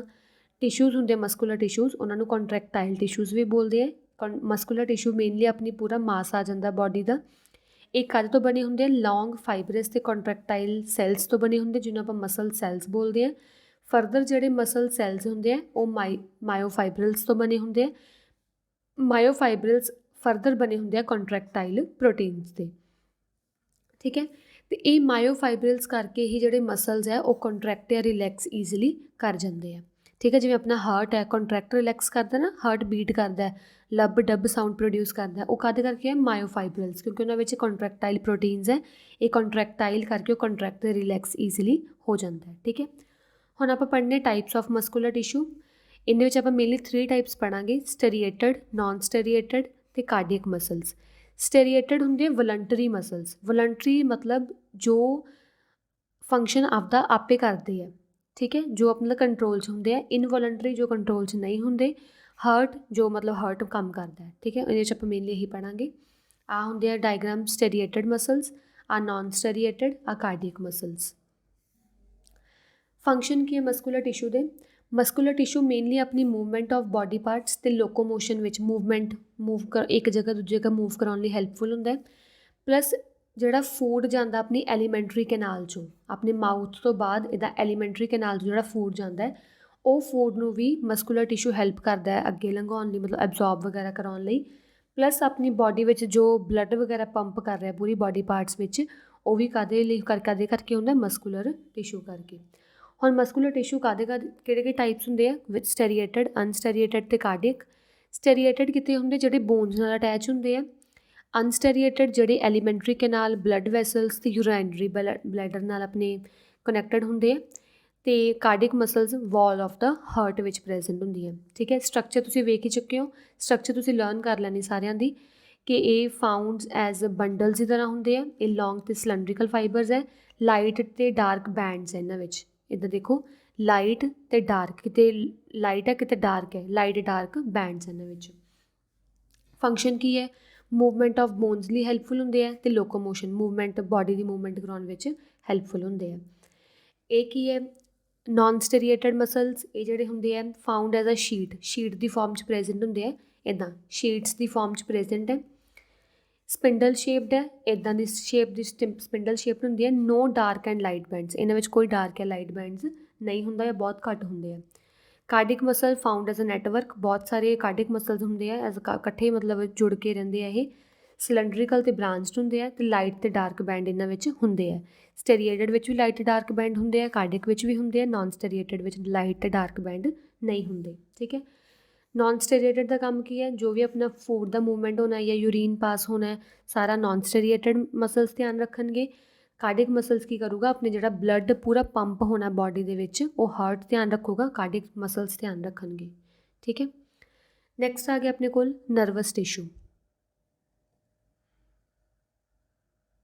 ਟਿਸ਼ੂਜ਼ ਹੁੰਦੇ ਆ ਮਸਕੂਲਰ ਟਿਸ਼ੂਜ਼, ਉਹਨਾਂ ਨੂੰ ਕੰਟਰੈਕਟਾਈਲ ਟਿਸ਼ੂਜ਼ ਵੀ ਬੋਲਦੇ ਆ। ਮਸਕੂਲਰ ਟਿਸ਼ੂ ਮੇਨਲੀ ਆਪਣੀ ਪੂਰਾ ਮਾਸ ਆ ਜਾਂਦਾ ਬਾਡੀ ਦਾ। ਇਹ ਕਾਹਦੇ ਤੋਂ ਬਣੇ ਹੁੰਦੇ ਆ? ਲੌਂਗ ਫਾਈਬਰਸ ਤੇ ਕੰਟਰੈਕਟਾਈਲ ਸੈਲਸ ਤੋਂ ਬਣੇ ਹੁੰਦੇ, ਜਿਹਨੂੰ ਆਪਾਂ ਮਸਲ ਸੈਲਸ ਬੋਲਦੇ ਆ। ਫਰਦਰ ਜਿਹੜੇ ਮਸਲ ਸੈਲਸ ਹੁੰਦੇ ਆ ਉਹ ਮਾਇਓਫਾਈਬਰਿਲਸ ਤੋਂ ਬਣੇ ਹੁੰਦੇ ਆ। ਮਾਇਓਫਾਈਬਰਿਲਸ ਫਰਦਰ ਬਣੇ ਹੁੰਦੇ ਆ ਕੰਟਰੈਕਟਾਈਲ ਪ੍ਰੋਟੀਨਸ ਦੇ। ਠੀਕ ਹੈ। ਅਤੇ ਇਹ ਮਾਇਓਫਾਈਬਰਿਲਸ ਕਰਕੇ ਹੀ ਜਿਹੜੇ ਮਸਲਸ ਹੈ ਉਹ ਕੰਟਰੈਕਟ ਜਾਂ ਰਿਲੈਕਸ ਈਜ਼ੀਲੀ ਕਰ ਜਾਂਦੇ ਆ। ਠੀਕ ਹੈ। ਜਿਵੇਂ ਆਪਣਾ ਹਾਰਟ ਹੈ, ਕੰਟਰੈਕਟ ਰਿਲੈਕਸ ਕਰਦਾ ਨਾ, ਹਾਰਟ ਬੀਟ ਕਰਦਾ, ਲੱਬ ਡੱਬ ਸਾਊਂਡ ਪ੍ਰੋਡਿਊਸ ਕਰਦਾ, ਉਹ ਕਾਹਦੇ ਕਰਕੇ ਹੈ? ਮਾਇਓਫਾਈਬਰਿਲਸ, ਕਿਉਂਕਿ ਉਹਨਾਂ ਵਿੱਚ ਕੰਟਰੈਕਟਾਈਲ ਪ੍ਰੋਟੀਨਸ ਹੈ। ਇਹ ਕੰਟਰੈਕਟਾਈਲ ਕਰਕੇ ਉਹ ਕੰਟਰੈਕਟ ਰਿਲੈਕਸ ਈਜ਼ੀਲੀ ਹੋ ਜਾਂਦਾ ਹੈ। ਠੀਕ ਹੈ। ਹੁਣ ਆਪਾਂ ਪੜ੍ਹਨੇ ਟਾਈਪਸ ਆਫ ਮਸਕੂਲਰ ਟਿਸ਼ੂ। ਇਹਦੇ ਵਿੱਚ ਆਪਾਂ ਮੇਨਲੀ 3 ਟਾਈਪਸ ਪੜ੍ਹਾਂਗੇ: ਸਟੇਰੀਏਟਡ, ਨਾਨ ਸਟੇਰੀਏਟਡ ਅਤੇ ਕਾਰਡੀਅਕ ਮਸਲਸ। ਸਟੇਰੀਏਟਡ ਹੁੰਦੇ ਆ ਵਲੰਟਰੀ ਮਸਲਸ। ਵਲੰਟਰੀ ਮਤਲਬ ਜੋ ਫੰਕਸ਼ਨ ਆਪਦਾ ਆਪੇ ਕਰਦੇ ਆ। ਠੀਕ ਹੈ। ਜੋ ਆਪਣੇ ਕੰਟਰੋਲ 'ਚ ਹੁੰਦੇ ਆ। ਇਨਵੋਲੰਟਰੀ ਜੋ ਕੰਟਰੋਲ 'ਚ ਨਹੀਂ ਹੁੰਦੇ। ਹਾਰਟ ਜੋ ਮਤਲਬ ਹਾਰਟ ਕੰਮ ਕਰਦਾ ਹੈ। ਠੀਕ ਹੈ। ਇਹਦੇ 'ਚ ਆਪਾਂ ਮੇਨਲੀ ਇਹੀ ਪੜ੍ਹਾਂਗੇ। ਆਹ ਹੁੰਦੇ ਆ ਡਾਇਗਰਾਮ ਸਟੇਰੀਏਟਡ ਮਸਲਸ, ਆ ਨਾਨ ਸਟੇਰੀਏਟਡ, ਆ ਕਾਰਡੀਅਕ ਮਸਲਸ। ਫੰਕਸ਼ਨ ਕੀ ਹੈ ਮਸਕੂਲਰ ਟਿਸ਼ੂ ਦੇ? ਮਸਕੂਲਰ ਟਿਸ਼ੂ ਮੇਨਲੀ ਆਪਣੀ ਮੂਵਮੈਂਟ ਆਫ ਬਾਡੀ ਪਾਰਟਸ ਅਤੇ ਲੋਕੋਮੋਸ਼ਨ ਵਿੱਚ ਇੱਕ ਜਗ੍ਹਾ ਦੂਜੀ ਜਗ੍ਹਾ ਮੂਵ ਕਰਾਉਣ ਲਈ ਹੈਲਪਫੁਲ ਹੁੰਦਾ ਹੈ। ਪਲੱਸ ਜਿਹੜਾ ਫੂਡ ਜਾਂਦਾ ਆਪਣੀ ਐਲੀਮੈਂਟਰੀ ਕੈਨਾਲ 'ਚੋਂ, ਆਪਣੇ ਮਾਊਥ ਤੋਂ ਬਾਅਦ ਇਹਦਾ ਐਲੀਮੈਂਟਰੀ ਕੈਨਾਲ 'ਚੋਂ ਜਿਹੜਾ ਫੂਡ ਜਾਂਦਾ ਹੈ, ਉਹ ਫੂਡ ਨੂੰ ਵੀ ਮਸਕੂਲਰ ਟਿਸ਼ੂ ਹੈਲਪ ਕਰਦਾ ਹੈ ਅੱਗੇ ਲੰਘਾਉਣ ਲਈ, ਮਤਲਬ ਐਬਜ਼ੋਰਬ ਵਗੈਰਾ ਕਰਾਉਣ ਲਈ। ਪਲੱਸ ਆਪਣੀ ਬਾਡੀ ਵਿੱਚ ਜੋ ਬਲੱਡ ਵਗੈਰਾ ਪੰਪ ਕਰ ਰਿਹਾ ਪੂਰੀ ਬਾਡੀ ਪਾਰਟਸ ਵਿੱਚ, ਉਹ ਵੀ ਕਾਹਦੇ ਲਈ ਕਰਕੇ ਹੁੰਦਾ? ਮਸਕੂਲਰ ਟਿਸ਼ੂ ਕਰਕੇ। ਹੁਣ ਮਸਕੂਲਰ ਟਿਸ਼ੂ ਕਿਹੜੇ ਟਾਈਪਸ ਹੁੰਦੇ ਆ? ਵਿਚ ਸਟੇਰੀਏਟਡ, ਅਨਸਟੇਰੀਏਟਡ ਅਤੇ ਕਾਰਡੀਅਕ। ਸਟੇਰੀਏਟਡ ਕਿਤੇ ਹੁੰਦੇ? ਜਿਹੜੇ ਬੋਨਸ ਨਾਲ ਅਟੈਚ ਹੁੰਦੇ ਆ। ਅਨਸਟੇਰੀਏਟਡ ਜਿਹੜੇ ਐਲੀਮੈਂਟਰੀ ਕੈਨਾਲ, ਬਲੱਡ ਵੈਸਲਸ ਅਤੇ ਯੂਰੈਨਰੀ ਬਲੈਡਰ ਨਾਲ ਆਪਣੇ ਕਨੈਕਟਡ ਹੁੰਦੇ ਆ। ਅਤੇ cardiac muscles wall of the heart ਵਿੱਚ ਪ੍ਰੈਜ਼ੈਂਟ ਹੁੰਦੀਆਂ। ਠੀਕ ਹੈ। ਸਟਰਕਚਰ ਤੁਸੀਂ ਵੇਖ ਹੀ ਚੁੱਕੇ ਹੋ, ਸਟਰਕਚਰ ਤੁਸੀਂ ਲਰਨ ਕਰ ਲੈਣੀ ਸਾਰਿਆਂ ਦੀ, ਕਿ ਇਹ ਫਾਊਂਡਸ ਐਜ਼ ਬੰਡਲਸ ਦੀ ਤਰ੍ਹਾਂ ਹੁੰਦੇ ਆ। ਇਹ ਲੌਂਗ ਅਤੇ ਸਿਲੰਡਰੀਕਲ ਫਾਈਬਰਸ ਹੈ। ਲਾਈਟ ਅਤੇ ਡਾਰਕ ਬੈਂਡਸ ਹੈ ਇਹਨਾਂ ਵਿੱਚ। ਇੱਧਰ ਦੇਖੋ, ਲਾਈਟ ਅਤੇ ਡਾਰਕ, ਕਿਤੇ ਲਾਈਟ ਹੈ ਕਿਤੇ ਡਾਰਕ ਹੈ, ਲਾਈਟ ਡਾਰਕ ਬੈਂਡਸ ਇਹਨਾਂ ਵਿੱਚ। ਫੰਕਸ਼ਨ ਕੀ ਹੈ? ਮੂਵਮੈਂਟ ਆਫ ਬੋਨਸ ਲਈ ਹੈਲਪਫੁਲ ਹੁੰਦੇ ਆ ਅਤੇ ਲੋਕੋਮੋਸ਼ਨ, ਮੂਵਮੈਂਟ ਬਾਡੀ ਦੀ ਮੂਵਮੈਂਟ ਕਰਾਉਣ ਵਿੱਚ ਹੈਲਪਫੁਲ ਹੁੰਦੇ ਆ। ਇਹ ਕੀ ਹੈ? ਨਾਨ ਸਟੇਰੀਏਟਡ ਮਸਲਸ। ਇਹ ਜਿਹੜੇ ਹੁੰਦੇ ਆ ਫਾਊਂਡ ਐਜ਼ ਅ ਸ਼ੀਟ ਦੀ ਫਾਰਮ 'ਚ ਪ੍ਰੈਜ਼ੈਂਟ ਹੁੰਦੇ ਆ। ਇੱਦਾਂ ਸ਼ੀਟਸ ਦੀ ਫਾਰਮ 'ਚ ਪ੍ਰੈਜ਼ੈਂਟ ਹੈ। ਸਪਿੰਡਲ ਸ਼ੇਪਡ ਹੈ, ਇੱਦਾਂ ਦੀ ਸ਼ੇਪ ਦੀ ਸਪਿੰਡਲ ਸ਼ੇਪ ਹੁੰਦੀ ਹੈ। ਨੋ ਡਾਰਕ ਐਂਡ ਲਾਈਟ ਬੈਂਡਸ, ਇਹਨਾਂ ਵਿੱਚ ਕੋਈ ਡਾਰਕ ਜਾਂ ਲਾਈਟ ਬੈਂਡਸ ਨਹੀਂ ਹੁੰਦਾ ਜਾਂ ਬਹੁਤ ਘੱਟ ਹੁੰਦੇ ਆ। Cardiac muscle found as a network, ਬਹੁਤ ਸਾਰੇ ਕਾਰਡੀਅਕ ਮਸਲਸ ਹੁੰਦੇ ਆ ਐਜ਼ ਇਕੱਠੇ ਮਤਲਬ ਜੁੜ ਕੇ ਰਹਿੰਦੇ ਆ। ਇਹ ਸਿਲੰਡਰੀਕਲ ਅਤੇ ਬ੍ਰਾਂਚਡ ਹੁੰਦੇ ਆ ਅਤੇ ਲਾਈਟ ਅਤੇ ਡਾਰਕ ਬੈਂਡ ਇਹਨਾਂ ਵਿੱਚ ਹੁੰਦੇ ਆ। ਸਟੇਰੀਏਟਡ ਵਿੱਚ ਵੀ ਲਾਈਟ ਅਤੇ ਡਾਰਕ ਬੈਂਡ ਹੁੰਦੇ ਆ, ਕਾਰਡੀਅਕ ਵਿੱਚ ਵੀ ਹੁੰਦੇ ਆ। ਨਾਨ ਸਟੇਰੀਏਟਡ ਵਿੱਚ ਲਾਈਟ ਅਤੇ ਡਾਰਕ ਬੈਂਡ ਨਹੀਂ ਹੁੰਦੇ। ਠੀਕ ਹੈ। ਨਾਨ ਸਟੇਰੀਏਟਡ ਦਾ ਕੰਮ ਕੀ ਹੈ? ਜੋ ਵੀ ਆਪਣਾ ਫੂਡ ਦਾ ਮੂਵਮੈਂਟ ਹੋਣਾ ਜਾਂ ਯੂਰੀਨ ਪਾਸ ਹੋਣਾ, ਸਾਰਾ ਨਾਨ ਸਟੇਰੀਏਟਡ ਮਸਲਸ ਧਿਆਨ ਰੱਖਣਗੇ। ਕਾਰਡੀਅਕ ਮਸਲਸ ਕੀ ਕਰੂਗਾ? ਆਪਣੇ ਜਿਹੜਾ ਬਲੱਡ ਪੂਰਾ ਪੰਪ ਹੋਣਾ ਬਾਡੀ ਦੇ ਵਿੱਚ, ਉਹ ਹਾਰਟ ਧਿਆਨ ਰੱਖੂਗਾ, ਕਾਰਡੀਅਕ ਮਸਲਸ ਧਿਆਨ ਰੱਖਣਗੇ। ਠੀਕ ਹੈ। ਨੈਕਸਟ ਆ ਗਿਆ ਆਪਣੇ ਕੋਲ ਨਰਵਸ ਟਿਸ਼ੂ।